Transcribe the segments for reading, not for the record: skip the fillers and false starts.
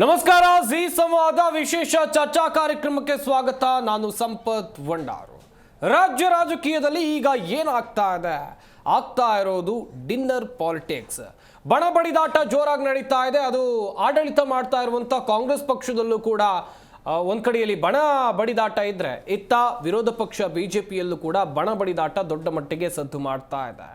ನಮಸ್ಕಾರ. ಜಿ ಸಂವಾದ ವಿಶೇಷ ಚರ್ಚಾ ಕಾರ್ಯಕ್ರಮಕ್ಕೆ ಸ್ವಾಗತ. ನಾನು ಸಂಪತ್ ವಂಡಾರು. ರಾಜ್ಯ ರಾಜಕೀಯದಲ್ಲಿ ಈಗ ಏನಾಗ್ತಾ ಇದೆ? ಆಗ್ತಾ ಇರೋದು ಡಿನ್ನರ್ ಪಾಲಿಟಿಕ್ಸ್. ಬಣ ಬಡಿದಾಟ ಜೋರಾಗಿ ನಡೀತಾ ಇದೆ. ಅದು ಆಡಳಿತ ಮಾಡ್ತಾ ಇರುವಂತ ಕಾಂಗ್ರೆಸ್ ಪಕ್ಷದಲ್ಲೂ ಕೂಡ ಒಂದ್ ಕಡೆಯಲ್ಲಿ ಬಣ ಬಡಿದಾಟ ಇದ್ರೆ, ಇತ್ತ ವಿರೋಧ ಪಕ್ಷ ಬಿಜೆಪಿಯಲ್ಲೂ ಕೂಡ ಬಣ ಬಡಿದಾಟ ದೊಡ್ಡ ಮಟ್ಟಿಗೆ ಸದ್ದು ಮಾಡ್ತಾ ಇದೆ.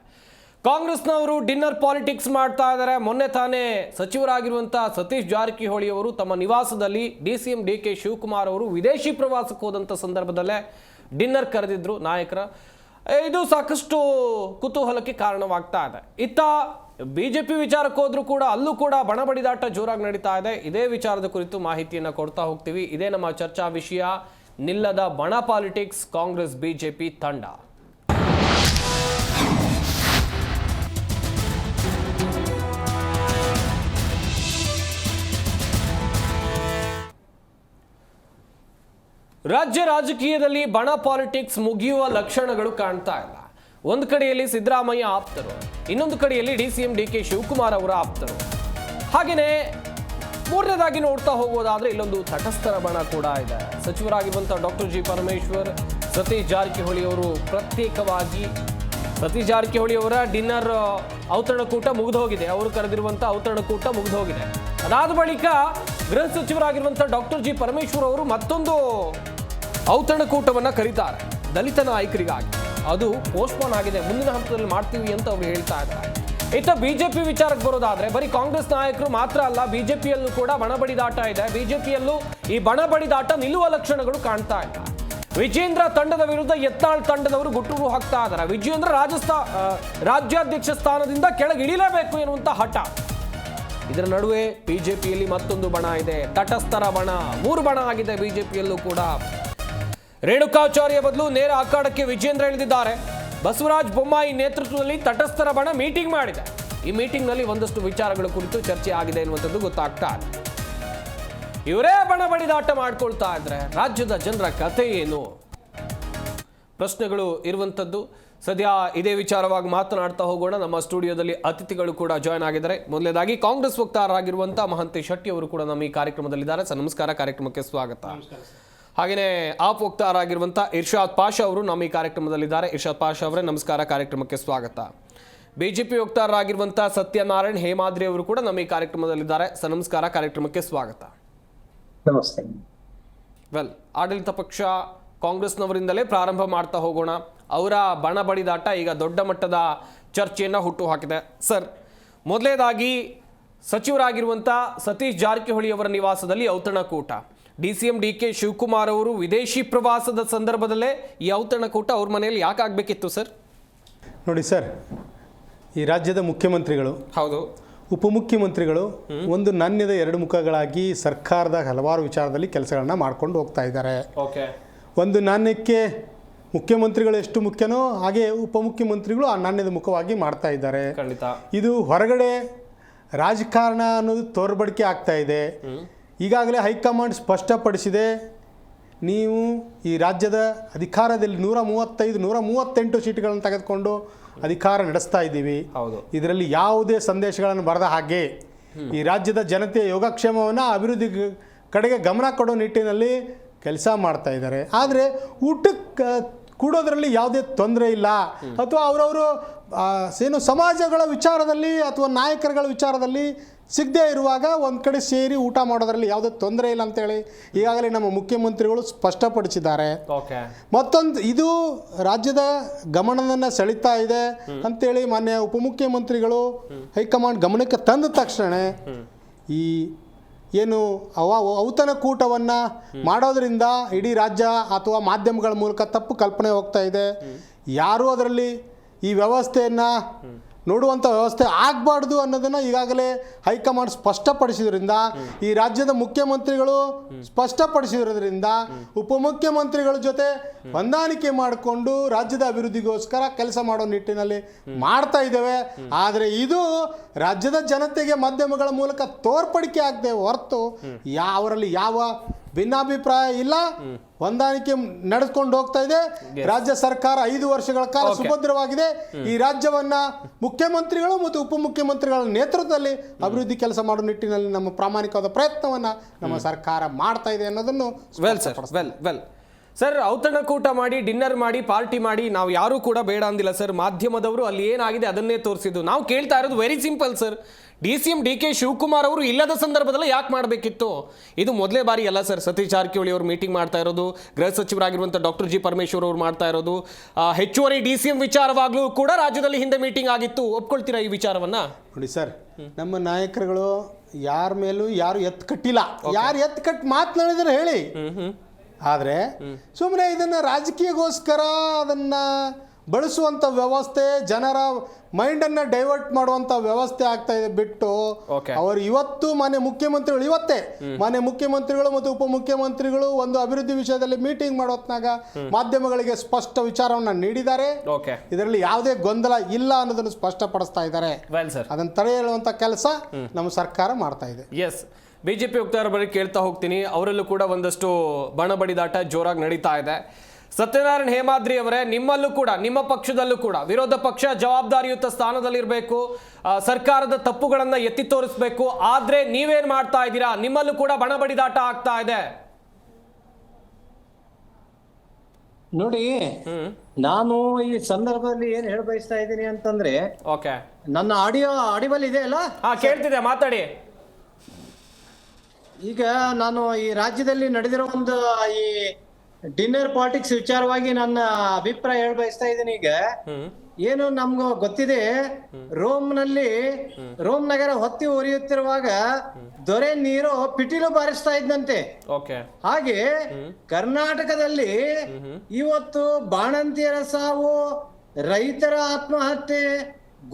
ಕಾಂಗ್ರೆಸ್ನವರು ಡಿನ್ನರ್ ಪಾಲಿಟಿಕ್ಸ್ ಮಾಡ್ತಾ ಇದ್ದಾರೆ. ಮೊನ್ನೆ ತಾನೇ ಸಚಿವರಾಗಿರುವಂತಹ ಸತೀಶ್ ಜಾರಕಿಹೊಳಿ ಅವರು ತಮ್ಮ ನಿವಾಸದಲ್ಲಿ DCM DK ಶಿವಕುಮಾರ್ ಅವರು ವಿದೇಶಿ ಪ್ರವಾಸಕ್ಕೆ ಹೋದಂಥ ಸಂದರ್ಭದಲ್ಲೇ ಡಿನ್ನರ್ ಕರೆದಿದ್ರು ನಾಯಕರ. ಇದು ಸಾಕಷ್ಟು ಕುತೂಹಲಕ್ಕೆ ಕಾರಣವಾಗ್ತಾ ಇದೆ. ಇತ್ತ ಬಿಜೆಪಿ ವಿಚಾರಕ್ಕೆ ಹೋದ್ರೂ ಕೂಡ ಅಲ್ಲೂ ಕೂಡ ಬಣ ಬಡಿದಾಟ ಜೋರಾಗಿ ನಡೀತಾ ಇದೆ. ಇದೇ ವಿಚಾರದ ಕುರಿತು ಮಾಹಿತಿಯನ್ನು ಕೊಡ್ತಾ ಹೋಗ್ತೀವಿ. ಇದೇ ನಮ್ಮ ಚರ್ಚಾ ವಿಷಯ. ನಿಲ್ಲದ ಬಣ ಪಾಲಿಟಿಕ್ಸ್, ಕಾಂಗ್ರೆಸ್ ಬಿಜೆಪಿ ತಂಡ. ರಾಜ್ಯ ರಾಜಕೀಯದಲ್ಲಿ ಬಣ ಪಾಲಿಟಿಕ್ಸ್ ಮುಗಿಯುವ ಲಕ್ಷಣಗಳು ಕಾಣ್ತಾ ಇಲ್ಲ. ಒಂದು ಕಡೆಯಲ್ಲಿ ಸಿದ್ದರಾಮಯ್ಯ ಆಪ್ತರು, ಇನ್ನೊಂದು ಕಡೆಯಲ್ಲಿ DCM DK ಶಿವಕುಮಾರ್ ಅವರ ಆಪ್ತರು. ಹಾಗೆಯೇ ಮೂರನೇದಾಗಿ ನೋಡ್ತಾ ಹೋಗೋದಾದ್ರೆ ಇಲ್ಲೊಂದು ತಟಸ್ಥರ ಬಣ ಕೂಡ ಇದೆ. ಸಚಿವರಾಗಿರುವಂತಹ ಡಾಕ್ಟರ್ G ಪರಮೇಶ್ವರ್, ಸತೀಶ್ ಜಾರಕಿಹೊಳಿ ಅವರು ಪ್ರತ್ಯೇಕವಾಗಿ ಸತೀಶ್ ಜಾರಕಿಹೊಳಿ ಅವರ ಡಿನ್ನರ್ ಔತಣಕೂಟ ಮುಗಿದು ಹೋಗಿದೆ. ಅವರು ಕರೆದಿರುವಂಥ ಔತಣಕೂಟ ಮುಗಿದು ಹೋಗಿದೆ. ಅದಾದ ಬಳಿಕ ಗೃಹ ಸಚಿವರಾಗಿರುವಂತಹ ಡಾಕ್ಟರ್ G ಪರಮೇಶ್ವರ್ ಅವರು ಮತ್ತೊಂದು ಔತಣಕೂಟವನ್ನು ಕರೀತಾರೆ ದಲಿತ ನಾಯಕರಿಗಾಗಿ. ಅದು ಪೋಸ್ಟ್ಪೋನ್ ಆಗಿದೆ, ಮುಂದಿನ ಹಂತದಲ್ಲಿ ಮಾಡ್ತೀವಿ ಅಂತ ಅವರು ಹೇಳ್ತಾ ಇದ್ದಾರೆ. ಇತ್ತ ಬಿಜೆಪಿ ವಿಚಾರಕ್ಕೆ ಬರೋದಾದ್ರೆ ಬರೀ ಕಾಂಗ್ರೆಸ್ ನಾಯಕರು ಮಾತ್ರ ಅಲ್ಲ, ಬಿಜೆಪಿಯಲ್ಲೂ ಕೂಡ ಬಣ ಬಡಿದಾಟ ಇದೆ. ಬಿಜೆಪಿಯಲ್ಲೂ ಈ ಬಣ ಬಡಿದಾಟ ನಿಲ್ಲುವ ಲಕ್ಷಣಗಳು ಕಾಣ್ತಾ ಇಲ್ಲ. ವಿಜೇಂದ್ರ ತಂಡದ ವಿರುದ್ಧ ಯತ್ನಾಳ್ ತಂಡದವರು ಗುಟ್ಟೂರು ಹಾಕ್ತಾ ಇದ್ದಾರೆ. ವಿಜೇಂದ್ರ ರಾಜ್ಯಾಧ್ಯಕ್ಷ ಸ್ಥಾನದಿಂದ ಕೆಳಗಿಳಿಯಲೇಬೇಕು ಎನ್ನುವಂತ ಹಠ. ಇದರ ನಡುವೆ ಬಿಜೆಪಿಯಲ್ಲಿ ಮತ್ತೊಂದು ಬಣ ಇದೆ, ತಟಸ್ಥರ ಬಣ. 3 ಬಣ ಆಗಿದೆ ಬಿಜೆಪಿಯಲ್ಲೂ ಕೂಡ. ರೇಣುಕಾಚಾರ್ಯ ಬದಲು ನೇರ ಅಖಾಡಕ್ಕೆ ವಿಜೇಂದ್ರ ಇಳಿದಿದ್ದಾರೆ. ಬಸವರಾಜ ಬೊಮ್ಮಾಯಿ ನೇತೃತ್ವದಲ್ಲಿ ತಟಸ್ಥರ ಬಣ ಮೀಟಿಂಗ್ ಮಾಡಿದೆ. ಈ ಮೀಟಿಂಗ್ನಲ್ಲಿ ಒಂದಷ್ಟು ವಿಚಾರಗಳ ಕುರಿತು ಚರ್ಚೆ ಆಗಿದೆ ಎನ್ನುವಂಥದ್ದು ಗೊತ್ತಾಗ್ತಾ ಇದೆ. ಇವರೇ ಬಣ ಬಡಿದಾಟ ಮಾಡ್ಕೊಳ್ತಾ ಇದ್ರೆ ರಾಜ್ಯದ ಜನರ ಕಥೆ ಏನು? ಪ್ರಶ್ನೆಗಳು ಇರುವಂಥದ್ದು. ಸದ್ಯ ಇದೇ ವಿಚಾರವಾಗಿ ಮಾತನಾಡ್ತಾ ಹೋಗೋಣ. ನಮ್ಮ ಸ್ಟುಡಿಯೋದಲ್ಲಿ ಅತಿಥಿಗಳು ಕೂಡ ಜಾಯ್ನ್ ಆಗಿದ್ದಾರೆ. ಮೊದಲನೇದಾಗಿ ಕಾಂಗ್ರೆಸ್ ವಕ್ತಾರರಾಗಿರುವಂತಹ ಮಹಂತೇಶ್ ಶೆಟ್ಟಿ ಅವರು ಕೂಡ ನಮ್ಮ ಈ ಕಾರ್ಯಕ್ರಮದಲ್ಲಿದ್ದಾರೆ. ಸರ್ ನಮಸ್ಕಾರ, ಕಾರ್ಯಕ್ರಮಕ್ಕೆ ಸ್ವಾಗತ. ಹಾಗೆಯೇ ಆಪ್ ವಕ್ತಾರರಾಗಿರುವಂತಹ ಇರ್ಷಾದ್ ಪಾಷಾ ಅವರು ನಮ್ಮ ಈ ಕಾರ್ಯಕ್ರಮದಲ್ಲಿದ್ದಾರೆ. ಇರ್ಷಾದ್ ಪಾಷಾ ಅವರೇ ನಮಸ್ಕಾರ, ಕಾರ್ಯಕ್ರಮಕ್ಕೆ ಸ್ವಾಗತ. ಬಿಜೆಪಿ ವಕ್ತಾರರಾಗಿರುವಂತಹ ಸತ್ಯನಾರಾಯಣ್ ಹೇಮಾದ್ರಿ ಅವರು ಕೂಡ ನಮ್ಮ ಈ ಕಾರ್ಯಕ್ರಮದಲ್ಲಿದ್ದಾರೆ. ಸರ್ ನಮಸ್ಕಾರ, ಕಾರ್ಯಕ್ರಮಕ್ಕೆ ಸ್ವಾಗತ. ನಮಸ್ತೆ. ವೆಲ್, ಆಡಳಿತ ಪಕ್ಷ ಕಾಂಗ್ರೆಸ್ನವರಿಂದಲೇ ಪ್ರಾರಂಭ ಮಾಡ್ತಾ ಹೋಗೋಣ. ಅವರ ಬಣ ಬಡಿದಾಟ ಈಗ ದೊಡ್ಡ ಮಟ್ಟದ ಚರ್ಚೆಯನ್ನು ಹುಟ್ಟು ಹಾಕಿದೆ. ಸರ್, ಮೊದಲನೇದಾಗಿ ಸಚಿವರಾಗಿರುವಂಥ ಸತೀಶ್ ಜಾರಕಿಹೊಳಿ ಅವರ ನಿವಾಸದಲ್ಲಿ ಔತಣಕೂಟ. DCM DK ಶಿವಕುಮಾರ್ ಅವರು ವಿದೇಶಿ ಪ್ರವಾಸದ ಸಂದರ್ಭದಲ್ಲೇ ಈ ಔತಣಕೂಟ ಅವ್ರ ಮನೆಯಲ್ಲಿ ಯಾಕೆ ಆಗಬೇಕಿತ್ತು ಸರ್? ನೋಡಿ ಸರ್, ಈ ರಾಜ್ಯದ ಮುಖ್ಯಮಂತ್ರಿಗಳು, ಹೌದು, ಉಪಮುಖ್ಯಮಂತ್ರಿಗಳು ಒಂದು ನಾಣ್ಯದ 2 ಮುಖಗಳಾಗಿ ಸರ್ಕಾರದ ಹಲವಾರು ವಿಚಾರದಲ್ಲಿ ಕೆಲಸಗಳನ್ನ ಮಾಡ್ಕೊಂಡು ಹೋಗ್ತಾ ಇದ್ದಾರೆ. ಒಂದು ನಾಣ್ಯಕ್ಕೆ ಮುಖ್ಯಮಂತ್ರಿಗಳು ಎಷ್ಟು ಮುಖ್ಯನೋ ಹಾಗೆ ಉಪಮುಖ್ಯಮಂತ್ರಿಗಳು ಆ ನಾಣ್ಯದ ಮುಖವಾಗಿ ಮಾಡ್ತಾ ಇದ್ದಾರೆ. ಇದು ಹೊರಗಡೆ ರಾಜಕಾರಣ ಅನ್ನೋದು ತೋರ್ಬಡಿಕೆ ಆಗ್ತಾ ಇದೆ. ಈಗಾಗಲೇ ಹೈಕಮಾಂಡ್ ಸ್ಪಷ್ಟಪಡಿಸಿದೆ, ನೀವು ಈ ರಾಜ್ಯದ ಅಧಿಕಾರದಲ್ಲಿ 138 ಸೀಟ್ಗಳನ್ನು ತೆಗೆದುಕೊಂಡು ಅಧಿಕಾರ ನಡೆಸ್ತಾ ಇದ್ದೀವಿ. ಇದರಲ್ಲಿ ಯಾವುದೇ ಸಂದೇಶಗಳನ್ನು ಬರದ ಹಾಗೆ ಈ ರಾಜ್ಯದ ಜನತೆಯ ಯೋಗಕ್ಷೇಮವನ್ನು ಅಭಿವೃದ್ಧಿ ಕಡೆಗೆ ಗಮನ ಕೊಡೋ ನಿಟ್ಟಿನಲ್ಲಿ ಕೆಲಸ ಮಾಡ್ತಾ ಇದ್ದಾರೆ. ಆದರೆ ಊಟಕ್ಕೆ ಕೂಡೋದ್ರಲ್ಲಿ ಯಾವುದೇ ತೊಂದರೆ ಇಲ್ಲ, ಅಥವಾ ಅವರವರು ಏನು ಸಮಾಜಗಳ ವಿಚಾರದಲ್ಲಿ ಅಥವಾ ನಾಯಕರುಗಳ ವಿಚಾರದಲ್ಲಿ ಸಿಗದೇ ಇರುವಾಗ ಒಂದು ಕಡೆ ಸೇರಿ ಊಟ ಮಾಡೋದ್ರಲ್ಲಿ ಯಾವುದೇ ತೊಂದರೆ ಇಲ್ಲ ಅಂತೇಳಿ ಈಗಾಗಲೇ ನಮ್ಮ ಮುಖ್ಯಮಂತ್ರಿಗಳು ಸ್ಪಷ್ಟಪಡಿಸಿದ್ದಾರೆ. ಮತ್ತೊಂದು, ಇದು ರಾಜ್ಯದ ಗಮನವನ್ನು ಸೆಳೀತಾ ಇದೆ ಅಂತೇಳಿ ಮಾನ್ಯ ಉಪಮುಖ್ಯಮಂತ್ರಿಗಳು ಹೈಕಮಾಂಡ್ ಗಮನಕ್ಕೆ ತಂದ ತಕ್ಷಣ ಈ ಏನು ಔತಣಕೂಟವನ್ನು ಮಾಡೋದ್ರಿಂದ ಇಡೀ ರಾಜ್ಯ ಅಥವಾ ಮಾಧ್ಯಮಗಳ ಮೂಲಕ ತಪ್ಪು ಕಲ್ಪನೆ ಹೋಗ್ತಾ ಇದೆ. ಯಾರೂ ಅದರಲ್ಲಿ ಈ ವ್ಯವಸ್ಥೆಯನ್ನು ನೋಡುವಂಥ ವ್ಯವಸ್ಥೆ ಆಗಬಾರ್ದು ಅನ್ನೋದನ್ನು ಈಗಾಗಲೇ ಹೈಕಮಾಂಡ್ ಸ್ಪಷ್ಟಪಡಿಸಿದ್ರಿಂದ, ಈ ರಾಜ್ಯದ ಮುಖ್ಯಮಂತ್ರಿಗಳು ಸ್ಪಷ್ಟಪಡಿಸಿರೋದ್ರಿಂದ ಉಪಮುಖ್ಯಮಂತ್ರಿಗಳ ಜೊತೆ ಹೊಂದಾಣಿಕೆ ಮಾಡಿಕೊಂಡು ರಾಜ್ಯದ ಅಭಿವೃದ್ಧಿಗೋಸ್ಕರ ಕೆಲಸ ಮಾಡೋ ನಿಟ್ಟಿನಲ್ಲಿ ಮಾಡ್ತಾ ಇದ್ದೇವೆ. ಆದರೆ ಇದು ರಾಜ್ಯದ ಜನತೆಗೆ ಮಾಧ್ಯಮಗಳ ಮೂಲಕ ತೋರ್ಪಡಿಕೆ ಆಗದೆ ಹೊರತು ಅವರಲ್ಲಿ ಯಾವ ಭಿನ್ನಾಭಿಪ್ರಾಯ ಇಲ್ಲ, ಹೊಂದಾಣಿಕೆ ನಡೆದುಕೊಂಡು ಹೋಗ್ತಾ ಇದೆ. ರಾಜ್ಯ ಸರ್ಕಾರ 5 ವರ್ಷಗಳ ಕಾಲ ಸುಭದ್ರವಾಗಿದೆ. ಈ ರಾಜ್ಯವನ್ನ ಮುಖ್ಯಮಂತ್ರಿಗಳು ಮತ್ತು ಉಪಮುಖ್ಯಮಂತ್ರಿಗಳ ನೇತೃತ್ವದಲ್ಲಿ ಅಭಿವೃದ್ಧಿ ಕೆಲಸ ಮಾಡುವ ನಿಟ್ಟಿನಲ್ಲಿ ನಮ್ಮ ಪ್ರಾಮಾಣಿಕವಾದ ಪ್ರಯತ್ನವನ್ನ ನಮ್ಮ ಸರ್ಕಾರ ಮಾಡ್ತಾ ಇದೆ ಅನ್ನೋದನ್ನು ಸರ್, ಔತಣಕೂಟ ಮಾಡಿ, ಡಿನ್ನರ್ ಮಾಡಿ, ಪಾರ್ಟಿ ಮಾಡಿ, ನಾವು ಯಾರೂ ಕೂಡ ಬೇಡ ಅಂದಿಲ್ಲ ಸರ್. ಮಾಧ್ಯಮದವರು ಅಲ್ಲಿ ಏನಾಗಿದೆ ಅದನ್ನೇ ತೋರಿಸಿದ್ದು. ನಾವು ಕೇಳ್ತಾ ಇರೋದು very simple sir. DCM DK Shivakumar ಅವರು ಇಲ್ಲದ ಸಂದರ್ಭದಲ್ಲಿ ಯಾಕೆ ಮಾಡಬೇಕಿತ್ತು? ಇದು ಮೊದಲೇ ಬಾರಿ ಅಲ್ಲ ಸರ್. ಸತೀಶ್ ಜಾರಕಿಹೊಳಿ ಅವರು ಮೀಟಿಂಗ್ ಮಾಡ್ತಾ ಇರೋದು, ಗೃಹ ಸಚಿವರಾಗಿರುವಂಥ ಡಾಕ್ಟರ್ G ಪರಮೇಶ್ವರ್ ಅವರು ಮಾಡ್ತಾ ಇರೋದು, ಹೆಚ್ಚುವರಿ DCM ವಿಚಾರವಾಗ್ಲೂ ಕೂಡ ರಾಜ್ಯದಲ್ಲಿ ಹಿಂದೆ ಮೀಟಿಂಗ್ ಆಗಿತ್ತು. ಒಪ್ಕೊಳ್ತೀರಾ ಈ ವಿಚಾರವನ್ನ? ನೋಡಿ ಸರ್, ನಮ್ಮ ನಾಯಕರುಗಳು ಯಾರ ಮೇಲೂ ಯಾರು ಎತ್ತು ಕಟ್ಟಿಲ್ಲ. ಯಾರು ಎತ್ತು ಕಟ್ಟಿ ಮಾತನಾಡಿದ್ರೆ ಹೇಳಿ. ಆದರೆ ಸುಮ್ಮನೆ ಇದನ್ನು ರಾಜಕೀಯಗೋಸ್ಕರ ಅದನ್ನು ಬಳಸುವಂಥ ವ್ಯವಸ್ಥೆ, ಜನರ ಮೈಂಡನ್ನು ಡೈವರ್ಟ್ ಮಾಡುವಂಥ ವ್ಯವಸ್ಥೆ ಆಗ್ತಾ ಇದೆ ಬಿಟ್ಟು ಅವರು ಇವತ್ತು ಮಾನ್ಯ ಮುಖ್ಯಮಂತ್ರಿಗಳು ಮತ್ತು ಉಪಮುಖ್ಯಮಂತ್ರಿಗಳು ಒಂದು ಅಭಿವೃದ್ಧಿ ವಿಷಯದಲ್ಲಿ ಮೀಟಿಂಗ್ ಮಾಡೋ ಹೊತ್ನಾಗ ಮಾಧ್ಯಮಗಳಿಗೆ ಸ್ಪಷ್ಟ ವಿಚಾರವನ್ನು ನೀಡಿದ್ದಾರೆ. ಇದರಲ್ಲಿ ಯಾವುದೇ ಗೊಂದಲ ಇಲ್ಲ ಅನ್ನೋದನ್ನು ಸ್ಪಷ್ಟಪಡಿಸ್ತಾ ಇದ್ದಾರೆ. ಅದನ್ನು ತಡೆ ಹೇಳುವಂಥ ಕೆಲಸ ನಮ್ಮ ಸರ್ಕಾರ ಮಾಡ್ತಾ ಇದೆ. ಎಸ್, ಬಿಜೆಪಿ ವಕ್ತಾರರ ಬಳಿ ಕೇಳ್ತಾ ಹೋಗ್ತೀನಿ. ಅವರಲ್ಲೂ ಕೂಡ ಒಂದಷ್ಟು ಬಣ ಬಡಿದಾಟ ಜೋರಾಗಿ ನಡೀತಾ ಇದೆ. ಸತ್ಯನಾರಾಯಣ ಹೇಮಾದ್ರಿ ಅವರೇ, ನಿಮ್ಮಲ್ಲೂ ಕೂಡ, ನಿಮ್ಮ ಪಕ್ಷದಲ್ಲೂ ಕೂಡ ವಿರೋಧ ಪಕ್ಷ ಜವಾಬ್ದಾರಿಯುತ ಸ್ಥಾನದಲ್ಲಿರಬೇಕು, ಸರ್ಕಾರದ ತಪ್ಪುಗಳನ್ನ ಎತ್ತಿ ತೋರಿಸಬೇಕು. ಆದ್ರೆ ನೀವೇನ್ ಮಾಡ್ತಾ ಇದ್ದೀರಾ? ನಿಮ್ಮಲ್ಲೂ ಕೂಡ ಬಣ ಬಡಿದಾಟ ಆಗ್ತಾ ಇದೆ. ನೋಡಿ, ನಾನು ಈ ಸಂದರ್ಭದಲ್ಲಿ ಏನ್ ಹೇಳ ಬಯಸ್ತಾ ಇದ್ದೀನಿ ಅಂತಂದ್ರೆ, ನನ್ನ ಆಡಿಬಲ್ ಇದೆ ಅಲ್ಲ? ಕೇಳ್ತಿದೆ, ಮಾತಾಡಿ. ಈಗ ನಾನು ಈ ರಾಜ್ಯದಲ್ಲಿ ನಡೆದಿರೋ ಒಂದು ಈ ಡಿನ್ನರ್ ಪಾಲಿಟಿಕ್ಸ್ ವಿಚಾರವಾಗಿ ನನ್ನ ಅಭಿಪ್ರಾಯ ಹೇಳ ಬಯಸ್ತಾ ಇದ್ದೀನಿ. ಈಗ ಏನು ನಮ್ಗೆ ಗೊತ್ತಿದೆ, ರೋಮ್ ನಗರ ಹೊತ್ತಿ ಉರಿಯುತ್ತಿರುವಾಗ ದೊರೆ ನೀರು ಪಿಟೀಲು ಬಾರಿಸ್ತಾ ಇದ್ದಂತೆ. ಹಾಗೆ ಕರ್ನಾಟಕದಲ್ಲಿ ಇವತ್ತು ಬಾಣಂತಿಯರ ಸಾವು, ರೈತರ ಆತ್ಮಹತ್ಯೆ,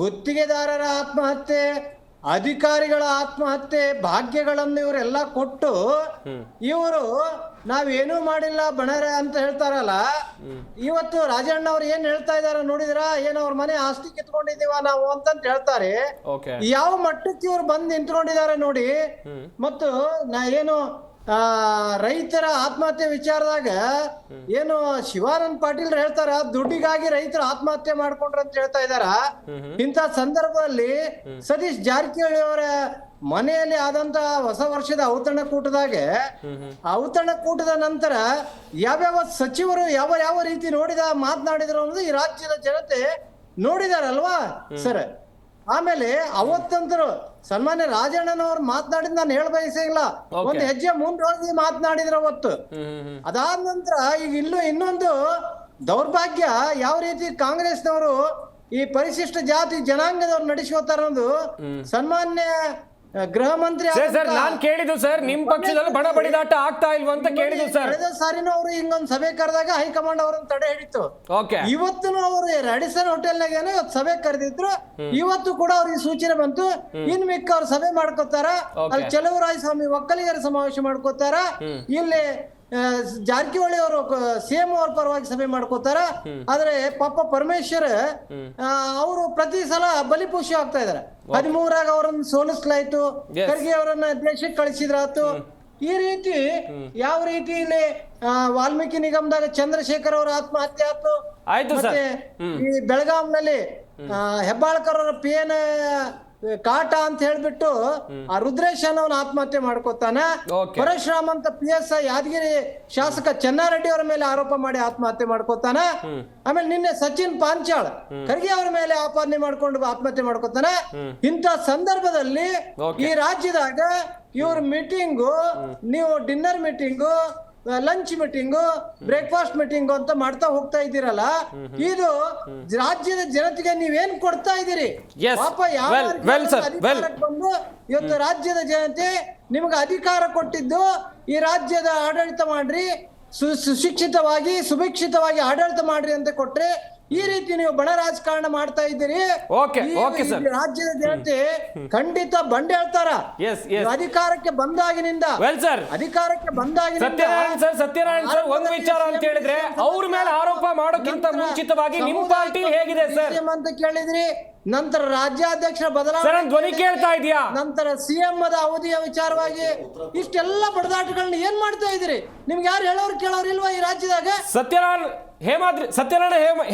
ಗುತ್ತಿಗೆದಾರರ ಆತ್ಮಹತ್ಯೆ, ಅಧಿಕಾರಿಗಳ ಆತ್ಮಹತ್ಯೆ, ಭಾಗ್ಯಗಳನ್ನು ಇವರೆಲ್ಲ ಕೊಟ್ಟು ಇವರು ನಾವೇನೂ ಮಾಡಿಲ್ಲ ಬಣರ ಅಂತ ಹೇಳ್ತಾರಲ್ಲ. ಇವತ್ತು ರಾಜಣ್ಣ ಅವ್ರು ಏನ್ ಹೇಳ್ತಾ ಇದಾರ ನೋಡಿದ್ರ? ಏನ್ ಅವ್ರ ಮನೆ ಆಸ್ತಿ ಕಿತ್ಕೊಂಡಿದೀವ ನಾವು ಅಂತಂತ ಹೇಳ್ತಾರೆ. ಯಾವ ಮಟ್ಟಕ್ಕೆ ಇವ್ರು ಬಂದ್ ನಿಂತ್ಕೊಂಡಿದ್ದಾರೆ ನೋಡಿ. ಮತ್ತು ಏನು ರೈತರ ಆತ್ಮಹತ್ಯೆ ವಿಚಾರದಾಗ ಏನು ಶಿವಾನಂದ ಪಾಟೀಲ್ ಹೇಳ್ತಾರ, ದುಡ್ಡಿಗಾಗಿ ರೈತರು ಆತ್ಮಹತ್ಯೆ ಮಾಡ್ಕೊಂಡ್ರ ಅಂತ ಹೇಳ್ತಾ ಇದಾರ. ಇಂಥ ಸಂದರ್ಭದಲ್ಲಿ ಸತೀಶ್ ಜಾರಕಿಹೊಳಿ ಅವರ ಮನೆಯಲ್ಲಿ ಆದಂತ ಹೊಸ ವರ್ಷದ ಔತಣಕೂಟದಾಗ ಔತಣಕೂಟದ ನಂತರ ಯಾವ್ಯಾವ ಸಚಿವರು ಯಾವ ರೀತಿ ಮಾತನಾಡಿದ್ರು ಅನ್ನೋದು ಈ ರಾಜ್ಯದ ಜನತೆ ನೋಡಿದಾರಲ್ವಾ ಸರ್. ಆಮೇಲೆ ಅವತ್ತಂತರು ಸನ್ಮಾನ್ಯ ರಾಜಣ್ಣನವ್ರು ಮಾತನಾಡಿದ್ ನಾನು ಹೇಳ ಬಯಸಿಲ್ಲ, ಒಂದು ಹೆಜ್ಜೆ ಮುಂದೆ ಹೋಗಿ ಮಾತನಾಡಿದ್ರು ಅವತ್ತು. ಅದಾದ ನಂತರ ಈಗ ಇನ್ನೊಂದು ದೌರ್ಭಾಗ್ಯ, ಯಾವ ರೀತಿ ಕಾಂಗ್ರೆಸ್ನವರು ಈ ಪರಿಶಿಷ್ಟ ಜಾತಿ ಜನಾಂಗದವ್ರು ನಡೆಸ್ಕೋತಾರ ಅನ್ನೋದು ಸನ್ಮಾನ್ಯ ಗೃಹ ಮಂತ್ರಿ ನಾನ್ ಕೇಳಿದ್ದು ಸರ್, ನಿಮ್ ಪಕ್ಷದಲ್ಲಿ ಬಣ ಬಡಿದಾಟ ಆಗ್ತಾ ಇಲ್ವಾ ಅಂತ ಕೇಳಿದ್ದು ಸರ್. ಕಳೆದ ಸಾರಿನೂ ಅವರು ಹಿಂಗೊಂದ್ ಸಭೆ ಕರೆದಾಗ ಹೈಕಮಾಂಡ್ ಅವರನ್ನು ತಡೆ ಹಿಡಿತು. ಇವತ್ತು ಅವರು ರ್ಯಾಡಿಸನ್ ಹೋಟೆಲ್ನಾಗ ಇವತ್ತು ಸಭೆ ಕರೆದಿದ್ರು. ಇವತ್ತು ಕೂಡ ಅವ್ರಿಗೆ ಸೂಚನೆ ಬಂತು, ಇನ್ ಮಿಕ್ಕ ಅವ್ರು ಸಭೆ ಮಾಡ್ಕೋತಾರ, ಅಲ್ಲಿ ಚಲುವರಾಯಸ್ವಾಮಿ ಒಕ್ಕಲಿಗರ ಸಮಾವೇಶ ಮಾಡ್ಕೋತಾರ, ಇಲ್ಲಿ ಜಾರಕಿಹೊಳಿ ಅವರು ಸಿಎಂ ಅವ್ರ ಪರವಾಗಿ ಸಭೆ ಮಾಡ್ಕೋತಾರ. ಆದ್ರೆ ಪಾಪ ಪರಮೇಶ್ವರ್ ಅವರು ಪ್ರತಿ ಸಲ ಬಲಿಪುಷಿ ಆಗ್ತಾ ಇದಾರೆ. 13ರಾಗ ಅವರನ್ನು ಸೋಲಿಸ್ಲಾಯ್ತು, ಖರ್ಗೆ ಅವರನ್ನ ದೇಶಕ್ಕೆ ಕಳಿಸಿದ್ರಾತು. ಈ ರೀತಿ ಯಾವ ರೀತಿ ಇಲ್ಲಿ ವಾಲ್ಮೀಕಿ ನಿಗಮದಾಗ ಚಂದ್ರಶೇಖರ್ ಅವರ ಆತ್ಮಹತ್ಯೆ ಆಯ್ತು. ಮತ್ತೆ ಈ ಬೆಳಗಾಂನಲ್ಲಿ ಹೆಬ್ಬಾಳ್ಕರ್ ಅವರ PN ಕಾಟ ಅಂತ ಹೇಳ್ಬಿಟ್ಟು ಆ ರುದ್ರೇಶ್ ಅನ್ನೋನ್ ಆತ್ಮಹತ್ಯೆ ಮಾಡ್ಕೋತಾನ. ಪರಶುರಾಮ್ ಅಂತ PSI ಯಾದಗಿರಿ ಶಾಸಕ ಚೆನ್ನಾರೆಡ್ಡಿ ಅವರ ಮೇಲೆ ಆರೋಪ ಮಾಡಿ ಆತ್ಮಹತ್ಯೆ ಮಾಡ್ಕೋತಾನ. ಆಮೇಲೆ ನಿನ್ನೆ ಸಚಿನ್ ಪಾಂಚಾಳ್ ಖರ್ಗೆ ಅವರ ಮೇಲೆ ಆಪಾದನೆ ಮಾಡ್ಕೊಂಡು ಆತ್ಮಹತ್ಯೆ ಮಾಡ್ಕೋತಾನ. ಇಂಥ ಸಂದರ್ಭದಲ್ಲಿ ಈ ರಾಜ್ಯದಾಗ ಇವ್ರ ಮೀಟಿಂಗು, ನೀವು dinner meeting, lunch meeting, breakfast meeting ಅಂತ ಮಾಡ್ತಾ ಹೋಗ್ತಾ ಇದ್ದೀರಲ್ಲ, ಇದು ರಾಜ್ಯದ ಜನತೆಗೆ ನೀವೇನ್ ಕೊಡ್ತಾ ಇದ್ದೀರಿ? ಪಾಪ ಯಾವ ಬಂದು ಇವತ್ತು ರಾಜ್ಯದ ಜನತೆ ನಿಮ್ಗೆ ಅಧಿಕಾರ ಕೊಟ್ಟಿದ್ದು ಈ ರಾಜ್ಯದ ಆಡಳಿತ ಮಾಡ್ರಿ, ಸುಶಿಕ್ಷಿತವಾಗಿ ಸುಭಿಕ್ಷಿತವಾಗಿ ಆಡಳಿತ ಮಾಡ್ರಿ ಅಂತ ಕೊಟ್ರೆ ಈ ರೀತಿ ನೀವು ಬಣ ರಾಜಕಾರಣ ಮಾಡ್ತಾ ಇದ್ದೀರಿ. ರಾಜ್ಯದ ಜನತೆ ಖಂಡಿತ ಬಂಡೆ ಹೇಳ್ತಾರ. ಅಧಿಕಾರಕ್ಕೆ ಬಂದಾಗಿನಿಂದ ಸತ್ಯನಾರಾಯಣ ಸರ್, ಒಂದು ವಿಚಾರ ಅಂತ ಹೇಳಿದ್ರೆ ಅವ್ರ ಮೇಲೆ ಆರೋಪ ಮಾಡೋಕ್ಕಿಂತ ಮುಂಚಿತವಾಗಿ ನಿಮ್ಮ ಪಾರ್ಟಿ ಹೇಗಿದೆ ಸರ್ ಅಂತ ಕೇಳಿದ್ರಿ. ನಂತರ ರಾಜ್ಯಾಧ್ಯಕ್ಷರ ಸರ್ ಬದಲಾವಣೆ, ನನ್ ಧ್ವನಿ ಕೇಳ್ತಾ ಇದೆಯಾ? ನಂತರ ಸಿಎಂ ದ ಅವಧಿಯ ವಿಚಾರವಾಗಿ ಇಷ್ಟೆಲ್ಲ ಬಡದಾಟಗಳನ್ನ ಏನ್ ಮಾಡ್ತಾ ಇದ್ರಿ? ನಿಮ್ಗೆ ಯಾರು ಹೇಳೋರು ಕೇಳೋರು ಇಲ್ವಾ ಈ ರಾಜ್ಯದಾಗ? ಸತ್ಯನಾರಾಯಣ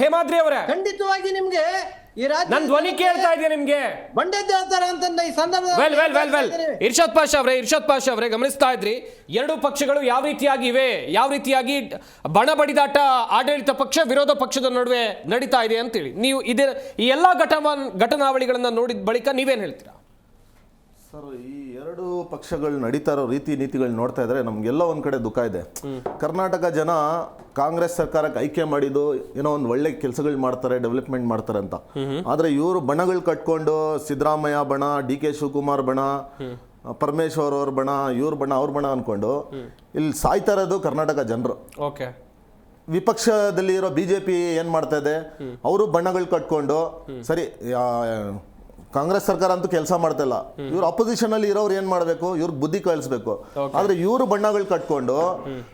ಹೇಮಾದ್ರಿ ಅವರೇ, ಖಂಡಿತವಾಗಿ ನಿಮ್ಗೆ ಈ ರಾಜ್ಯ ನನ್ ಧ್ವನಿ ಕೇಳ್ತಾ ಇದೆಯಾ ನಿಮ್ಗೆ? ಬಂಡೆದ್ದು ಹೇಳ್ತಾರೆ ಅಂತ ಈ ವೆಲ್ ಇರ್ಷಾದ್ ಪಾಷಾ ಅವರೇ ಗಮನಿಸ್ತಾ ಇದ್ರಿ, ಎರಡು ಪಕ್ಷಗಳು ಯಾವ ರೀತಿಯಾಗಿ ಬಣ ಬಡಿದಾಟ ಆಡಳಿತ ಪಕ್ಷ ವಿರೋಧ ಪಕ್ಷದ ನಡುವೆ ನಡೀತಾ ಇದೆ ಅಂತೇಳಿ ನೀವು ಈ ಎಲ್ಲಾ ಘಟನಾವಳಿಗಳನ್ನ ನೋಡಿದ ಬಳಿಕ ನೀವೇನ್ ಹೇಳ್ತೀರಾ? ಸರ್, ಈ ಎರಡು ಪಕ್ಷಗಳು ನಡೀತಾ ಇರೋ ರೀತಿ ನೀತಿಗಳು ನೋಡ್ತಾ ಇದ್ರೆ ನಮ್ಗೆಲ್ಲ ಒಂದ್ ಕಡೆ ದುಃಖ ಇದೆ. ಕರ್ನಾಟಕ ಜನ ಕಾಂಗ್ರೆಸ್ ಸರ್ಕಾರಕ್ಕೆ ಆಯ್ಕೆ ಮಾಡಿದ್ದು ಏನೋ ಒಂದು ಒಳ್ಳೆ ಕೆಲಸಗಳು ಮಾಡ್ತಾರೆ, ಡೆವಲಪ್ಮೆಂಟ್ ಮಾಡ್ತಾರೆ ಅಂತ. ಆದ್ರೆ ಇವರು ಬಣಗಳು ಕಟ್ಕೊಂಡು ಸಿದ್ದರಾಮಯ್ಯ ಬಣ, DK ಶಿವಕುಮಾರ್ ಬಣ, ಪರಮೇಶ್ವರ್ ಅವ್ರ ಬಣ, ಇವ್ರ ಬಣ, ಅವ್ರ ಬಣ ಅನ್ಕೊಂಡು ಇಲ್ಲಿ ಸಾಯ್ತಾ ಇರೋದು ಕರ್ನಾಟಕ ಜನರು. ವಿಪಕ್ಷದಲ್ಲಿ ಇರೋ BJP ಏನ್ ಮಾಡ್ತಾ ಇದೆ, ಅವರು ಬಣ್ಣಗಳು ಕಟ್ಕೊಂಡು ಸರಿ ಕಾಂಗ್ರೆಸ್ ಸರ್ಕಾರ ಅಂತೂ ಕೆಲಸ ಮಾಡ್ತಾ ಇಲ್ಲ, ಇವ್ರು ಅಪೋಸಿಷನ್ ಅಲ್ಲಿ ಇರೋರು ಏನ್ ಮಾಡ್ಬೇಕು, ಇವ್ರಿಗೆ ಬುದ್ಧಿ ಕಳಿಸ್ಬೇಕು. ಆದ್ರೆ ಇವರು ಬಣ್ಣಗಳು ಕಟ್ಕೊಂಡು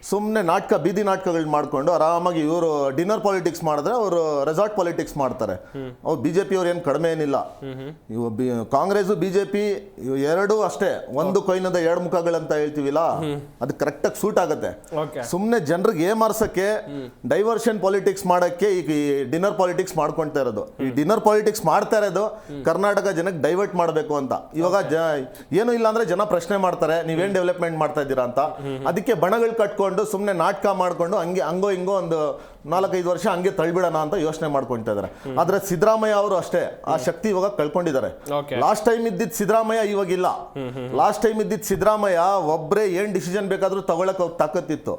ಸುಮ್ನೆ ಬೀದಿ ನಾಟಕಗಳು ಮಾಡ್ಕೊಂಡು ಆರಾಮಾಗಿ ಇವರು ಡಿನ್ನರ್ ಪಾಲಿಟಿಕ್ಸ್ ಮಾಡಿದ್ರೆ ಅವರು ರೆಸಾರ್ಟ್ ಪಾಲಿಟಿಕ್ಸ್ ಮಾಡ್ತಾರೆ. ಅವ್ರು BJP ಅವ್ರು ಏನ್ ಕಡಿಮೆ ಏನಿಲ್ಲ. ಕಾಂಗ್ರೆಸ್ BJP ಎರಡೂ ಅಷ್ಟೇ, ಒಂದು ಕೊಯ್ನದ ಎರಡು ಮುಖಗಳಂತ ಹೇಳ್ತೀವಿಲ್ಲ, ಅದು ಕರೆಕ್ಟ್ ಆಗಿ ಸೂಟ್ ಆಗುತ್ತೆ. ಸುಮ್ನೆ ಜನರಿಗೆ ಏಮಾರ್ಸಕ್ಕೆ ಡೈವರ್ಷನ್ ಪಾಲಿಟಿಕ್ಸ್ ಮಾಡಕ್ಕೆ ಈ ಡಿನ್ನರ್ ಪಾಲಿಟಿಕ್ಸ್ ಮಾಡ್ಕೊಳ್ತಾ ಇರೋದು. ಈ ಡಿನ್ನರ್ ಪಾಲಿಟಿಕ್ಸ್ ಮಾಡ್ತಾ ಇರೋದು ಕರ್ನಾಟಕ ಜನಕ್ಕೆ ಡೈವರ್ಟ್ ಮಾಡಬೇಕು ಅಂತ. ಇವಾಗ ಏನು ಇಲ್ಲ ಅಂದ್ರೆ ಜನ ಪ್ರಶ್ನೆ ಮಾಡ್ತಾರೆ, ನೀವೇನ್ ಡೆವಲಪ್ಮೆಂಟ್ ಮಾಡ್ತಾ ಇದ್ದೀರಾ ಅಂತ. ಅದಕ್ಕೆ ಬಣಗಳು ಕಟ್ಕೊಂಡು ಸುಮ್ನೆ ನಾಟಕ ಮಾಡ್ಕೊಂಡು ಹಂಗೋ ಹಿಂಗೋ ಒಂದು 4-5 ವರ್ಷ ಹಂಗೆ ತಳ್ಬಿಡೋಣ ಅಂತ ಯೋಚನೆ ಮಾಡ್ಕೊಳ್ತಾ ಇದಾರೆ. ಆದ್ರೆ ಸಿದ್ದರಾಮಯ್ಯ ಅವರು ಅಷ್ಟೇ ಆ ಶಕ್ತಿ ಇವಾಗ ಕಳ್ಕೊಂಡಿದ್ದಾರೆ. ಲಾಸ್ಟ್ ಟೈಮ್ ಇದ್ದಿದ್ ಸಿದ್ದರಾಮಯ್ಯ ಇವಾಗಿಲ್ಲ. ಲಾಸ್ಟ್ ಟೈಮ್ ಇದ್ದಿದ್ ಸಿದ್ದರಾಮಯ್ಯ ಒಬ್ರೇ ಏನ್ ಡಿಸಿಷನ್ ಬೇಕಾದ್ರೂ ತಗೊಳಕ್ ತಾಕತ್ತಿತ್ತು.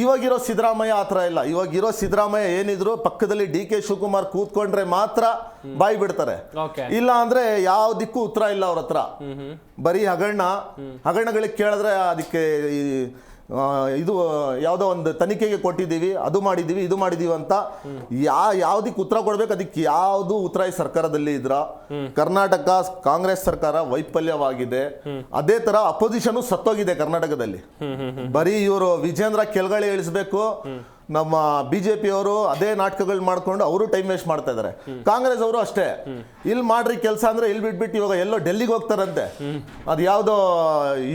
ಇವಾಗಿರೋ ಸಿದ್ದರಾಮಯ್ಯ ಆತರ ಇಲ್ಲ. ಇವಾಗಿರೋ ಸಿದ್ದರಾಮಯ್ಯ ಏನಿದ್ರು ಪಕ್ಕದಲ್ಲಿ DK ಶಿವಕುಮಾರ್ ಕೂತ್ಕೊಂಡ್ರೆ ಮಾತ್ರ ಬಾಯಿ ಬಿಡ್ತಾರೆ, ಇಲ್ಲ ಅಂದ್ರೆ ಯಾವ ದಿಕ್ಕೂ ಉತ್ತರ ಇಲ್ಲ ಅವ್ರ ಹತ್ರ. ಬರೀ ಹಗರಣಗಳಿಗೆ ಕೇಳಿದ್ರೆ ಅದಕ್ಕೆ ಇದು ಯಾವುದೋ ಒಂದು ತನಿಖೆಗೆ ಕೊಟ್ಟಿದ್ದೀವಿ, ಅದು ಮಾಡಿದ್ದೀವಿ, ಇದು ಮಾಡಿದೀವಿ ಅಂತ ಯಾವ್ದಕ್ಕೆ ಉತ್ತರ ಕೊಡ್ಬೇಕು, ಅದಕ್ಕೆ ಯಾವ್ದು ಉತ್ತರ ಈ ಸರ್ಕಾರದಲ್ಲಿ ಇದ್ರ. ಕರ್ನಾಟಕ ಕಾಂಗ್ರೆಸ್ ಸರ್ಕಾರ ವೈಫಲ್ಯವಾಗಿದೆ. ಅದೇ ತರ ಅಪೋಸಿಷನ್ ಸತ್ತೋಗಿದೆ ಕರ್ನಾಟಕದಲ್ಲಿ. ಬರೀ ಇವರು ವಿಜೇಂದ್ರ ಕೆಳಗಡೆ ಇಳಿಸ್ಬೇಕು, ನಮ್ಮ BJP ಅವರು ಅದೇ ನಾಟಕಗಳು ಮಾಡ್ಕೊಂಡು ಅವರು ಟೈಮ್ ವೇಸ್ಟ್ ಮಾಡ್ತಾ ಇದಾರೆ. ಕಾಂಗ್ರೆಸ್ ಅವರು ಅಷ್ಟೇ, ಇಲ್ಲಿ ಮಾಡ್ರಿ ಕೆಲಸ ಅಂದ್ರೆ ಇಲ್ಲಿ ಬಿಟ್ಬಿಟ್ಟು ಇವಾಗ ಎಲ್ಲೋ ಡೆಲ್ಲಿಗೆ ಹೋಗ್ತಾರಂತೆ. ಅದು ಯಾವ್ದೋ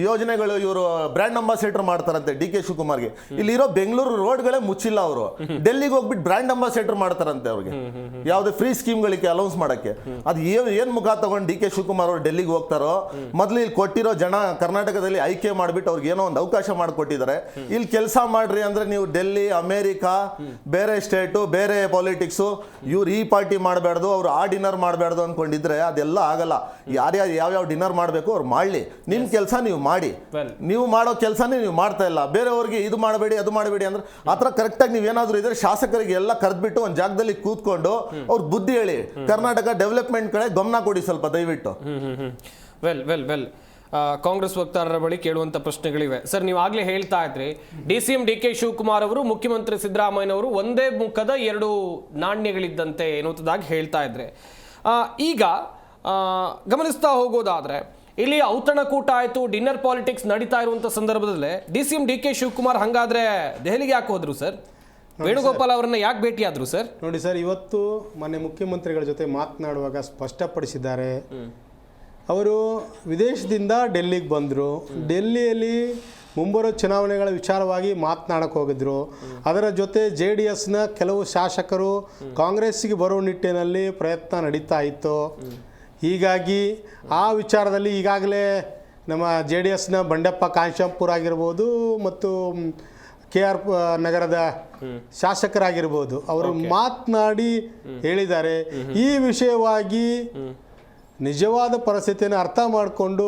ಯೋಜನೆಗಳು ಇವರು ಬ್ರ್ಯಾಂಡ್ ಅಂಬಾಸಿಡರ್ ಮಾಡ್ತಾರಂತೆ DK ಶಿವಕುಮಾರ್ಗೆ. ಇಲ್ಲಿರೋ ಬೆಂಗಳೂರು ರೋಡ್ಗಳೇ ಮುಚ್ಚಿಲ್ಲ, ಅವರು ಡೆಲ್ಲಿಗೆ ಹೋಗ್ಬಿಟ್ಟು ಬ್ರ್ಯಾಂಡ್ ಅಂಬಾಸಿಡರ್ ಮಾಡ್ತಾರಂತೆ ಅವ್ರಿಗೆ, ಯಾವ್ದೇ ಫ್ರೀ ಸ್ಕೀಮ್ಗಳಿಗೆ ಅಲೌನ್ಸ್ ಮಾಡಕ್ಕೆ. ಅದು ಏನ್ ಮುಖ ತಗೊಂಡು DK ಶಿವಕುಮಾರ್ ಅವರು ಡೆಲ್ಲಿಗೆ ಹೋಗ್ತಾರೋ? ಮೊದ್ಲು ಇಲ್ಲಿ ಕೊಟ್ಟಿರೋ ಜನ ಕರ್ನಾಟಕದಲ್ಲಿ ಆಯ್ಕೆ ಮಾಡ್ಬಿಟ್ಟು ಅವ್ರಿಗೆ ಏನೋ ಒಂದು ಅವಕಾಶ ಮಾಡಿಕೊಟ್ಟಿದ್ದಾರೆ. ಇಲ್ಲಿ ಕೆಲಸ ಮಾಡ್ರಿ ಅಂದ್ರೆ ನೀವು ಡೆಲ್ಲಿ, ಅಮೇರಿಕಾ, ಬೇರೆ ಸ್ಟೇಟು, ಬೇರೆ ಪಾಲಿಟಿಕ್ಸು, ಇವ್ರು ಈ ಪಾರ್ಟಿ ಮಾಡಬಾರ್ದು, ಅವ್ರು ಆ ಡಿನ್ನರ್ ಮಾಡಬಾರ್ದು ಅನ್ಕೊಂಡಿದ್ರೆ ಅದೆಲ್ಲ ಆಗಲ್ಲ. ಯಾವ್ಯಾವ ಡಿನ್ನರ್ ಮಾಡಬೇಕು ಅವ್ರು ಮಾಡಲಿ, ನಿಮ್ ಕೆಲಸ ನೀವು ಮಾಡಿ. ನೀವು ಮಾಡೋ ಕೆಲಸನೇ ನೀವು ಮಾಡ್ತಾ ಇಲ್ಲ. ಬೇರೆಯವ್ರಿಗೆ ಇದು ಮಾಡಬೇಡಿ, ಅದು ಮಾಡಬೇಡಿ ಅಂದ್ರೆ ಆ ಥರ ಕರೆಕ್ಟಾಗಿ ನೀವೇನಾದ್ರೂ ಇದ್ರೆ ಶಾಸಕರಿಗೆ ಎಲ್ಲ ಕರೆದ್ಬಿಟ್ಟು ಒಂದು ಜಾಗದಲ್ಲಿ ಕೂತ್ಕೊಂಡು ಅವ್ರ ಬುದ್ಧಿ ಹೇಳಿ, ಕರ್ನಾಟಕ ಡೆವಲಪ್ಮೆಂಟ್ ಕಡೆ ಗಮನ ಕೊಡಿ ಸ್ವಲ್ಪ ದಯವಿಟ್ಟು. ವೆಲ್ ಕಾಂಗ್ರೆಸ್ ವಕ್ತಾರರ ಬಳಿ ಕೇಳುವಂತ ಪ್ರಶ್ನೆಗಳಿವೆ. ಸರ್, ನೀವು ಆಗ್ಲೇ ಹೇಳ್ತಾ ಇದ್ರಿ DCM DK ಶಿವಕುಮಾರ್ ಅವರು ಮುಖ್ಯಮಂತ್ರಿ ಸಿದ್ದರಾಮಯ್ಯನವರು ಒಂದೇ ಮುಖದ ಎರಡು ನಾಣ್ಯಗಳಿದ್ದಂತೆ ಎನ್ನುವುದಾಗಿ ಹೇಳ್ತಾ ಇದ್ರೆ, ಈಗ ಗಮನಿಸ್ತಾ ಹೋಗೋದಾದ್ರೆ ಇಲ್ಲಿ ಔತಣಕೂಟ ಆಯ್ತು, ಡಿನ್ನರ್ ಪಾಲಿಟಿಕ್ಸ್ ನಡೀತಾ ಇರುವಂತ ಸಂದರ್ಭದಲ್ಲೇ DCM DK ಶಿವಕುಮಾರ್ ಹಂಗಾದ್ರೆ ದೆಹಲಿಗೆ ಯಾಕೆ ಹೋದ್ರು ಸರ್? ವೇಣುಗೋಪಾಲ್ ಅವರನ್ನ ಯಾಕೆ ಭೇಟಿ ಆದ್ರು ಸರ್? ನೋಡಿ ಸರ್, ಇವತ್ತು ಮೊನ್ನೆ ಮುಖ್ಯಮಂತ್ರಿಗಳ ಜೊತೆ ಮಾತನಾಡುವಾಗ ಸ್ಪಷ್ಟಪಡಿಸಿದ್ದಾರೆ. ಅವರು ವಿದೇಶದಿಂದ ಡೆಲ್ಲಿಗೆ ಬಂದರು. ಡೆಲ್ಲಿಯಲ್ಲಿ ಮುಂಬರೋ ಚುನಾವಣೆಗಳ ವಿಚಾರವಾಗಿ ಮಾತನಾಡಕ್ಕೆ ಹೋಗಿದ್ರು. ಅದರ ಜೊತೆ JDSನ ಕೆಲವು ಶಾಸಕರು ಕಾಂಗ್ರೆಸ್ಸಿಗೆ ಬರೋ ನಿಟ್ಟಿನಲ್ಲಿ ಪ್ರಯತ್ನ ನಡೀತಾ ಇತ್ತು. ಹೀಗಾಗಿ ಆ ವಿಚಾರದಲ್ಲಿ ಈಗಾಗಲೇ ನಮ್ಮ JDSನ ಬಂಡೆಪ್ಪ ಕಾಂಶಂಪುರ್ ಆಗಿರ್ಬೋದು ಮತ್ತು KR ನಗರದ ಶಾಸಕರಾಗಿರ್ಬೋದು, ಅವರು ಮಾತನಾಡಿ ಹೇಳಿದ್ದಾರೆ. ಈ ವಿಷಯವಾಗಿ ನಿಜವಾದ ಪರಿಸ್ಥಿತಿಯನ್ನು ಅರ್ಥ ಮಾಡಿಕೊಂಡು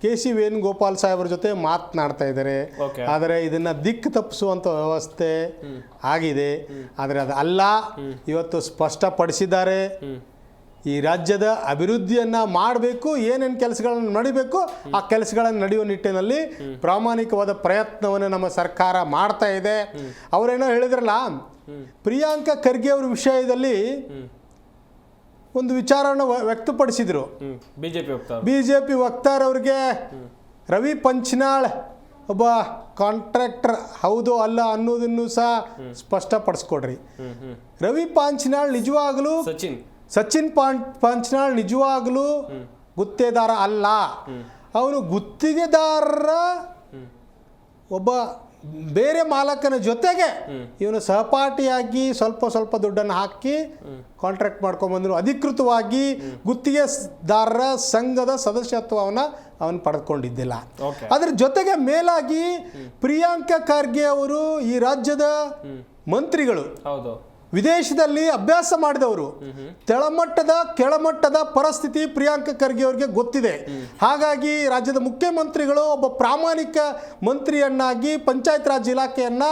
KC ವೇಣುಗೋಪಾಲ್ ಸಾಹೇಬ್ರ ಜೊತೆ ಮಾತನಾಡ್ತಾ ಇದ್ದಾರೆ. ಆದರೆ ಇದನ್ನ ದಿಕ್ಕು ತಪ್ಪಿಸುವಂಥ ವ್ಯವಸ್ಥೆ ಆಗಿದೆ. ಆದರೆ ಅದು ಅಲ್ಲ, ಇವತ್ತು ಸ್ಪಷ್ಟಪಡಿಸಿದ್ದಾರೆ. ಈ ರಾಜ್ಯದ ಅಭಿವೃದ್ಧಿಯನ್ನ ಮಾಡಬೇಕು, ಏನೇನು ಕೆಲಸಗಳನ್ನು ನಡಿಬೇಕು ಆ ಕೆಲಸಗಳನ್ನು ನಡೆಯುವ ನಿಟ್ಟಿನಲ್ಲಿ ಪ್ರಾಮಾಣಿಕವಾದ ಪ್ರಯತ್ನವನ್ನು ನಮ್ಮ ಸರ್ಕಾರ ಮಾಡ್ತಾ ಇದೆ. ಅವರೇನೋ ಹೇಳಿದ್ರಲ್ಲ, ಪ್ರಿಯಾಂಕಾ ಖರ್ಗೆ ಅವ್ರ ವಿಷಯದಲ್ಲಿ ಒಂದು ವಿಚಾರವನ್ನು ವ್ಯಕ್ತಪಡಿಸಿದ್ರು. ಬಿಜೆಪಿ ವಕ್ತಾರವ್ರಿಗೆ ರವಿ ಪಂಚನಾಳ್ ಒಬ್ಬ ಕಾಂಟ್ರಾಕ್ಟರ್ ಹೌದು ಅಲ್ಲ ಅನ್ನೋದನ್ನು ಸಹ ಸ್ಪಷ್ಟಪಡಿಸ್ಕೊಡ್ರಿ. ರವಿ ಪಂಚನಾಳ್ ನಿಜವಾಗಲೂ ಸಚಿನ್ ಪಾಂಚ್ನಾಳ್ ನಿಜವಾಗ್ಲೂ ಗುತ್ತೇದಾರ ಅಲ್ಲ, ಅವನು ಗುತ್ತಿಗೆದಾರರ ಒಬ್ಬ ಬೇರೆ ಮಾಲಕನ ಜೊತೆಗೆ ಇವನು ಸಹಪಾಠಿಯಾಗಿ ಸ್ವಲ್ಪ ದುಡ್ಡನ್ನು ಹಾಕಿ ಕಾಂಟ್ರಾಕ್ಟ್ ಮಾಡ್ಕೊಂಡ್ಬಂದ್ರು. ಅಧಿಕೃತವಾಗಿ ಗುತ್ತಿಗೆದಾರರ ಸಂಘದ ಸದಸ್ಯತ್ವವನ್ನು ಅವನು ಪಡೆದುಕೊಂಡಿದ್ದಿಲ್ಲ. ಅದ್ರ ಜೊತೆಗೆ ಮೇಲಾಗಿ ಪ್ರಿಯಾಂಕಾ ಖರ್ಗೆ ಅವರು ಈ ರಾಜ್ಯದ ಮಂತ್ರಿಗಳು, ವಿದೇಶದಲ್ಲಿ ಅಭ್ಯಾಸ ಮಾಡಿದವರು, ಕೆಳಮಟ್ಟದ ಪರಿಸ್ಥಿತಿ ಪ್ರಿಯಾಂಕಾ ಖರ್ಗೆ ಅವರಿಗೆ ಗೊತ್ತಿದೆ. ಹಾಗಾಗಿ ರಾಜ್ಯದ ಮುಖ್ಯಮಂತ್ರಿಗಳು ಒಬ್ಬ ಪ್ರಾಮಾಣಿಕ ಮಂತ್ರಿಯನ್ನಾಗಿ ಪಂಚಾಯತ್ ರಾಜ್ ಇಲಾಖೆಯನ್ನ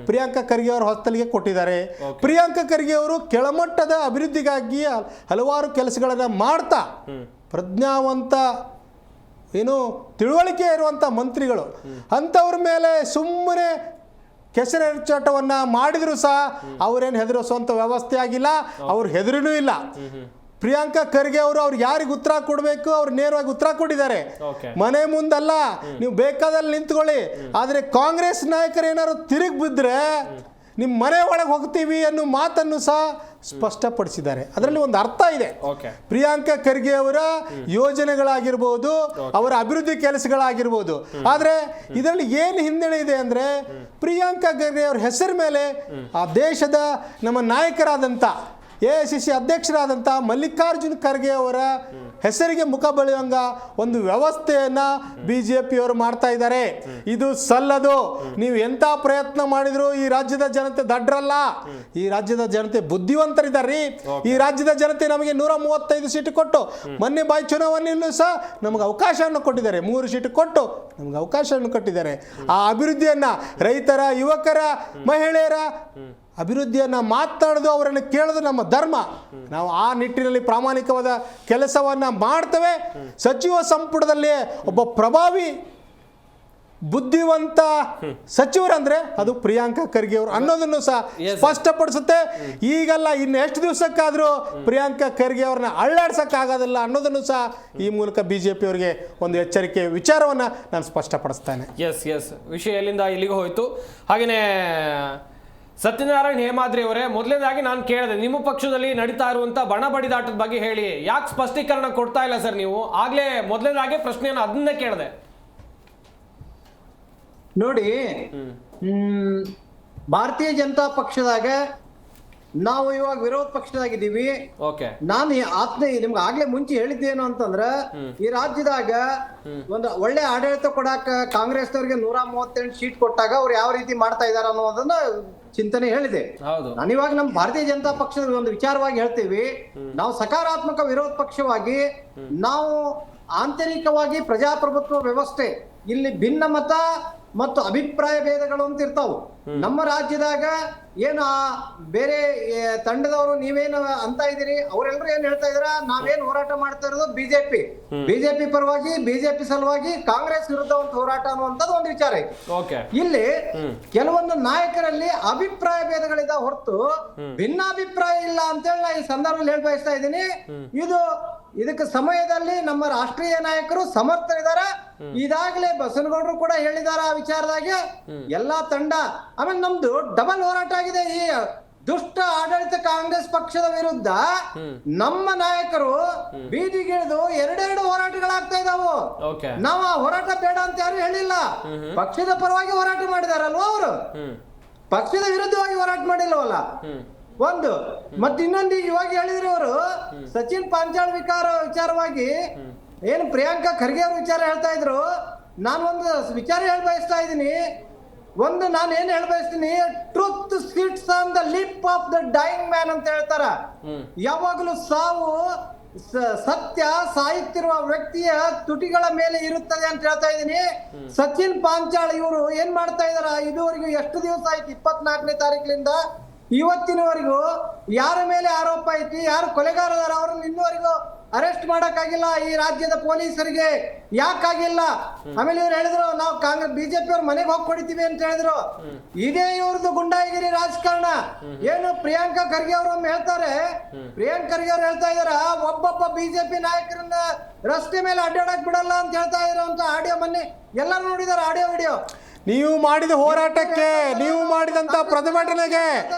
ಪ್ರಿಯಾಂಕಾ ಖರ್ಗೆ ಅವರ ಹೊತ್ತಲಿಗೆ ಕೊಟ್ಟಿದ್ದಾರೆ. ಪ್ರಿಯಾಂಕಾ ಖರ್ಗೆ ಅವರು ಕೆಳಮಟ್ಟದ ಅಭಿವೃದ್ಧಿಗಾಗಿ ಹಲವಾರು ಕೆಲಸಗಳನ್ನ ಮಾಡ್ತಾ ಪ್ರಜ್ಞಾವಂತ ತಿಳುವಳಿಕೆ ಇರುವಂತ ಮಂತ್ರಿಗಳು, ಅಂಥವ್ರ ಮೇಲೆ ಸುಮ್ಮನೆ ಕೆಸರೆರಚಾಟವನ್ನ ಮಾಡಿದ್ರು ಸಹ ಅವರೇನು ಹೆದರಿಸುವಂತ ವ್ಯವಸ್ಥೆ ಆಗಿಲ್ಲ, ಅವ್ರು ಹೆದರಿನೂ ಇಲ್ಲ. ಪ್ರಿಯಾಂಕಾ ಖರ್ಗೆ ಅವರು ಅವ್ರಿಗೆ ಯಾರಿಗೆ ಉತ್ತರ ಕೊಡಬೇಕು ಅವ್ರು ನೇರವಾಗಿ ಉತ್ತರ ಕೊಟ್ಟಿದ್ದಾರೆ. ಮನೆ ಮುಂದಲ್ಲ, ನೀವು ಬೇಕಾದಲ್ಲಿ ನಿಂತ್ಕೊಳ್ಳಿ, ಆದರೆ ಕಾಂಗ್ರೆಸ್ ನಾಯಕರು ಏನಾದ್ರು ತಿರುಗಿ ಬಿದ್ದರೆ ನಿಮ್ಮ ಮನೆ ಒಳಗೆ ಹೋಗ್ತೀವಿ ಅನ್ನೋ ಮಾತನ್ನು ಸಹ ಸ್ಪಷ್ಟಪಡಿಸಿದ್ದಾರೆ. ಅದರಲ್ಲಿ ಒಂದು ಅರ್ಥ ಇದೆ. ಪ್ರಿಯಾಂಕಾ ಖರ್ಗೆ ಅವರ ಯೋಜನೆಗಳಾಗಿರ್ಬೋದು, ಅವರ ಅಭಿವೃದ್ಧಿ ಕೆಲಸಗಳಾಗಿರ್ಬೋದು, ಆದರೆ ಇದರಲ್ಲಿ ಏನು ಹಿನ್ನಡೆ ಇದೆ ಅಂದರೆ ಪ್ರಿಯಾಂಕಾ ಖರ್ಗೆ ಅವರ ಹೆಸರ ಮೇಲೆ ಆ ದೇಶದ ನಮ್ಮ ನಾಯಕರಾದಂಥ AICC ಅಧ್ಯಕ್ಷರಾದಂಥ ಮಲ್ಲಿಕಾರ್ಜುನ್ ಖರ್ಗೆ ಅವರ ಹೆಸರಿಗೆ ಮುಖ ಬಳಿಯುವಂಗ ಒಂದು ವ್ಯವಸ್ಥೆಯನ್ನ ಬಿಜೆಪಿಯವರು ಮಾಡ್ತಾ ಇದ್ದಾರೆ. ಇದು ಸಲ್ಲದು. ನೀವು ಎಂಥ ಪ್ರಯತ್ನ ಮಾಡಿದ್ರು ಈ ರಾಜ್ಯದ ಜನತೆ ದಡ್ರಲ್ಲ, ಈ ರಾಜ್ಯದ ಜನತೆ ಬುದ್ಧಿವಂತರಿದ್ದಾರೆ. ಈ ರಾಜ್ಯದ ಜನತೆ ನಮಗೆ 135 ಸೀಟು ಕೊಟ್ಟು ಮೊನ್ನೆ ಬಾಯಿ ಚುನಾವಣೆಯಲ್ಲೂ ಸಹ ನಮಗೆ ಅವಕಾಶವನ್ನು ಕೊಟ್ಟಿದ್ದಾರೆ. 3 ಸೀಟು ಕೊಟ್ಟು ನಮಗೆ ಅವಕಾಶವನ್ನು ಕೊಟ್ಟಿದ್ದಾರೆ. ಆ ಅಭಿವೃದ್ಧಿಯನ್ನ ರೈತರ, ಯುವಕರ, ಮಹಿಳೆಯರ ಅಭಿವೃದ್ಧಿಯನ್ನು ಮಾತನಾಡೋದು, ಅವರನ್ನು ಕೇಳೋದು ನಮ್ಮ ಧರ್ಮ. ನಾವು ಆ ನಿಟ್ಟಿನಲ್ಲಿ ಪ್ರಾಮಾಣಿಕವಾದ ಕೆಲಸವನ್ನು ಮಾಡ್ತೇವೆ. ಸಚಿವ ಸಂಪುಟದಲ್ಲಿ ಒಬ್ಬ ಪ್ರಭಾವಿ ಬುದ್ಧಿವಂತ ಸಚಿವರಂದ್ರೆ ಅದು ಪ್ರಿಯಾಂಕಾ ಖರ್ಗೆ ಅವರು ಅನ್ನೋದನ್ನು ಸಹ ಸ್ಪಷ್ಟಪಡಿಸುತ್ತೆ. ಈಗಲ್ಲ, ಇನ್ನು ಎಷ್ಟು ದಿವಸಕ್ಕಾದರೂ ಪ್ರಿಯಾಂಕಾ ಖರ್ಗೆ ಅವ್ರನ್ನ ಅಳ್ಳಾಡ್ಸಕ್ಕಾಗೋದಿಲ್ಲ ಅನ್ನೋದನ್ನು ಸಹ ಈ ಮೂಲಕ ಬಿಜೆಪಿ ಅವರಿಗೆ ಒಂದು ಎಚ್ಚರಿಕೆ ವಿಚಾರವನ್ನು ನಾನು ಸ್ಪಷ್ಟಪಡಿಸ್ತೇನೆ. ಎಸ್ ವಿಷಯ ಎಲ್ಲಿಂದ ಇಲ್ಲಿಗೆ ಹೋಯಿತು. ಹಾಗೆಯೇ ಸತ್ಯನಾರಾಯಣ ಹೇಮಾದ್ರಿ ಅವರೇ, ಮೊದಲನೇದಾಗಿ ನಾನು ಕೇಳಿದೆ, ನಿಮ್ಮ ಪಕ್ಷದಲ್ಲಿ ನಡೀತಾ ಇರುವಂತ ಬಣ ಬಡಿದಾಟದ ಬಗ್ಗೆ ಹೇಳಿ, ಯಾಕೆ ಸ್ಪಷ್ಟೀಕರಣ ಕೊಡ್ತಾ ಇಲ್ಲ ಸರ್ ನೀವು? ಆಗ್ಲೇ ಮೊದಲನೇದಾಗಿ ಪ್ರಶ್ನೆಯನ್ನು ಅದನ್ನೇ ಕೇಳಿದೆ. ನೋಡಿ, ಭಾರತೀಯ ಜನತಾ ಪಕ್ಷದಾಗ ನಾವು ಇವಾಗ ವಿರೋಧ ಪಕ್ಷದಾಗಿದ್ದೀವಿ. ನಾನು ನಿಮ್ಗೆ ಆಗ್ಲೇ ಮುಂಚೆ ಹೇಳಿದ್ದೇನು ಅಂತಂದ್ರ, ಈ ರಾಜ್ಯದಾಗ ಒಂದು ಒಳ್ಳೆ ಆಡಳಿತ ಕೊಡಾಕ ಕಾಂಗ್ರೆಸ್ನವ್ರಿಗೆ 138 ಸೀಟ್ ಕೊಟ್ಟಾಗ ಅವ್ರು ಯಾವ ರೀತಿ ಮಾಡ್ತಾ ಇದಾರ ಅನ್ನೋದನ್ನ ಚಿಂತನೆ ಹೇಳಿದೆ. ನಾನು ಇವಾಗ ನಮ್ಮ ಭಾರತೀಯ ಜನತಾ ಪಕ್ಷದ ಒಂದು ವಿಚಾರವಾಗಿ ಹೇಳ್ತೀವಿ. ನಾವು ಸಕಾರಾತ್ಮಕ ವಿರೋಧ ಪಕ್ಷವಾಗಿ, ನಾವು ಆಂತರಿಕವಾಗಿ ಪ್ರಜಾಪ್ರಭುತ್ವ ವ್ಯವಸ್ಥೆ, ಇಲ್ಲಿ ಭಿನ್ನ ಮತ ಮತ್ತು ಅಭಿಪ್ರಾಯ ಭೇದಗಳು ಅಂತ ಇರ್ತಾವು. ನಮ್ಮ ರಾಜ್ಯದಾಗ ಏನು ಬೇರೆ ತಂಡದವರು ನೀವೇನು ಅಂತ ಇದೀರಿ, ಅವರೆಲ್ಲರೂ ಏನ್ ಹೇಳ್ತಾ ಇದಾರ, ನಾವೇನ್ ಹೋರಾಟ ಮಾಡ್ತಾ ಇರೋದು ಬಿಜೆಪಿ ಪರವಾಗಿ, ಬಿಜೆಪಿ ಸಲುವಾಗಿ, ಕಾಂಗ್ರೆಸ್ ವಿರುದ್ಧ ಒಂದು ಹೋರಾಟ ಅನ್ನುವಂಥದ್ದು ಒಂದು ವಿಚಾರ ಐತಿ. ಇಲ್ಲಿ ಕೆಲವೊಂದು ನಾಯಕರಲ್ಲಿ ಅಭಿಪ್ರಾಯ ಭೇದಗಳಿದ ಹೊರತು ಭಿನ್ನಾಭಿಪ್ರಾಯ ಇಲ್ಲ ಅಂತೇಳಿ ನಾ ಈ ಸಂದರ್ಭದಲ್ಲಿ ಹೇಳಿ ಬಯಸ್ತಾ ಇದ್ದೀನಿ. ಇದಕ್ಕೆ ಸಮಯದಲ್ಲಿ ನಮ್ಮ ರಾಷ್ಟ್ರೀಯ ನಾಯಕರು ಸಮರ್ಥರಿದ್ದಾರೆ. ಇದಾಗಲೇ ಬಸನಗೌಡರು ಕೂಡ ಹೇಳಿದಾರ ಆ ವಿಚಾರದಾಗೆ. ಎಲ್ಲಾ ತಂಡ, ಆಮೇಲೆ ನಮ್ದು ಡಬಲ್ ಹೋರಾಟ ಆಗಿದೆ. ಈ ದುಷ್ಟ ಆಡಳಿತ ಕಾಂಗ್ರೆಸ್ ಪಕ್ಷದ ವಿರುದ್ಧ ನಮ್ಮ ನಾಯಕರು ಬೀದಿಗಿಳಿದು 2 ಹೋರಾಟಗಳಾಗ್ತಾ ಇದಾವು. ನಾವು ಆ ಹೋರಾಟ ಬೇಡ ಅಂತ ಯಾರು ಹೇಳಿಲ್ಲ. ಪಕ್ಷದ ಪರವಾಗಿ ಹೋರಾಟ ಮಾಡಿದಾರಲ್ವ ಅವರು, ಪಕ್ಷದ ವಿರುದ್ಧವಾಗಿ ಹೋರಾಟ ಮಾಡಿಲ್ವಲ್ಲ. ಒಂದು ಮತ್ತೆ ಇನ್ನೊಂದು, ಇವಾಗ ಹೇಳಿದ್ರು ಅವರು ಸಚಿನ್ ಪಾಂಚಾಳ್ ವಿಚಾರವಾಗಿ ಏನು ಪ್ರಿಯಾಂಕಾ ಖರ್ಗೆ ಅವ್ರ ವಿಚಾರ ಹೇಳ್ತಾ ಇದ್ರು. ನಾನು ಒಂದು ವಿಚಾರ ಹೇಳಿ ಬಯಸ್ತಾ ಇದ್ದೀನಿ. ನಾನು ಏನ್ ಹೇಳಿ ಬಯಸ್ತೀನಿ, truth sits on the lip of the dying man ಅಂತ ಹೇಳ್ತಾರ. ಯಾವಾಗಲೂ ಸಾವು, ಸತ್ಯ ಸಾಯುತ್ತಿರುವ ವ್ಯಕ್ತಿಯ ತುಟಿಗಳ ಮೇಲೆ ಇರುತ್ತದೆ ಅಂತ ಹೇಳ್ತಾ ಇದ್ದೀನಿ. ಸಚಿನ್ ಪಾಂಚಾಳ್ ಇವರು ಏನ್ ಮಾಡ್ತಾ ಇದಾರ, ಇದುವರೆಗೂ ಎಷ್ಟು ದಿವಸ ಆಯ್ತು, 24ನೇ ತಾರೀಕಿನಿಂದ ಇವತ್ತಿನವರೆಗೂ ಯಾರ ಮೇಲೆ ಆರೋಪ ಐತಿ, ಯಾರು ಕೊಲೆಗಾರದಾರ, ಅವ್ರನ್ನ ಇನ್ನುವರೆಗೂ ಅರೆಸ್ಟ್ ಮಾಡಕ್ಕಾಗಿಲ್ಲ ಈ ರಾಜ್ಯದ ಪೊಲೀಸರಿಗೆ. ಯಾಕಾಗಿಲ್ಲ? ಆಮೇಲೆ ಇವ್ರು ಹೇಳಿದ್ರು, ನಾವು ಕಾಂಗ್ರೆಸ್ ಬಿಜೆಪಿ ಅವ್ರ ಮನೆಗೆ ಹೋಗಿ ಕೊಡ್ತೀವಿ ಅಂತ ಹೇಳಿದ್ರು. ಇದೇ ಇವ್ರದ್ದು ಗುಂಡಾಗಿರಿ ರಾಜಕಾರಣ. ಏನು ಪ್ರಿಯಾಂಕಾ ಖರ್ಗೆ ಅವರು ಒಮ್ಮೆ ಹೇಳ್ತಾರೆ, ಪ್ರಿಯಾಂಕಾ ಖರ್ಗೆ ಅವ್ರು ಹೇಳ್ತಾ ಇದಾರ, ಒಬ್ಬೊಬ್ಬ ಬಿಜೆಪಿ ನಾಯಕರನ್ನ ರಸ್ತೆ ಮೇಲೆ ಅಡ್ಡಾಡಕ್ ಬಿಡಲ್ಲ ಅಂತ ಹೇಳ್ತಾ ಇರೋ ಅಂತ ಆಡಿಯೋ ಮೊನ್ನೆ ಎಲ್ಲರೂ ನೋಡಿದಾರೆ, ಆಡಿಯೋ ವಿಡಿಯೋ. ನೀವು ಮಾಡಿದ ಹೋರಾಟಕ್ಕೆ, ನೀವು ಮಾಡಿದಂತ ಪ್ರತಿಭಟನೆಗೆ,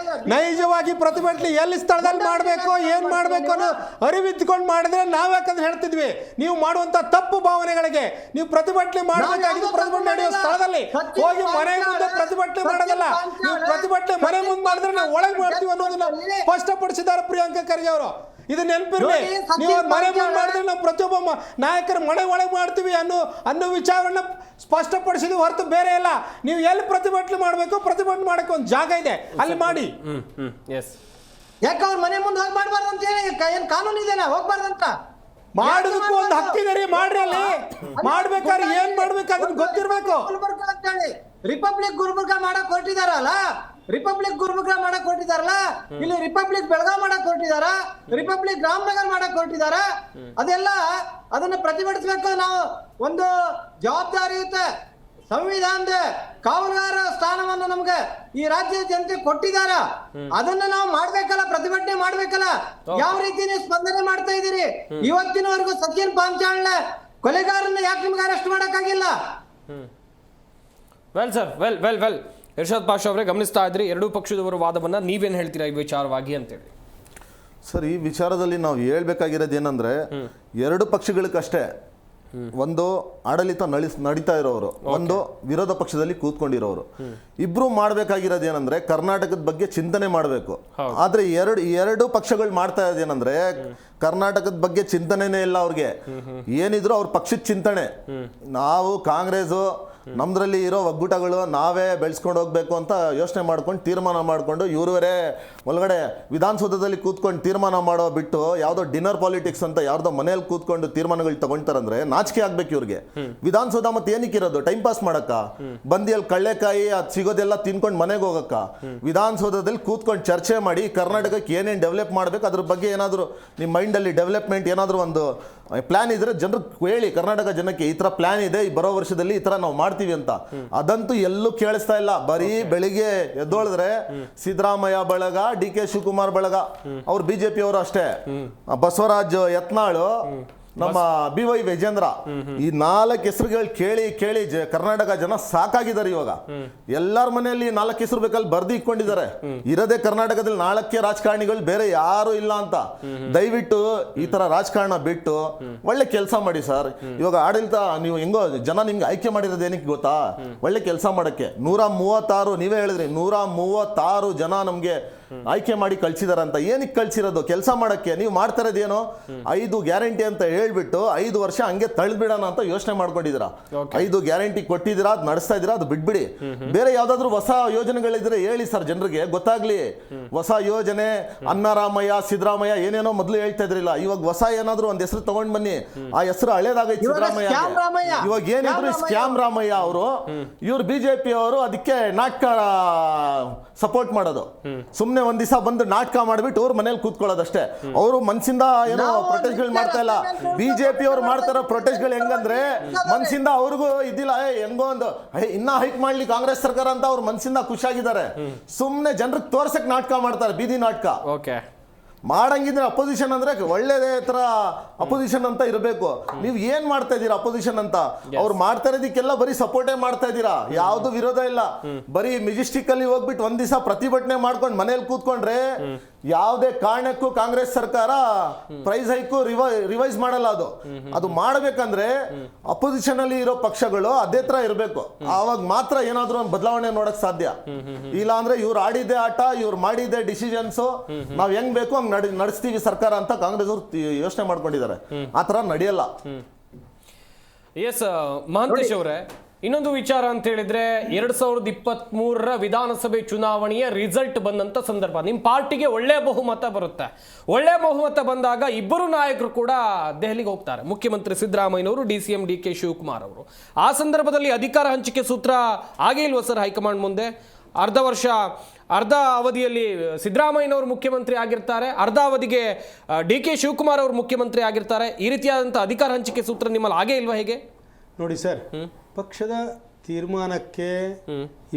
ನೈಜವಾಗಿ ಪ್ರತಿಭಟನೆ ಎಲ್ಲಿ ಸ್ಥಳದಲ್ಲಿ ಮಾಡಬೇಕು, ಏನ್ ಮಾಡಬೇಕು ಅನ್ನೋ ಅರಿವಿದ್ಕೊಂಡು ಮಾಡಿದ್ರೆ ನಾವ್ಯಾಕಂದ್ರೆ ಹೇಳ್ತಿದ್ವಿ. ನೀವು ಮಾಡುವಂತ ತಪ್ಪು ಭಾವನೆಗಳಿಗೆ ನೀವು ಪ್ರತಿಭಟನೆ ಮಾಡಬೇಕಾಗಿದ್ದು ಪ್ರತಿಭಟನೆ ನಡೆಯುವ ಸ್ಥಳದಲ್ಲಿ ಹೋಗಿ ಮನೆ ಮುಂದೆ ಪ್ರತಿಭಟನೆ ಮಾಡೋದಲ್ಲ. ನೀವು ಪ್ರತಿಭಟನೆ ಮನೆ ಮುಂದೆ ಮಾಡಿದ್ರೆ ನಾವು ಒಳಗೆ ಮಾಡ್ತೀವಿ ಅನ್ನೋದನ್ನ ಸ್ಪಷ್ಟಪಡಿಸಿದ್ದಾರೆ ಪ್ರಿಯಾಂಕಾ ಖರ್ಗೆ ಅವರು. ಇದು ನೆನಪಿರ್ಲಿ. ನೀವು ಮನೆ ಮುಂದೆ ಮಾಡಿದ್ರೆ ನಾವು ಪ್ರತಿಯೊಬ್ಬ ನಾಯಕರ ಮನೆ ಒಳಗೆ ಮಾಡ್ತೀವಿ ಅನ್ನೋ ವಿಚಾರವನ್ನ ಸ್ಪಷ್ಟಪಡಿಸಿದ್ವಿ ಹೊರತು ಬೇರೆ ಇಲ್ಲ. ನೀವು ಎಲ್ಲಿ ಪ್ರತಿಭಟನೆ ಮಾಡಬೇಕು, ಪ್ರತಿಭಟನೆ ಮಾಡಕ್ಕೆ ಒಂದು ಜಾಗ ಇದೆ, ಅಲ್ಲಿ ಮಾಡಿ. ಯಾಕೆ ಅವ್ರ ಮನೆ ಮುಂದೆ ಹೋಗಿ ಮಾಡ್ಬಾರ್ದು ಅಂತ ಹೇಳಿ ಏನ್ ಕಾನೂನು ಇದೆನಾ? ಹೋಗ್ಬಾರ್ದಂತ ಮಾಡೋದಕ್ಕೂ ಒಂದು ಹಕ್ಕಿದೆ ರೀ, ಮಾಡ್ರಿ. ಅಲ್ಲಿ ಮಾಡ್ಬೇಕಾದ್ರೆ ಏನ್ ಮಾಡ್ಬೇಕು ಅದನ್ನ ಗೊತ್ತಿರ್ಬೇಕು. ಗುಲ್ಬರ್ಗ ಅಂತ ಹೇಳಿ ರಿಪಬ್ಲಿಕ್ ಗುಲ್ಬರ್ಗ ಮಾಡಕ್ ಹೊರಟಿದಾರಲ್ಲ, ರಿಪಬ್ಲಿಕ್ ಗುಲ್ಬರ್ಗ ಮಾಡಕ್ ಹೊರಟಿದಾರಲ್ಲ, ಇಲ್ಲಿ ರಿಪಬ್ಲಿಕ್ ಬೆಳಗಾವ್ ಮಾಡಕ್ ಹೊರಟಿದಾರ, ರಿಪಬ್ಲಿಕ್ ರಾಮನಗರ್ ಮಾಡಕ್ ಹೊರಟಿದಾರ. ಅದೆಲ್ಲ ಅದನ್ನ ಪ್ರತಿಭಟಿಸಬೇಕು. ನಾವು ಒಂದು ಜವಾಬ್ದಾರಿಯುತ ಸಂವಿಧಾನದ ಕಾವಲುಗಾರ ಸ್ಥಾನವನ್ನು ನಮ್ಗೆ ಈ ರಾಜ್ಯದ ಜನತೆ ಕೊಟ್ಟಿದಾರ. ಅದನ್ನ ನಾವು ಮಾಡ್ಬೇಕಲ್ಲ, ಪ್ರತಿಭಟನೆ ಮಾಡ್ಬೇಕಲ್ಲ. ಯಾವ ರೀತಿ ನೀವು ಸ್ಪಂದನೆ ಮಾಡ್ತಾ ಇದೀರಿ? ಇವತ್ತಿನವರೆಗೂ ಸಚಿನ್ ಪಾಂಚಾಳ್ನ ಕೊಲೆಗಾರನ್ನ ಯಾಕೆ ನಿಮ್ಗೆ ಅರೆಸ್ಟ್ ಮಾಡಕ್ಕಾಗಿಲ್ಲ? Well sir, well Irshad Pasha ಅವರೇ, ಗಮನಿಸ್ತಾ ಇದ್ರಿ ಎರಡೂ ಪಕ್ಷದವರ ವಾದವನ್ನ, ನೀವೇನ್ ಹೇಳ್ತೀರಾ ಈ ವಿಚಾರವಾಗಿ ಅಂತೇಳಿ? ಸರ್, ಈ ವಿಚಾರದಲ್ಲಿ ನಾವು ಹೇಳ್ಬೇಕಾಗಿರೋದು ಏನಂದ್ರೆ, ಎರಡು ಪಕ್ಷಗಳಕ್ಕಷ್ಟೇ. ಒಂದು ಆಡಳಿತ ನಡೀತಾ ಇರೋರು, ಒಂದು ವಿರೋಧ ಪಕ್ಷದಲ್ಲಿ ಕೂತ್ಕೊಂಡಿರೋರು. ಇಬ್ರು ಮಾಡ್ಬೇಕಾಗಿರೋದು ಏನಂದ್ರೆ ಕರ್ನಾಟಕದ ಬಗ್ಗೆ ಚಿಂತನೆ ಮಾಡಬೇಕು. ಆದ್ರೆ ಎರಡು ಪಕ್ಷಗಳು ಮಾಡ್ತಾ ಇರೋದೇನಂದ್ರೆ ಕರ್ನಾಟಕದ ಬಗ್ಗೆ ಚಿಂತನೆನೇ ಇಲ್ಲ ಅವ್ರಿಗೆ. ಏನಿದ್ರು ಅವ್ರ ಪಕ್ಷದ ಚಿಂತನೆ. ನಾವು ಕಾಂಗ್ರೆಸ್ ನಮ್ದ್ರಲ್ಲಿ ಇರೋ ಒಗ್ಗೂಟಗಳು ನಾವೇ ಬೆಳೆಸ್ಕೊಂಡು ಹೋಗ್ಬೇಕು ಅಂತ ಯೋಚನೆ ಮಾಡ್ಕೊಂಡು ತೀರ್ಮಾನ ಮಾಡ್ಕೊಂಡು ಇವರೇ ಒಳಗಡೆ ವಿಧಾನಸೌಧದಲ್ಲಿ ಕೂತ್ಕೊಂಡು ತೀರ್ಮಾನ ಮಾಡೋ ಬಿಟ್ಟು ಯಾವ್ದೋ ಡಿನ್ನರ್ ಪಾಲಿಟಿಕ್ಸ್ ಅಂತ ಯಾರ್ದೋ ಮನೇಲಿ ಕೂತ್ಕೊಂಡು ತೀರ್ಮಾನಗಳು ತಗೊಂತಾರಂದ್ರೆ ನಾಚಿಕೆ ಆಗ್ಬೇಕು ಇವ್ರಿಗೆ. ವಿಧಾನಸೌಧ ಮತ್ತೆ ಏನಕ್ಕೆ ಇರೋದು? ಟೈಮ್ ಪಾಸ್ ಮಾಡಕ್ಕ, ಬಂದಿಯಲ್ಲಿ ಕಳ್ಳೆಕಾಯಿ ಅದು ಸಿಗೋದೆಲ್ಲ ತಿನ್ಕೊಂಡು ಮನೆಗೆ ಹೋಗಕ್ಕ? ವಿಧಾನಸೌಧದಲ್ಲಿ ಕೂತ್ಕೊಂಡು ಚರ್ಚೆ ಮಾಡಿ ಕರ್ನಾಟಕಕ್ಕೆ ಏನೇನು ಡೆವಲಪ್ ಮಾಡ್ಬೇಕು ಅದ್ರ ಬಗ್ಗೆ ಏನಾದ್ರು ನಿಮ್ಮ ಮೈಂಡಲ್ಲಿ ಡೆವಲಪ್ಮೆಂಟ್ ಏನಾದ್ರು ಒಂದು ಪ್ಲಾನ್ ಇದ್ರೆ ಜನರಿಗೆ ಹೇಳಿ, ಕರ್ನಾಟಕ ಜನಕ್ಕೆ ಈ ತರ ಪ್ಲಾನ್ ಇದೆ, ಈ ಬರೋ ವರ್ಷದಲ್ಲಿ ಈ ತರ ನಾವು ಮಾಡ್ತೀವಿ ಅಂತ. ಅದಂತೂ ಎಲ್ಲೂ ಕೇಳಿಸ್ತಾ ಇಲ್ಲ. ಬರೀ ಬೆಳಿಗ್ಗೆ ಎದ್ದೋಳಿದ್ರೆ ಸಿದ್ದರಾಮಯ್ಯ ಬಳಗ, ಡಿ ಕೆ ಶಿವಕುಮಾರ್ ಬಳಗ, ಅವ್ರು ಬಿಜೆಪಿ ಅವರು ಅಷ್ಟೇ, ಬಸವರಾಜ್ ಯತ್ನಾಳು, ನಮ್ಮ BY ವಿಜೇಂದ್ರ, ಈ 4 ಹೆಸರುಗಳು ಕೇಳಿ ಕೇಳಿ ಕರ್ನಾಟಕ ಜನ ಸಾಕಾಗಿದ್ದಾರೆ. ಇವಾಗ ಎಲ್ಲರ ಮನೆಯಲ್ಲಿ 4 ಹೆಸರು ಬೇಕಲ್ಲಿ ಬರ್ದು ಇಟ್ಕೊಂಡಿದ್ದಾರೆ. ಇರೋದೇ ಕರ್ನಾಟಕದಲ್ಲಿ 4 ರಾಜಕಾರಣಿಗಳು, ಬೇರೆ ಯಾರು ಇಲ್ಲ ಅಂತ. ದಯವಿಟ್ಟು ಈ ತರ ರಾಜಕಾರಣ ಬಿಟ್ಟು ಒಳ್ಳೆ ಕೆಲಸ ಮಾಡಿ ಸರ್. ಇವಾಗ ಆಡಳಿತ ನೀವು ಹೆಂಗೋ ಜನ ನಿಮ್ಗೆ ಆಯ್ಕೆ ಮಾಡಿರೋದು ಏನಕ್ಕೆ ಗೊತ್ತಾ? ಒಳ್ಳೆ ಕೆಲಸ ಮಾಡಕ್ಕೆ. 136 ನೀವೇ ಹೇಳಿದ್ರಿ, 136 ಜನ ನಮ್ಗೆ ಆಯ್ಕೆ ಮಾಡಿ ಕಳ್ಸಿದಾರ ಅಂತ. ಏನಕ್ಕೆ ಕಳ್ಸಿರೋದು? ಕೆಲಸ ಮಾಡಕ್ಕೆ. ನೀವು ಮಾಡ್ತಾ ಇರೋದೇನು? 5 ಗ್ಯಾರಂಟಿ ಅಂತ ಹೇಳ್ಬಿಟ್ಟು 5 ವರ್ಷ ಹಂಗೆ ತಳ್ಬಿಡೋಣ ಅಂತ ಯೋಚನೆ ಮಾಡ್ಕೊಂಡಿದ್ದೀರಾ. 5 ಗ್ಯಾರಂಟಿ ಕೊಟ್ಟಿದ್ದೀರಾ, ಅದು ನಡೆಸ್ತಾ ಇದ್ದೀರಾ, ಅದು ಬಿಟ್ಬಿಡಿ. ಬೇರೆ ಯಾವ್ದಾದ್ರು ಹೊಸ ಯೋಜನೆಗಳಿದ್ರೆ ಹೇಳಿ ಸರ್, ಜನರಿಗೆ ಗೊತ್ತಾಗ್ಲಿ. ಹೊಸ ಯೋಜನೆ ಅನ್ನರಾಮಯ್ಯ, ಸಿದ್ದರಾಮಯ್ಯ ಏನೇನೋ ಮೊದಲು ಹೇಳ್ತಾ ಇದ್ರಿಲ್ಲ, ಇವಾಗ ಹೊಸ ಏನಾದ್ರು ಒಂದ್ ಹೆಸರು ತಗೊಂಡ್ ಬನ್ನಿ. ಆ ಹೆಸರು ಹಳೇದಾಗೈತೆ ಸಿದ್ದರಾಮಯ್ಯ. ಇವಾಗ ಏನಿದ್ರು ಸ್ಕ್ಯಾಮ್ ರಾಮಯ್ಯ ಅವರು, ಇವ್ರು ಬಿಜೆಪಿ ಅವರು ಅದಕ್ಕೆ ನಾಟಕ ಸಪೋರ್ಟ್ ಮಾಡೋದು. ಸುಮ್ನೆ ಒಂದ್ ದಿವಸ ಬಂದು ನಾಟಕ ಮಾಡ್ಬಿಟ್ಟು ಅವ್ರ ಮನೇಲಿ ಕೂತ್ಕೊಳ್ಳೋದಷ್ಟೇ. ಅವರು ಮನ್ಸಿಂದ ಏನೋ ಪ್ರೊಟೆಸ್ಟ್ಗಳು ಮಾಡ್ತಾ ಇಲ್ಲ. ಬಿಜೆಪಿ ಅವ್ರು ಮಾಡ್ತಾರೋ ಪ್ರೊಟೆಸ್ಟ್ಗಳು ಹೆಂಗಂದ್ರೆ ಮನ್ಸಿಂದ ಅವ್ರಿಗೂ ಇದಿಲ್ಲ, ಹೆಂಗೋ ಒಂದು ಇನ್ನ ಹೈಕ್ ಮಾಡ್ಲಿ ಕಾಂಗ್ರೆಸ್ ಸರ್ಕಾರ ಅಂತ ಅವ್ರ ಮನ್ಸಿಂದ ಖುಷಿಯಾಗಿದ್ದಾರೆ. ಸುಮ್ನೆ ಜನರಿಗೆ ತೋರ್ಸಕ್ ನಾಟಕ ಮಾಡ್ತಾರೆ, ಬೀದಿ ನಾಟಕ. ಮಾಡಂಗಿದ್ರೆ ಅಪೋಸಿಷನ್ ಅಂದ್ರೆ ಒಳ್ಳೆದೇ ತರ ಅಪೋಸಿಷನ್ ಅಂತ ಇರಬೇಕು. ನೀವು ಏನ್ ಮಾಡ್ತಾ ಇದ್ದೀರಾ ಅಪೋಸಿಷನ್ ಅಂತ? ಅವ್ರು ಮಾಡ್ತಾ ಇರೋದಕ್ಕೆಲ್ಲ ಬರೀ ಸಪೋರ್ಟೇ ಮಾಡ್ತಾ ಇದ್ದೀರಾ, ಯಾವ್ದು ವಿರೋಧ ಇಲ್ಲ. ಬರೀ ಮೆಜೆಸ್ಟಿಕ್ ಅಲ್ಲಿ ಹೋಗ್ಬಿಟ್ಟು ಒಂದ್ ದಿವಸ ಪ್ರತಿಭಟನೆ ಮಾಡ್ಕೊಂಡು ಮನೇಲಿ ಕೂತ್ಕೊಂಡ್ರೆ ಯಾವುದೇ ಕಾರಣಕ್ಕೂ ಕಾಂಗ್ರೆಸ್ ಸರ್ಕಾರ ಪ್ರೈಸ್ ಹೈಕು ರಿವೈಸ್ ಮಾಡಲ್ಲ. ಅದು ಮಾಡಬೇಕಂದ್ರೆ ಅಪೋಸಿಷನ್ ಅಲ್ಲಿ ಇರೋ ಪಕ್ಷಗಳು ಅದೇ ತರ ಇರಬೇಕು. ಆವಾಗ ಮಾತ್ರ ಏನಾದ್ರೂ ಒಂದು ಬದಲಾವಣೆ ನೋಡಕ್ ಸಾಧ್ಯ. ಇಲ್ಲ ಅಂದ್ರೆ ಇವ್ರು ಆಡಿದ್ದೆ ಆಟ, ಇವ್ರು ಮಾಡಿದ್ದೆ ಡಿಸಿಷನ್ಸ್, ನಾವ್ ಹೆಂಗ್ ಬೇಕು ಹಂಗ್ ನಡೆಸ್ತೀವಿ ಸರ್ಕಾರ ಅಂತ ಕಾಂಗ್ರೆಸ್ ಅವರು ಯೋಚನೆ ಮಾಡ್ಕೊಂಡಿದ್ದಾರೆ. ಆತರ ನಡೆಯಲ್ಲ. ಎಸ್ ಮಹಂತೇಶ್ ಅವರೇ, ಇನ್ನೊಂದು ವಿಚಾರ ಅಂತ ಹೇಳಿದ್ರೆ 2023ರ ವಿಧಾನಸಭೆ ಚುನಾವಣೆಯ ರಿಸಲ್ಟ್ ಬಂದಂತ ಸಂದರ್ಭ, ನಿಮ್ಮ ಪಾರ್ಟಿಗೆ ಒಳ್ಳೆ ಬಹುಮತ ಬರುತ್ತೆ. ಒಳ್ಳೆ ಬಹುಮತ ಬಂದಾಗ ಇಬ್ಬರು ನಾಯಕರು ಕೂಡ ದೆಹಲಿಗೆ ಹೋಗ್ತಾರೆ, ಮುಖ್ಯಮಂತ್ರಿ ಸಿದ್ದರಾಮಯ್ಯನವರು, DCM DK ಶಿವಕುಮಾರ್ ಅವರು. ಆ ಸಂದರ್ಭದಲ್ಲಿ ಅಧಿಕಾರ ಹಂಚಿಕೆ ಸೂತ್ರ ಆಗೇ ಇಲ್ವಾ ಸರ್ ಹೈಕಮಾಂಡ್ ಮುಂದೆ? ಅರ್ಧ ಅವಧಿಯಲ್ಲಿ ಸಿದ್ದರಾಮಯ್ಯನವರು ಮುಖ್ಯಮಂತ್ರಿ ಆಗಿರ್ತಾರೆ, ಅರ್ಧ ಅವಧಿಗೆ DK ಶಿವಕುಮಾರ್ ಅವರು ಮುಖ್ಯಮಂತ್ರಿ ಆಗಿರ್ತಾರೆ. ಈ ರೀತಿಯಾದಂಥ ಅಧಿಕಾರ ಹಂಚಿಕೆ ಸೂತ್ರ ನಿಮ್ಮಲ್ಲಿ ಆಗೇ ಇಲ್ವಾ? ಹೇಗೆ ನೋಡಿ ಸರ್, ಪಕ್ಷದ ತೀರ್ಮಾನಕ್ಕೆ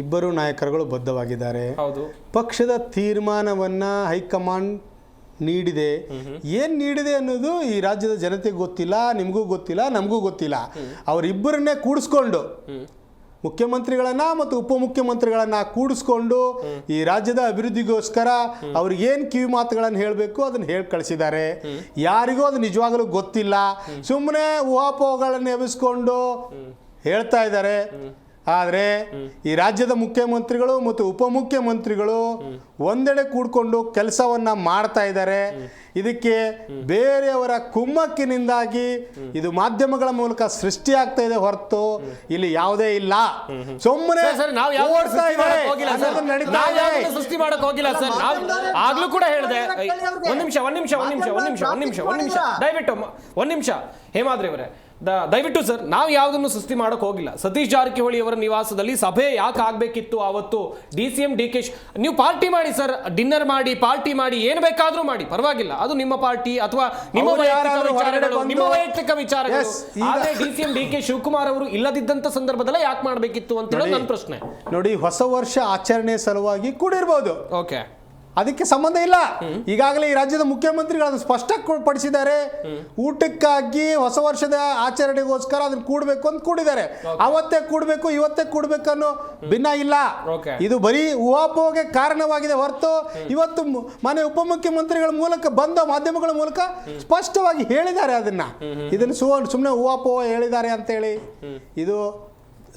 ಇಬ್ಬರು ನಾಯಕರುಗಳು ಬದ್ಧವಾಗಿದ್ದಾರೆ. ಪಕ್ಷದ ತೀರ್ಮಾನವನ್ನ ಹೈಕಮಾಂಡ್ ನೀಡಿದೆ. ಏನ್ ನೀಡಿದೆ ಅನ್ನೋದು ಈ ರಾಜ್ಯದ ಜನತೆಗೆ ಗೊತ್ತಿಲ್ಲ, ನಿಮಗೂ ಗೊತ್ತಿಲ್ಲ, ನಮಗೂ ಗೊತ್ತಿಲ್ಲ. ಅವರಿಬ್ಬರನ್ನೇ ಕೂಡಿಸ್ಕೊಂಡು ಮುಖ್ಯಮಂತ್ರಿಗಳನ್ನ ಮತ್ತು ಉಪಮುಖ್ಯಮಂತ್ರಿಗಳನ್ನ ಕೂಡಿಸ್ಕೊಂಡು ಈ ರಾಜ್ಯದ ಅಭಿವೃದ್ಧಿಗೋಸ್ಕರ ಅವ್ರಿಗೇನು ಕಿವಿ ಮಾತುಗಳನ್ನು ಹೇಳಬೇಕು ಅದನ್ನು ಹೇಳಿ ಕಳಿಸಿದ್ದಾರೆ. ಯಾರಿಗೂ ಅದು ನಿಜವಾಗಲೂ ಗೊತ್ತಿಲ್ಲ, ಸುಮ್ಮನೆ ಊಹಾಪೋಹಗಳನ್ನು ಎಬ್ಬಿಸ್ಕೊಂಡು ಹೇಳ್ತಾ ಇದ್ದಾರೆ. ಆದರೆ ಈ ರಾಜ್ಯದ ಮುಖ್ಯಮಂತ್ರಿಗಳು ಮತ್ತು ಉಪಮುಖ್ಯಮಂತ್ರಿಗಳು ಒಂದೆಡೆ ಕೂಡ್ಕೊಂಡು ಕೆಲಸವನ್ನ ಮಾಡ್ತಾ ಇದ್ದಾರೆ. ಇದಕ್ಕೆ ಬೇರೆಯವರ ಕುಮ್ಮಕ್ಕಿನಿಂದಾಗಿ ಇದು ಮಾಧ್ಯಮಗಳ ಮೂಲಕ ಸೃಷ್ಟಿ ಆಗ್ತಾ ಇದೆ ಹೊರತು ಇಲ್ಲಿ ಯಾವುದೇ ಇಲ್ಲ. ಸುಮ್ಮನೆ ಸೃಷ್ಟಿ ಮಾಡಕ್ ಹೋಗಿಲ್ಲ ಸರ್. ಆಗ್ಲೂ ಕೂಡ ಹೇಳಿದೆ. ಒಂದ್ ನಿಮಿಷ ದಯವಿಟ್ಟು ಒಂದ್ ನಿಮಿಷ ಹೇಮಾದ್ರಿ ಅವರೇ, ದಯವಿಟ್ಟು ಸರ್, ನಾವು ಯಾವುದನ್ನು ಸೃಷ್ಟಿ ಮಾಡಕ್ ಹೋಗಿಲ್ಲ. ಸತೀಶ್ ಜಾರಕಿಹೊಳಿ ಅವರ ನಿವಾಸದಲ್ಲಿ ಸಭೆ ಯಾಕೆ ಆಗ್ಬೇಕಿತ್ತು ಅವತ್ತು? DCM DK ನೀವು ಪಾರ್ಟಿ ಮಾಡಿ ಸರ್, ಡಿನ್ನರ್ ಮಾಡಿ, ಪಾರ್ಟಿ ಮಾಡಿ, ಏನ್ ಬೇಕಾದ್ರೂ ಮಾಡಿ, ಪರವಾಗಿಲ್ಲ. ಅದು ನಿಮ್ಮ ಪಾರ್ಟಿ ಅಥವಾ ನಿಮ್ಮ ವೈಯಕ್ತಿಕ ವಿಚಾರಗಳು. ಆದ್ರೆ DCM DK ಶಿವಕುಮಾರ್ ಅವರು ಇಲ್ಲದಿದ್ದಂತ ಸಂದರ್ಭದಲ್ಲೇ ಯಾಕೆ ಮಾಡ್ಬೇಕಿತ್ತು ಅಂತ ಹೇಳೋದು ನನ್ನ ಪ್ರಶ್ನೆ. ನೋಡಿ, ಹೊಸ ವರ್ಷ ಆಚರಣೆ ಸಲುವಾಗಿ ಕೂಡಿರ್ಬೋದು, ಓಕೆ, ಅದಕ್ಕೆ ಸಂಬಂಧ ಇಲ್ಲ. ಈಗಾಗಲೇ ಈ ರಾಜ್ಯದ ಮುಖ್ಯಮಂತ್ರಿಗಳು ಸ್ಪಷ್ಟಪಡಿಸಿದ್ದಾರೆ. ಊಟಕ್ಕಾಗಿ ಹೊಸ ವರ್ಷದ ಆಚರಣೆಗೋಸ್ಕರ ಅದನ್ನ ಕೂಡಬೇಕು ಅಂತ ಕೂಡಿದ್ದಾರೆ. ಅವತ್ತೇ ಕೂಡಬೇಕು, ಇವತ್ತೇ ಕೂಡಬೇಕು ಅನ್ನೋ ಭಿನ್ನ ಇಲ್ಲ. ಇದು ಬರೀ ಊಹಾಪೋಹಕ್ಕೆ ಕಾರಣವಾಗಿದೆ ಹೊರತು ಇವತ್ತು ಮನೆ ಉಪಮುಖ್ಯಮಂತ್ರಿಗಳ ಮೂಲಕ ಬಂದ ಮಾಧ್ಯಮಗಳ ಮೂಲಕ ಸ್ಪಷ್ಟವಾಗಿ ಹೇಳಿದ್ದಾರೆ ಇದನ್ನು ಸುಮ್ಮನೆ ಊಹಾಪೋಹ ಹೇಳಿದ್ದಾರೆ ಅಂತ ಹೇಳಿ. ಇದು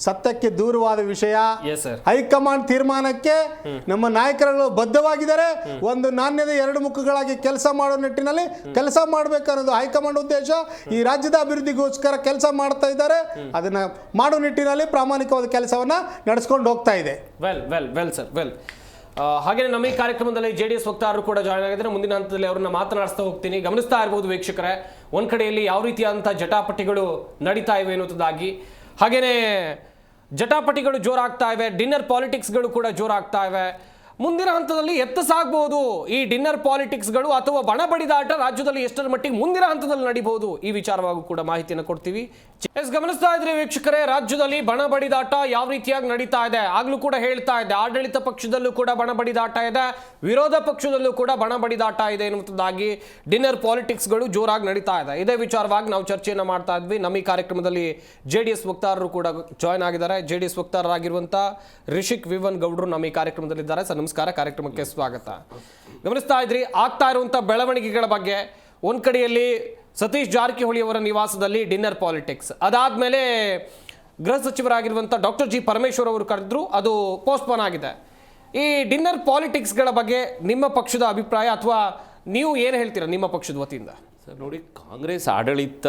ಸತ್ಯಕ್ಕೆ ದೂರವಾದ ವಿಷಯ. ಹೈಕಮಾಂಡ್ ತೀರ್ಮಾನಕ್ಕೆ ನಮ್ಮ ನಾಯಕರುಗಳು ಬದ್ಧವಾಗಿದ್ದಾರೆ. ಒಂದು ನಾಣ್ಯದ ಎರಡು ಮುಖಗಳಾಗಿ ಕೆಲಸ ಮಾಡೋ ನಿಟ್ಟಿನಲ್ಲಿ ಕೆಲಸ ಮಾಡಬೇಕನ್ನೋದು ಹೈಕಮಾಂಡ್ ಉದ್ದೇಶ. ಈ ರಾಜ್ಯದ ಅಭಿವೃದ್ಧಿಗೋಸ್ಕರ ಕೆಲಸ ಮಾಡ್ತಾ ಇದ್ದಾರೆ. ಅದನ್ನ ಮಾಡೋ ನಿಟ್ಟಿನಲ್ಲಿ ಪ್ರಾಮಾಣಿಕವಾದ ಕೆಲಸವನ್ನ ನಡೆಸ್ಕೊಂಡು ಹೋಗ್ತಾ ಇದೆ. ವೆಲ್ ಹಾಗೆ ನಮ್ಮ ಈ ಕಾರ್ಯಕ್ರಮದಲ್ಲಿ JDS ವಕ್ತಾರರು ಕೂಡ ಜಾಯ್ನ್ ಆಗಿದ್ದಾರೆ. ಮುಂದಿನ ಹಂತದಲ್ಲಿ ಅವ್ರನ್ನ ಮಾತನಾಡಿಸ್ತಾ ಹೋಗ್ತೀನಿ. ಗಮನಿಸ್ತಾ ಇರಬಹುದು ವೀಕ್ಷಕರೇ, ಒಂದ್ ಕಡೆಯಲ್ಲಿ ಯಾವ ರೀತಿಯಾದಂತಹ ಜಟಾಪಟಿಗಳು ನಡೀತಾ ಇವೆ ಅನ್ನೋದಾಗಿ, ಹಾಗೇನೆ ಜಟಾಪಟಿಗಳು ಜೋರಾಗ್ತಾ ಇವೆ, ಡಿನ್ನರ್ ಪಾಲಿಟಿಕ್ಸ್ಗಳು ಕೂಡ ಜೋರಾಗ್ತಾ ಇವೆ. ಮುಂದಿನ ಹಂತದಲ್ಲಿ ಸಾಗಬಹುದು ಈ ಡಿನ್ನರ್ ಪಾಲಿಟಿಕ್ಸ್ಗಳು ಅಥವಾ ಬಣ ಬಡಿದಾಟ ರಾಜ್ಯದಲ್ಲಿ ಎಷ್ಟರ ಮಟ್ಟಿಗೆ ಮುಂದಿನ ಹಂತದಲ್ಲಿ ನಡೀಬಹುದು, ಈ ವಿಚಾರವಾಗಿ ಕೂಡ ಮಾಹಿತಿಯನ್ನು ಕೊಡ್ತೀವಿ. ಗಮನಿಸ್ತಾ ಇದ್ರೆ ವೀಕ್ಷಕರೇ, ರಾಜ್ಯದಲ್ಲಿ ಬಣ ಬಡಿದಾಟ ಯಾವ ರೀತಿಯಾಗಿ ನಡೀತಾ ಇದೆ. ಆಗ್ಲೂ ಕೂಡ ಹೇಳ್ತಾ ಇದ್ದೆ, ಆಡಳಿತ ಪಕ್ಷದಲ್ಲೂ ಕೂಡ ಬಣ ಬಡಿದಾಟ ಇದೆ, ವಿರೋಧ ಪಕ್ಷದಲ್ಲೂ ಕೂಡ ಬಣ ಬಡಿದಾಟ ಇದೆ ಎನ್ನುವುದಾಗಿ ಡಿನ್ನರ್ ಪಾಲಿಟಿಕ್ಸ್ಗಳು ಜೋರಾಗಿ ನಡೀತಾ ಇದೆ. ಇದೇ ವಿಚಾರವಾಗಿ ನಾವು ಚರ್ಚೆಯನ್ನು ಮಾಡ್ತಾ ಇದ್ವಿ. ನಮ್ಮ ಈ ಕಾರ್ಯಕ್ರಮದಲ್ಲಿ JDS ವಕ್ತಾರರು ಕೂಡ ಜಾಯ್ನ್ ಆಗಿದ್ದಾರೆ. JDS ವಕ್ತಾರರಾಗಿರುವಂತ ರಿಷಿಕ್ ವಿವನ್ ಗೌಡ್ರು ನಮ್ಮ ಈ ಕಾರ್ಯಕ್ರಮದಲ್ಲಿದ್ದಾರೆ. ಸರ್ ನಮಸ್ಕಾರ, ಕಾರ್ಯಕ್ರಮಕ್ಕೆ ಸ್ವಾಗತ. ಗಮನಿಸ್ತಾ ಇದ್ರಿ ಆಗ್ತಾ ಇರುವಂತ ಬೆಳವಣಿಗೆಗಳ ಬಗ್ಗೆ. ಒಂದ್ ಕಡೆಯಲ್ಲಿ ಸತೀಶ್ ಜಾರಕಿಹೊಳಿ ಅವರ ನಿವಾಸದಲ್ಲಿ ಡಿನ್ನರ್ ಪಾಲಿಟಿಕ್ಸ್, ಅದಾದ್ಮೇಲೆ ಗೃಹ ಸಚಿವರಾಗಿರುವಂಥ ಡಾಕ್ಟರ್ G ಪರಮೇಶ್ವರ್ ಅವರು ಕರೆದ್ರು, ಅದು ಪೋಸ್ಟ್ಪೋನ್ ಆಗಿದೆ. ಈ ಡಿನ್ನರ್ ಪಾಲಿಟಿಕ್ಸ್ಗಳ ಬಗ್ಗೆ ನಿಮ್ಮ ಪಕ್ಷದ ಅಭಿಪ್ರಾಯ ಅಥವಾ ನೀವು ಏನು ಹೇಳ್ತೀರಾ ನಿಮ್ಮ ಪಕ್ಷದ ವತಿಯಿಂದ? ಸರ್ ನೋಡಿ, ಕಾಂಗ್ರೆಸ್ ಆಡಳಿತ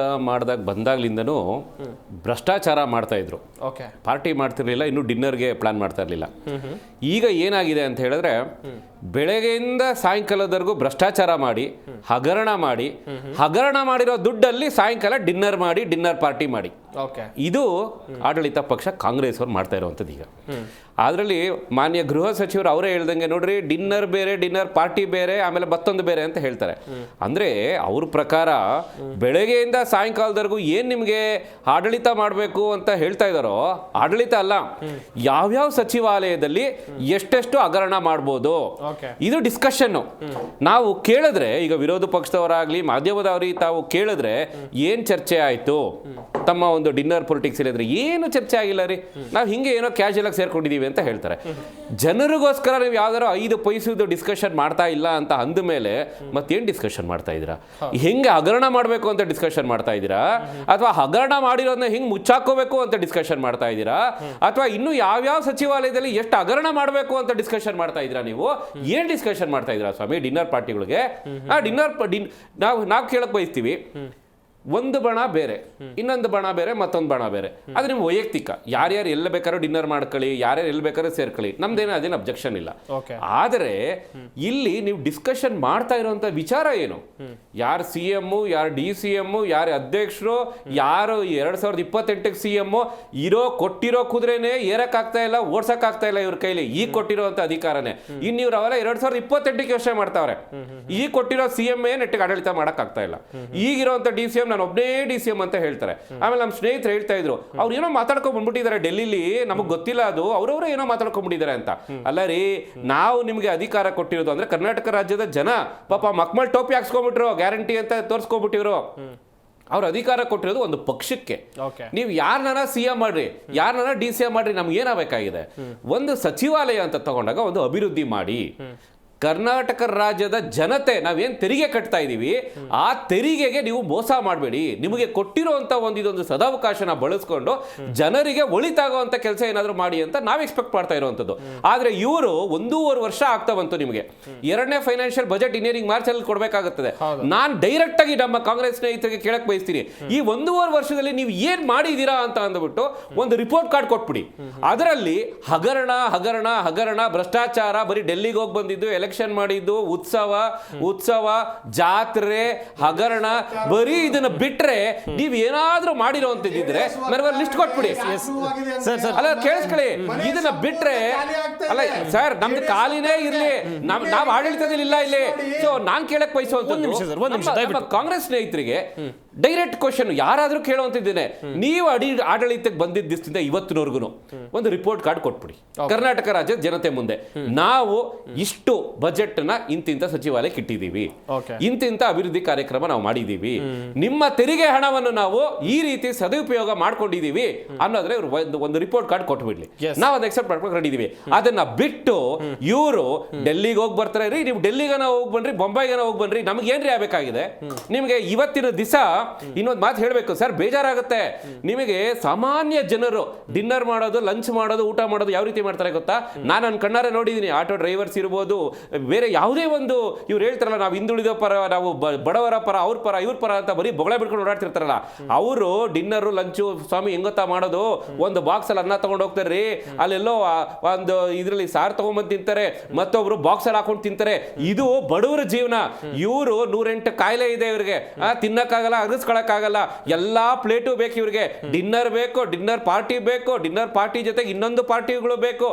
ಬಂದಾಗ್ಲಿಂದನೂ ಭ್ರಷ್ಟಾಚಾರ ಮಾಡ್ತಾ ಇದ್ರು. ಪಾರ್ಟಿ ಮಾಡ್ತಿರ್ಲಿಲ್ಲ, ಇನ್ನು ಡಿನ್ನರ್ಗೆ ಪ್ಲಾನ್ ಮಾಡ್ತಾ ಇರಲಿಲ್ಲ. ಈಗ ಏನಾಗಿದೆ ಅಂತ ಹೇಳಿದ್ರೆ, ಬೆಳಗ್ಗೆಯಿಂದ ಸಾಯಂಕಾಲದವರೆಗೂ ಭ್ರಷ್ಟಾಚಾರ ಮಾಡಿ ಹಗರಣ ಮಾಡಿರೋ ದುಡ್ಡಲ್ಲಿ ಸಾಯಂಕಾಲ ಡಿನ್ನರ್ ಮಾಡಿ, ಡಿನ್ನರ್ ಪಾರ್ಟಿ ಮಾಡಿ, ಇದು ಆಡಳಿತ ಪಕ್ಷ ಕಾಂಗ್ರೆಸ್ ಅವ್ರು ಮಾಡ್ತಾ ಇರುವಂಥದ್ದು. ಈಗ ಅದರಲ್ಲಿ ಮಾನ್ಯ ಗೃಹ ಸಚಿವರು ಅವರೇ ಹೇಳ್ದಂಗೆ ನೋಡ್ರಿ, ಡಿನ್ನರ್ ಬೇರೆ, ಡಿನ್ನರ್ ಪಾರ್ಟಿ ಬೇರೆ, ಆಮೇಲೆ ಮತ್ತೊಂದು ಬೇರೆ ಅಂತ ಹೇಳ್ತಾರೆ. ಅಂದ್ರೆ ಅವ್ರ ಪ್ರಕಾರ ಬೆಳಗ್ಗೆಯಿಂದ ಸಾಯಂಕಾಲದವರೆಗೂ ಏನ್ ನಿಮ್ಗೆ ಆಡಳಿತ ಮಾಡಬೇಕು ಅಂತ ಹೇಳ್ತಾ ಇದಾರೋ, ಆಡಳಿತ ಅಲ್ಲ, ಯಾವ್ಯಾವ ಸಚಿವಾಲಯದಲ್ಲಿ ಎಷ್ಟೆಷ್ಟು ಹಗರಣ ಮಾಡ್ಬೋದು, ಇದು ಡಿಸ್ಕಷನ್. ನಾವು ಕೇಳಿದ್ರೆ, ಈಗ ವಿರೋಧ ಪಕ್ಷದವರಾಗ್ಲಿ ಮಾಧ್ಯಮದವರಿಗೆ ತಾವು ಕೇಳಿದ್ರೆ, ಏನ್ ಚರ್ಚೆ ಆಯ್ತು ತಮ್ಮ ಒಂದು ಡಿನ್ನರ್ ಪೊಲಿಟಿಕ್ಸ್ ಹೇಳಿದ್ರೆ, ಏನು ಚರ್ಚೆ ಆಗಿಲ್ಲ ರೀ, ನಾವು ಹಿಂಗೆ ಏನೋ ಕ್ಯಾಶುಯಲ್ ಆಗಿ ಸೇರ್ಕೊಂಡಿದೀವಿ ಅಂತ ಹೇಳ್ತಾರೆ. ಜನರಿಗೋಸ್ಕರ ನೀವು ಯಾವ್ದಾರು 5 ಪೈಸೆದು ಡಿಸ್ಕಷನ್ ಮಾಡ್ತಾ ಇಲ್ಲ ಅಂತ ಅಂದ ಮೇಲೆ ಮತ್ತೇನ್ ಡಿಸ್ಕಷನ್ ಮಾಡ್ತಾ ಇದ್ದೀರಾ? ಹೆಂಗೆ ಹಗರಣ ಮಾಡಬೇಕು ಅಂತ ಡಿಸ್ಕಷನ್ ಮಾಡ್ತಾ ಇದ್ದೀರಾ, ಅಥವಾ ಹಗರಣ ಮಾಡಿರೋದನ್ನ ಹಿಂಗೆ ಮುಚ್ಚಾಕೋಬೇಕು ಅಂತ ಡಿಸ್ಕಷನ್ ಮಾಡ್ತಾ ಇದ್ದೀರಾ, ಅಥವಾ ಇನ್ನು ಯಾವ್ಯಾವ ಸಚಿವಾಲಯದಲ್ಲಿ ಎಷ್ಟು ಹಗರಣ ಮಾಡಬೇಕು ಅಂತ ಡಿಸ್ಕಷನ್ ಮಾಡ್ತಾ ಇದ್ದೀರಾ? ನೀವು ಏನ್ ಡಿಸ್ಕಷನ್ ಮಾಡ್ತಾ ಇದ್ದೀರಾ ಸ್ವಾಮಿ ಡಿನ್ನರ್ ಪಾರ್ಟಿಗಳಿಗೆ? ನಾವು ಕೇಳಕ್ ಬಯಸ್ತೀವಿ, ಒಂದು ಬಣ ಬೇರೆ, ಇನ್ನೊಂದು ಬಣ ಬೇರೆ, ಮತ್ತೊಂದು ಬಣ ಬೇರೆ. ಅದು ನಿಮ್ಮ ವೈಯಕ್ತಿಕ, ಯಾರ್ಯಾರು ಎಲ್ಲ ಬೇಕಾದ್ರೂ ಡಿನ್ನರ್ ಮಾಡ್ಕೊಳ್ಳಿ, ಯಾರ್ಯಾರು ಎಲ್ಲ ಬೇಕಾದ್ರೂ ಸೇರ್ಕೊಳ್ಳಿ, ನಮ್ದೇನೋ ಅದೇನು ಅಬ್ಜೆಕ್ಷನ್ ಇಲ್ಲ. ಆದರೆ ಇಲ್ಲಿ ನೀವು ಡಿಸ್ಕಷನ್ ಮಾಡ್ತಾ ಇರುವಂತ ವಿಚಾರ ಏನು? ಯಾರು CM, ಯಾರು DCM, ಯಾರು ಅಧ್ಯಕ್ಷರು, ಯಾರು 2028ಕ್ಕೆ CM, ಕೊಟ್ಟಿರೋ ಕುದುರೆನೆ ಏರಕ್ ಆಗ್ತಾ ಇಲ್ಲ, ಓಡ್ಸಕ್ ಆಗ್ತಾ ಇಲ್ಲ ಇವ್ರ ಕೈಲಿ, ಈಗ ಕೊಟ್ಟಿರುವಂತ ಅಧಿಕಾರನೇ. ಇನ್ನು ಇವ್ರು ಅವೆಲ್ಲ 2028ಕ್ಕೆ ಯೋಚನೆ ಮಾಡ್ತಾವ್ರೆ. ಈಗ ಕೊಟ್ಟಿರೋ CM ನೆಟ್ಟಿಗೆ ಆಡಳಿತ ಮಾಡಕ್ ಆಗ್ತಾ ಇಲ್ಲ. ಈಗಿರುವಂತ DCM ನಾನು ಒಬ್ಬನೇ DCM ಅಂತ ಹೇಳ್ತಾರೆ. ಆಮೇಲೆ ನಮ್ಮ ಸ್ನೇಹಿತರು ಹೇಳ್ತಾ ಇದ್ರು, ಅವ್ರು ಏನೋ ಮಾತಾಡ್ಕೊಂಡ್ ಬಂದ್ಬಿಟ್ಟಿದ್ದಾರೆ ಡೆಲ್ಲಿಲಿ, ನಮಗ್ ಗೊತ್ತಿಲ್ಲ, ಅದು ಅವ್ರವ್ರೇ ಏನೋ ಮಾತಾಡ್ಕೊಂಡ್ಬಿಟ್ಟಿದ್ದಾರೆ ಅಂತ. ಅಲ್ಲ ರೀ, ನಾವು ನಿಮ್ಗೆ ಅಧಿಕಾರ ಕೊಟ್ಟಿರೋದು ಅಂದ್ರೆ ಕರ್ನಾಟಕ ರಾಜ್ಯದ ಜನ ಪಾಪ ಮಕ್ಮಲ್ ಟೋಪಿ ಹಾಕ್ಸ್ಕೊಂಡ್ಬಿಟ್ರು, ಗ್ಯಾರಂಟಿ ಅಂತ ತೋರ್ಸ್ಕೊಂಡ್ಬಿಟ್ಟಿದ್ರು. ಅವ್ರ ಅಧಿಕಾರ ಕೊಟ್ಟಿರೋದು ಒಂದು ಪಕ್ಷಕ್ಕೆ. Okay. ನೀವು ಯಾರನ್ನ CM ಮಾಡ್ರಿ, ಯಾರನ್ನ DCM ಮಾಡ್ರಿ, ನಮ್ಗೆ ಏನಾಗಬೇಕಾಗಿದೆ? ಒಂದು ಸಚಿವಾಲಯ ಅಂತ ತಗೊಂಡಾಗ ಒಂದು ಅಭಿವೃದ್ಧಿ ಮಾಡಿ. ಕರ್ನಾಟಕ ರಾಜ್ಯದ ಜನತೆ ನಾವೇನು ತೆರಿಗೆ ಕಟ್ತಾ ಇದ್ದೀವಿ, ಆ ತೆರಿಗೆಗೆ ನೀವು ಮೋಸ ಮಾಡಬೇಡಿ. ನಿಮಗೆ ಕೊಟ್ಟಿರುವಂಥ ಇದೊಂದು ಸದಾವಕಾಶನ ಬಳಸ್ಕೊಂಡು ಜನರಿಗೆ ಒಳಿತಾಗುವಂಥ ಕೆಲಸ ಏನಾದರೂ ಮಾಡಿ ಅಂತ ನಾವು ಎಕ್ಸ್ಪೆಕ್ಟ್ ಮಾಡ್ತಾ ಇರುವಂಥದ್ದು. ಆದರೆ ಇವರು 1.5 ವರ್ಷ ಆಗ್ತಾ ಬಂತು. ನಿಮಗೆ 2ನೇ ಫೈನಾನ್ಷಿಯಲ್ ಬಜೆಟ್ ಇಂಜಿನಿಯರಿಂಗ್ ಮಾರ್ಚಲ್ಲಿ ಕೊಡಬೇಕಾಗುತ್ತದೆ. ನಾನು ಡೈರೆಕ್ಟ್ ಆಗಿ ನಮ್ಮ ಕಾಂಗ್ರೆಸ್ ಸ್ನೇಹಿತರಿಗೆ ಕೇಳಕ್ ಬಯಸ್ತೀನಿ, ಈ 1.5 ವರ್ಷದಲ್ಲಿ ನೀವು ಏನ್ ಮಾಡಿದ್ದೀರಾ ಅಂತ ಅಂದ್ಬಿಟ್ಟು ಒಂದು ರಿಪೋರ್ಟ್ ಕಾರ್ಡ್ ಕೊಟ್ಬಿಡಿ. ಅದರಲ್ಲಿ ಹಗರಣ ಹಗರಣ ಹಗರಣ, ಭ್ರಷ್ಟಾಚಾರ, ಬರೀ ಡೆಲ್ಲಿಗೆ ಹೋಗಿ ಬಂದಿದ್ದು, ಎಲೆಕ್ಷನ್ ಮಾಡಿದ್ದು, ಉತ್ಸವ ಜಾತ್ರೆ, ಹಗರಣ, ಬರೀ ಇದನ್ನ ಬಿಟ್ರೆ ನೀವ್ ಏನಾದ್ರೂ ಮಾಡಿರೋಂತಿದ್ರೆ ನನಗೆ ಲಿಸ್ಟ್ ಕೊಟ್ಬಿಡಿ. ಅಲ್ಲ ಕೇಳಿಸ್ಕೊಳ್ಳಿ, ಇದನ್ನ ಬಿಟ್ರೆ ಅಲ್ಲ ಸರ್, ನಮ್ದು ಖಾಲಿನೇ ಇರ್ಲಿ, ನಾವ್ ಆಡಳಿತದಲ್ಲಿ ಇಲ್ಲ ಇಲ್ಲಿ. ಸೊ ನಾನ್ ಕೇಳಕ್ ಬಯಸುವಂತ ಕಾಂಗ್ರೆಸ್ ಸ್ನೇಹಿತರಿಗೆ ಡೈರೆಕ್ಟ್ ಕ್ವಶನ್ ಯಾರಾದ್ರೂ ಕೇಳುವಂತಿದ್ದೇನೆ, ನೀವು ಆಡಳಿತಕ್ಕೆ ಬಂದಿದ್ದ ದಿವಸದಿಂದ ಇವತ್ತಿನವರೆಗೂ ಒಂದು ರಿಪೋರ್ಟ್ ಕಾರ್ಡ್ ಕೊಟ್ಬಿಡಿ ಕರ್ನಾಟಕ ರಾಜ್ಯದ ಜನತೆ ಮುಂದೆ. ನಾವು ಇಷ್ಟು ಬಜೆಟ್ ನ ಇಂತಿಂತ ಸಚಿವಾಲಯಕ್ಕೆ ಇಟ್ಟಿದ್ದೀವಿ, ಇಂತಿಂತ ಅಭಿವೃದ್ಧಿ ಕಾರ್ಯಕ್ರಮ ನಾವು ಮಾಡಿದೀವಿ, ನಿಮ್ಮ ತೆರಿಗೆ ಹಣವನ್ನು ನಾವು ಈ ರೀತಿ ಸದುಪಯೋಗ ಮಾಡ್ಕೊಂಡಿದೀವಿ ಅನ್ನೋದ್ರೆ ಒಂದು ರಿಪೋರ್ಟ್ ಕಾರ್ಡ್ ಕೊಟ್ಬಿಡ್ಲಿ, ನಾವು ಅದನ್ನ ಎಕ್ಸೆಪ್ಟ್ ಮಾಡ್ಕೊಂಡು ರೆಡಿ ಇದೀವಿ. ಅದನ್ನ ಬಿಟ್ಟು ಇವರು ಡೆಲ್ಲಿಗೆ ಹೋಗಿ ಬರ್ತಾರೆ ರೀ, ನೀವು ಡೆಲ್ಲಿಗನ ಹೋಗಿ ಬನ್ರಿ, ಬೊಂಬೈಗನ ಹೋಗಿ ಬನ್ರಿ, ನಮ್ಗೆ ಏನ್ರಿ ಆಗ್ಬೇಕಾಗಿದೆ? ನಿಮಗೆ ಇವತ್ತಿನ ದಿವಸ ಇನ್ನೊಂದು ಮಾತು ಹೇಳಬೇಕು ಸರ್, ಬೇಜಾರಾಗುತ್ತೆ. ನಿಮಗೆ ಸಾಮಾನ್ಯ ಜನರು ಡಿನ್ನರ್ ಮಾಡೋದು, ಲಂಚ್ ಮಾಡೋದು, ಊಟ ಮಾಡೋದು ಯಾವ ರೀತಿ ಮಾಡ್ತಾರೆ ಗೊತ್ತಾ? ನಾನು ನನ್ನ ಕಣ್ಣಾರೆ ನೋಡಿದ್ದೀನಿ. ಆಟೋ ಡ್ರೈವರ್ಸ್ ಇರ್ಬೋದು, ಬೇರೆ ಯಾವುದೇ ಒಂದು ಇವ್ರು ಹೇಳ್ತಾರಲ್ಲ, ನಾವು ಹಿಂದುಳಿದ ಪರ, ನಾವು ಬಡವರ ಪರ, ಅವ್ರ ಪರ, ಇವ್ರ ಪರ ಅಂತ ಬರೀ ಬೊಗಳೆ ಬಿಡ್ಕೊಂಡು ಓಡಾಡ್ತಿರ್ತಾರಲ್ಲ, ಅವರು ಡಿನ್ನರು ಲಂಚು ಸ್ವಾಮಿ ಹೆಂಗೊತ್ತಾ ಮಾಡೋದು? ಒಂದು ಬಾಕ್ಸ್ ಅಲ್ಲಿ ಅನ್ನ ತಗೊಂಡು ಹೋಗ್ತಾರೆ, ಅಲ್ಲೆಲ್ಲೋ ಒಂದು ಇದರಲ್ಲಿ ಸಾರು ತಗೊಂಡ್ಬಂದು ತಿಂತಾರೆ, ಮತ್ತೊಬ್ರು ಬಾಕ್ಸ್ ಅಲ್ಲಿ ಹಾಕೊಂಡು ತಿಂತಾರೆ. ಇದು ಬಡವರ ಜೀವನ. ಇವರು 108 ಕಾಯಿಲೆ ಇದೆ ಇವ್ರಿಗೆ, ತಿನ್ನಕ್ಕಾಗಲ್ಲ, ಅಗಸ್ಕೊಳಕ್ಕಾಗಲ್ಲ, ಎಲ್ಲಾ ಪ್ಲೇಟು ಬೇಕು ಇವ್ರಿಗೆ. ಡಿನ್ನರ್ ಬೇಕು, ಡಿನ್ನರ್ ಪಾರ್ಟಿ ಬೇಕು, ಡಿನ್ನರ್ ಪಾರ್ಟಿ ಜೊತೆಗೆ ಇನ್ನೊಂದು ಪಾರ್ಟಿಗಳು ಬೇಕು.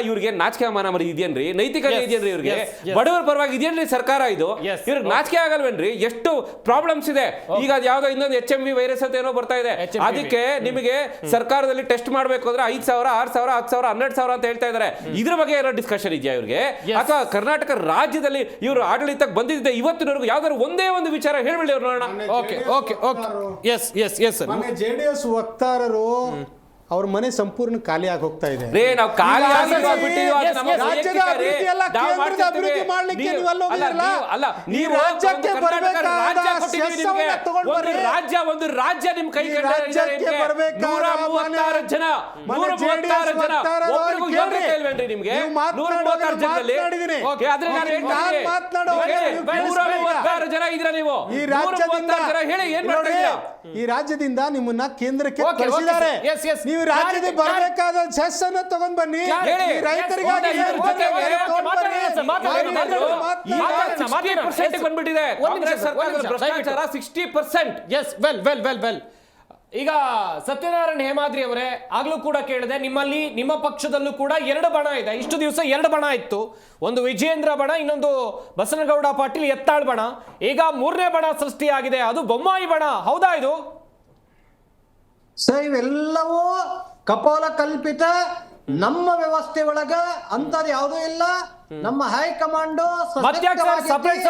ಇವ್ರಿಗೆ ನಾಚಿಕೆ ಅಮಾನ ಮರಿ ಇದೆಯೇನ್ರಿ? ನೈತಿಕತೆ ಇದೆಯೇನ್ರಿ ಇವ್ರಿಗೆ? ಬಡವರ ಪರವಾಗಿ ಇದೆಯೇನ್ರಿ ಸರ್ಕಾರ ಇದು? ಇವ್ರಿಗೆ ನಾಚಿಕೆ ಆಗಲ್ವೇನ್ರಿ? ಎಷ್ಟು ಪ್ರಾಬ್ಲಮ್ಸ್ ಇದೆ. ಈಗ ಅದು ಯಾವ್ದೋ ಇನ್ನೊಂದು HMV ವೈರಸ್ ಅಂತ ಏನೋ ಬರ್ತಾ ಇದೆ, ಅದಕ್ಕೆ ನಿಮಗೆ ಸರ್ಕಾರದಲ್ಲಿ ಟೆಸ್ಟ್ ಮಾಡಬೇಕು ಅಂದ್ರೆ 5,000, 6,000, 10,000, 12,000 ಅಂತ ಹೇಳ್ತಾ ಇದಾರೆ. ಇದ್ರ ಬಗ್ಗೆ ಏನೋ ಡಿಸ್ಕಷನ್ ಇದೆಯಾ ಇವ್ರಿಗೆ? ಅಥವಾ ಕರ್ನಾಟಕ ರಾಜ್ಯದಲ್ಲಿ ಇವರು ಆಡಳಿತಕ್ಕೆ ಬಂದಿದ್ದೆ ಇವತ್ತಿನವರೆಗೂ ಯಾವ್ದಾದ್ರು ಒಂದೇ ಒಂದು ವಿಚಾರ ಹೇಳ್ಬಿಡಿ ಅವ್ರು ನೋಡೋಣ. JDS ವಕ್ತಾರರು ಅವ್ರ ಮನೆ ಸಂಪೂರ್ಣ ಖಾಲಿ ಆಗಿ ಹೋಗ್ತಾ ಇದೆ. ನಾವು ಖಾಲಿ ರಾಜ್ಯದ ಅಭಿವೃದ್ಧಿ ಎಲ್ಲ ಕೇಂದ್ರದ ಅಭಿವೃದ್ಧಿ ಮಾಡ್ಲಿಕ್ಕೆ ನೀವೆಲ್ಲ ಹೋಗಿರಲ್ಲ. ನೀವು ರಾಜ್ಯಕ್ಕೆ ಬರಬೇಕಾದ ಸೆಸ್ಸನ್ನ ತಗೊಂಡು ಬರ್ರಿ. ಒಂದು ರಾಜ್ಯ ನಿಮ್ ಕೈ ರಾಜ್ಯಕ್ಕೆ ಬರಬೇಕಾದ 136 ಜನ, 136 ಜನ ಒಬ್ಬರಿಗೂ ಯೋಗ್ಯತೆ ಇಲ್ವೇನ್ರಿ ನಿಮ್ಗೆ? 136 ಜನದಲ್ಲಿ ಆದ್ರೆ ನಾನು ಹೇಳ್ತೀನಿ 136 ಜನ ಇದ್ರ ನೀವು. ಈ ರಾಜ್ಯದಿಂದ ಹೇಳಿ ಏನ್ ಮಾಡ್ತೀರಾ? ಈ ರಾಜ್ಯದಿಂದ ನಿಮ್ಮನ್ನ ಕೇಂದ್ರಕ್ಕೆ ಕಳಿಸಿದ್ದಾರೆ. ನೀವು ರಾಜ್ಯದ ಬರಬೇಕಾದ ಸೆಸ್ ಅನ್ನು ತಗೊಂಡ್ ಬನ್ನಿ, ರೈತರಿಗಾಗಿ ಬಂದ್ಬಿಟ್ಟಿದೆ ಕಾಂಗ್ರೆಸ್ ಸರ್ಕಾರದ ಭ್ರಷ್ಟಾಚಾರ 60%. ಈಗ ಸತ್ಯನಾರಾಯಣ ಹೇಮಾದ್ರಿ ಅವರೇ, ಆಗ್ಲೂ ಕೂಡ ಕೇಳಿದೆ, ನಿಮ್ಮಲ್ಲಿ ನಿಮ್ಮ ಪಕ್ಷದಲ್ಲೂ ಕೂಡ 2 ಬಣ ಇದೆ. ಇಷ್ಟು ದಿವಸ 2 ಬಣ ಇತ್ತು, ಒಂದು ವಿಜಯೇಂದ್ರ ಬಣ, ಇನ್ನೊಂದು ಬಸನಗೌಡ ಪಾಟೀಲ್ ಎತ್ತಾಳ್ ಬಣ. ಈಗ 3ನೇ ಬಣ ಸೃಷ್ಟಿಯಾಗಿದೆ, ಅದು ಬೊಮ್ಮಾಯಿ ಬಣ. ಹೌದಾ ಇದು? ಸರ್, ಇವೆಲ್ಲವೂ ಕಪೋಲ ಕಲ್ಪಿತ. ನಮ್ಮ ವ್ಯವಸ್ಥೆ ಒಳಗ ಅಂತದ್ ಯಾವುದೂ ಇಲ್ಲ. ನಮ್ಮ ಹೈಕಮಾಂಡ್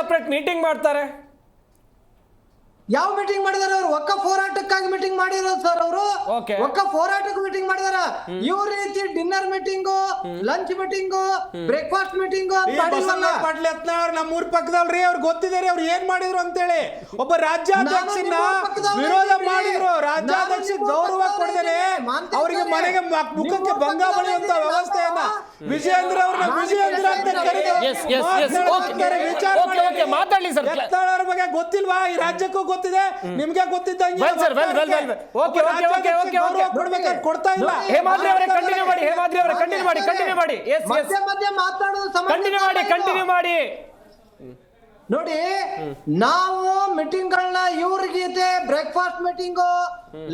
ಸಪರೇಟ್ ಮೀಟಿಂಗ್ ಮಾಡ್ತಾರೆ. ಯಾವ ಮೀಟಿಂಗ್ ಮಾಡಿದಾರೆ ಅವರು? ವಕಫ್ ಹೋರಾಟಕ್ಕಾಗಿ ಮೀಟಿಂಗ್ ಮಾಡಿರೋದು ಸರ್. ಅವರು ವಕಫ್ ಹೋರಾಟಕ್ಕೆ ಮೀಟಿಂಗ್ ಮಾಡಿದಾರ. ಇವ್ರ ರೀತಿ dinner meeting, lunch meeting, breakfast meeting ನಮ್ಮೂರ್ ಪಕ್ಕದವ್ರಿ, ಅವ್ರಿಗೆ ಗೊತ್ತಿದೆ ಅವ್ರು ಏನ್ ಮಾಡಿದ್ರು ಅಂತೇಳಿ. ಒಬ್ಬ ರಾಜ್ಯಾಧ್ಯಕ್ಷನ ವಿರೋಧ ಮಾಡಿದ್ರು, ರಾಜ್ಯಾಧ್ಯಕ್ಷ ಗೌರವ ಕೊಡದೇನೆ ಅವರಿಗೆ ಮನೆಗೆ ಮುಖಕ್ಕೆ ಭಂಗ ಬಳಿಯುವಂತ ವ್ಯವಸ್ಥೆಯನ್ನ ವಿಜಯೇಂದ್ರ ಅವ್ರನ್ನ ವಿಜಯೇಂದ್ರ ಅಂತ ಮಾತಾಡ್ಲಿ ಸರ್. ಎತ್ತಾಳವ್ರ ಬಗ್ಗೆ ಗೊತ್ತಿಲ್ವಾ? ಈ ರಾಜ್ಯಕ್ಕೂ ಗೊತ್ತಿದೆ, ನಿಮ್ಗೆ ಗೊತ್ತಿದ್ದಂಗೆ ಕೊಡ್ತಾ ಇಲ್ಲ. ಹೇಮಾದ್ರಿ ಅವರೇ ಕಂಟಿನ್ಯೂ ಮಾಡಿ, ಹೇಮಾದ್ರಿ ಅವರೇ ಕಂಟಿನ್ಯೂ ಮಾಡಿ. ಕಂಟಿನ್ಯೂ ಮಾಡಿ. ನೋಡಿ, ನಾವು ಮೀಟಿಂಗ್ಗಳನ್ನ ಇವ್ರ ಗೀತೆ breakfast meeting,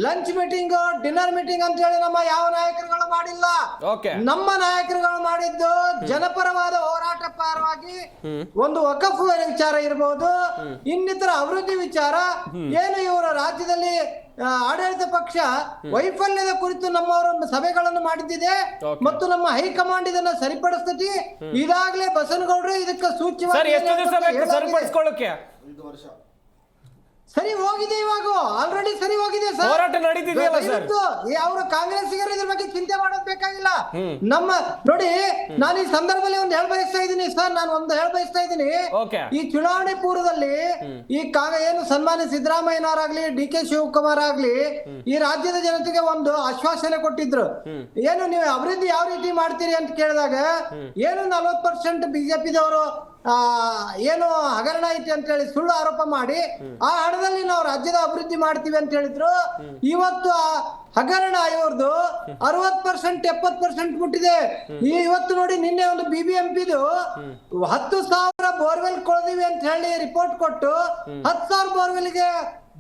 lunch meeting, dinner meeting ಅಂತ ಹೇಳಿ ನಮ್ಮ ಯಾವ ನಾಯಕರುಗಳು ಮಾಡಿಲ್ಲ. ನಮ್ಮ ನಾಯಕರುಗಳು ಮಾಡಿದ್ದು ಜನಪರವಾದ ಹೋರಾಟ ಪರವಾಗಿ ಒಂದು ವಕಫ್ ವಿಚಾರ ಇರಬಹುದು, ಇನ್ನಿತರ ಅಭಿವೃದ್ಧಿ ವಿಚಾರ. ಏನು ಇವರ ರಾಜ್ಯದಲ್ಲಿ ಆಡಳಿತ ಪಕ್ಷ ವೈಫಲ್ಯದ ಕುರಿತು ನಮ್ಮವರು ಸಭೆಗಳನ್ನು ಮಾಡಿದ್ದಿದೆ ಮತ್ತು ನಮ್ಮ ಹೈಕಮಾಂಡ್ ಇದನ್ನ ಸರಿಪಡಿಸ್ತತಿ. ಇದಾಗಲೇ ಬಸನಗೌಡ್ರೆ ಇದಕ್ಕೆ ಸೂಚ್ಯವಾಗಿ ಸರಿ ಹೋಗಿದೆ, ಇವಾಗ ಆಲ್ರೆಡಿ ಸರಿ ಹೋಗಿದೆ ಸರ್. ಹೋರಾಟ ನಡೀತಿದೆಯಲ್ಲ ಸರ್. ಅವರು ಕಾಂಗ್ರೆಸ್ಸಿಗರು ಇದ್ರ ಬಗ್ಗೆ ಚಿಂತೆ ಮಾಡೋದು ಬೇಕಾಗಿಲ್ಲ. ನಮ್ಮ ನೋಡಿ, ನಾನು ಈ ಸಂದರ್ಭದಲ್ಲಿ ಒಂದು ಬಯಸ್ತಾ ಇದ್ದೀನಿ ಸರ್, ನಾನು ಒಂದು ಬಯಸ್ತಾ ಇದ್ದೀನಿ. ಈ ಚುನಾವಣೆ ಪೂರ್ವದಲ್ಲಿ ಈ ಏನು ಸನ್ಮಾನ್ಯ ಸಿದ್ದರಾಮಯ್ಯನವರಾಗ್ಲಿ, ಡಿ ಕೆ ಶಿವಕುಮಾರ್ ಆಗ್ಲಿ ಈ ರಾಜ್ಯದ ಜನತೆಗೆ ಒಂದು ಆಶ್ವಾಸನೆ ಕೊಟ್ಟಿದ್ರು. ಏನು ನೀವು ಅಭಿವೃದ್ಧಿ ಯಾವ ರೀತಿ ಮಾಡ್ತೀರಿ ಅಂತ ಕೇಳಿದಾಗ ಏನು 40% ಬಿಜೆಪಿದವರು ಏನು ಹಗರಣ ಐತಿ ಅಂತ ಹೇಳಿ ಸುಳ್ಳು ಆರೋಪ ಮಾಡಿ ಆ ಹಣದಲ್ಲಿ ನಾವು ರಾಜ್ಯದ ಅಭಿವೃದ್ಧಿ ಮಾಡ್ತೀವಿ ಅಂತ ಹೇಳಿದ್ರು. ಇವತ್ತು ಆ ಹಗರಣ ಇವ್ರದ್ದು 60% 70% ಮುಟ್ಟಿದೆ. ಇವತ್ತು ನೋಡಿ, ನಿನ್ನೆ ಒಂದು BBMPದು 10,000 ಬೋರ್ವೆಲ್ ಕೊಳ್ದಿವಿ ಅಂತ ಹೇಳಿ ರಿಪೋರ್ಟ್ ಕೊಟ್ಟು 10,000 ಬೋರ್ವೆಲ್ಗೆ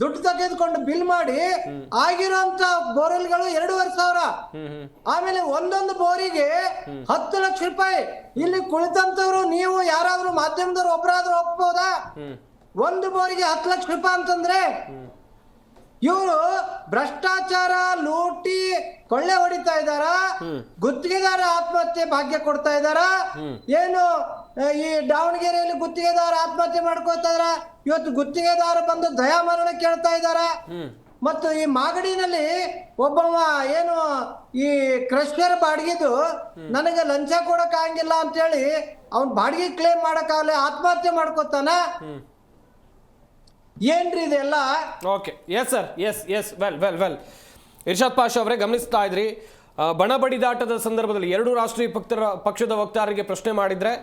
ದುಡ್ಡು ತೆಗೆದುಕೊಂಡು ಬಿಲ್ ಮಾಡಿ ಆಗಿರುವಂತ ಬೋರ್ವೆಲ್ಗಳು 2,500. ಆಮೇಲೆ ಒಂದೊಂದು ಬೋರಿಗೆ 10 ಲಕ್ಷ ರೂಪಾಯಿ. ಇಲ್ಲಿ ಕುಳಿತಂತವ್ರು ನೀವು ಯಾರಾದ್ರೂ ಮಾಧ್ಯಮದವ್ರು ಒಬ್ಬರಾದ್ರೂ ಒಪ್ಬೋದಾ? ಒಂದು ಬೋರಿಗೆ 10 ಲಕ್ಷ ರೂಪಾಯಿ ಅಂತಂದ್ರೆ ಇವರು ಭ್ರಷ್ಟಾಚಾರ, ಲೂಟಿ, ಕೊಳ್ಳೆ ಹೊಡಿತಾ ಇದಾರ? ಗುತ್ತಿಗೆದಾರ ಆತ್ಮಹತ್ಯೆ ಭಾಗ್ಯ ಕೊಡ್ತಾ ಇದಾರ? ಏನು ಈ ದಾವಣಗೆರೆಯಲ್ಲಿ ಗುತ್ತಿಗೆದಾರ ಆತ್ಮಹತ್ಯೆ ಮಾಡ್ಕೋತಾ ಇದಾರ? ಇವತ್ತು ಗುತ್ತಿಗೆದಾರ ಬಂದು ದಯಾಮರಣ ಕೇಳ್ತಾ ಇದಾರ. ಮತ್ತು ಈ ಮಾಗಡಿನಲ್ಲಿ ಒಬ್ಬವ ಏನು ಈ ಕ್ರಷರ್ ಬಾಡಿಗೆದು ನನಗೆ ಲಂಚ ಕೊಡಕ್ ಆಗಂಗಿಲ್ಲ ಅಂತ ಹೇಳಿ ಅವ್ನ್ ಬಾಡಿಗೆ ಕ್ಲೇಮ್ ಮಾಡಕ್ಕಾಗಲ್ಲ, ಆತ್ಮಹತ್ಯೆ ಮಾಡ್ಕೋತಾನ. ಏನ್ರಿ ಇದೆಲ್ಲ? Okay, yes sir, yes well Irshad Pasha ಅವರೇ, ಗಮನಿಸ್ತಾ ಇದ್ರಿ ಬಣ ಬಡಿದಾಟದ ಸಂದರ್ಭದಲ್ಲಿ ಎರಡು ರಾಷ್ಟ್ರೀಯ ಪಕ್ಷದ ವಕ್ತಾರರಿಗೆ ಪ್ರಶ್ನೆ ಮಾಡಿದ್ರೆ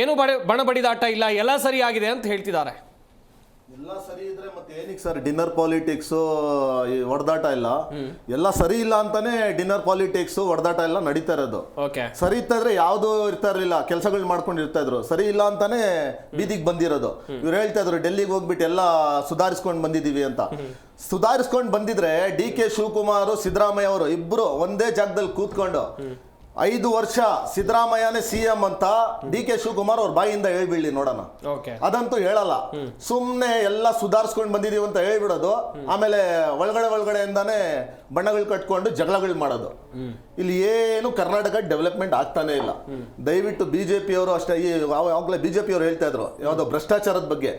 ಏನು ಬಣ ಬಡಿದಾಟ ಇಲ್ಲ, ಎಲ್ಲ ಸರಿಯಾಗಿದೆ ಅಂತ ಹೇಳ್ತಿದ್ದಾರೆ. ಎಲ್ಲ ಸರಿ ಇದ್ರೆ ಮತ್ತೆ ಏನಕ್ಕೆ ಸರ್ ಡಿನ್ನರ್ ಪಾಲಿಟಿಕ್ಸ್ ಹೊಡೆದಾಟ ಇಲ್ಲ? ಎಲ್ಲ ಸರಿ ಇಲ್ಲ ಅಂತಾನೆ ಡಿನ್ನರ್ ಪಾಲಿಟಿಕ್ಸ್ ಹೊಡೆದಾಟ ಎಲ್ಲ ನಡೀತಾ ಇರೋದು. ಸರಿ ಇತ್ತಾ ಇದ್ರೆ ಯಾವ್ದು ಇರ್ತಾ ಇರ್ಲಿಲ್ಲ, ಕೆಲಸಗಳು ಮಾಡ್ಕೊಂಡು ಇರ್ತಾ ಇದ್ರು. ಸರಿ ಇಲ್ಲ ಅಂತಾನೆ ಬೀದಿಗೆ ಬಂದಿರೋದು. ಇವ್ರು ಹೇಳ್ತಾ ಇದ್ರು ಡೆಲ್ಲಿಗೆ ಹೋಗ್ಬಿಟ್ಟು ಎಲ್ಲ ಸುಧಾರಿಸ್ಕೊಂಡು ಬಂದಿದೀವಿ ಅಂತ. ಸುಧಾರಿಸ್ಕೊಂಡು ಬಂದಿದ್ರೆ ಡಿ ಕೆ ಶಿವಕುಮಾರ್, ಸಿದ್ದರಾಮಯ್ಯ ಅವರು ಇಬ್ರು ಒಂದೇ ಜಾಗದಲ್ಲಿ ಕೂತ್ಕೊಂಡು 5 ವರ್ಷ ಸಿದ್ದರಾಮಯ್ಯನೇ CM ಅಂತ ಡಿ ಕೆ ಶಿವಕುಮಾರ್ ಅವ್ರ ಬಾಯಿಯಿಂದ ಹೇಳ್ಬಿಡ್ಲಿ ನೋಡೋಣ. ಅದಂತೂ ಹೇಳಲ್ಲ. ಸುಮ್ನೆ ಎಲ್ಲ ಸುಧಾರಿಸ್ಕೊಂಡು ಬಂದಿದೀವಿ ಅಂತ ಹೇಳ್ಬಿಡೋದು, ಆಮೇಲೆ ಒಳಗಡೆಯಿಂದಾನೇ ಬಣ್ಣಗಳು ಕಟ್ಕೊಂಡು ಜಗಳಗಳು ಮಾಡೋದು. ಇಲ್ಲಿ ಏನು ಕರ್ನಾಟಕ ಡೆವಲಪ್ಮೆಂಟ್ ಆಗ್ತಾನೆ ಇಲ್ಲ. ದಯವಿಟ್ಟು ಬಿಜೆಪಿ ಅವರು ಅಷ್ಟೇ, ಯಾವಾಗಲೇ ಬಿಜೆಪಿ ಅವರು ಹೇಳ್ತಾ ಇದ್ರು ಯಾವ್ದೋ ಭ್ರಷ್ಟಾಚಾರದ ಬಗ್ಗೆ.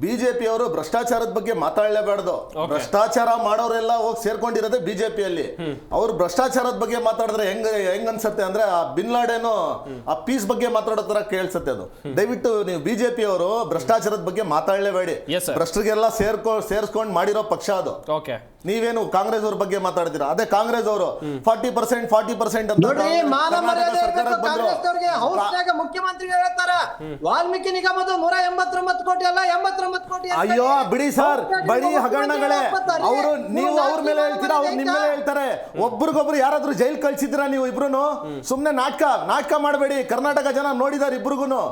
ಬಿಜೆಪಿ ಅವರು ಭ್ರಷ್ಟಾಚಾರದ ಬಗ್ಗೆ ಮಾತಾಡಲೇಬಾರ್ದು. ಭ್ರಷ್ಟಾಚಾರ ಮಾಡೋರೆಲ್ಲ ಹೋಗಿ ಸೇರ್ಕೊಂಡಿರೋದೇ ಬಿಜೆಪಿಯಲ್ಲಿ. ಅವ್ರು ಭ್ರಷ್ಟಾಚಾರದ ಬಗ್ಗೆ ಮಾತಾಡಿದ್ರೆ ಹೆಂಗ್ ಅನ್ಸತ್ತೆ ಅಂದ್ರೆ ಆ ಬಿನ್ ಲಾಡೆನ್ ಆ ಪೀಸ್ ಬಗ್ಗೆ ಮಾತಾಡೋ ತರ ಕೇಳಿಸುತ್ತೆ ಅದು. ದಯವಿಟ್ಟು ನೀವು ಬಿಜೆಪಿ ಅವರು ಭ್ರಷ್ಟಾಚಾರದ ಬಗ್ಗೆ ಮಾತಾಡಲೇಬೇಡಿ. ಭ್ರಷ್ಟರಿಗೆಲ್ಲ ಸೇರ್ಸ್ಕೊಂಡು ಮಾಡಿರೋ ಪಕ್ಷ ಅದು. ನೀವೇನು ಕಾಂಗ್ರೆಸ್ ಅವ್ರ ಬಗ್ಗೆ ಮಾತಾಡ್ತೀರಾ? ಅದೇ ಕಾಂಗ್ರೆಸ್ ಅವರು 40% ಅಂತ ಮುಖ್ಯಮಂತ್ರಿ ಹೇಳ್ತಾರ ವಾಲ್ಮೀಕಿ ನಿಗಮದ 189 ಕೋಟಿ ಅಲ್ಲ 89 ಕೋಟಿ. ಅಯ್ಯೋ ಬಿಡಿ ಸರ್, ಬರೀ ಹಗರಣಗಳೇ. ಅವರು ನೀವು ಅವ್ರ ಮೇಲೆ ಹೇಳ್ತೀರಾ, ಅವ್ರು ನಿಮ್ಮ ಮೇಲೆ ಹೇಳ್ತಾರೆ. ಒಬ್ರಿಗೊಬ್ರು ಯಾರಾದ್ರೂ ಜೈಲ್ ಕಳ್ಸಿದ್ದೀರಾ ನೀವು ಇಬ್ರು? ಸುಮ್ನೆ ನಾಟಕ ಮಾಡಬೇಡಿ. ಕರ್ನಾಟಕ ಜನ ನೋಡಿದಾರೆ ಇಬ್ರಿಗೂನು.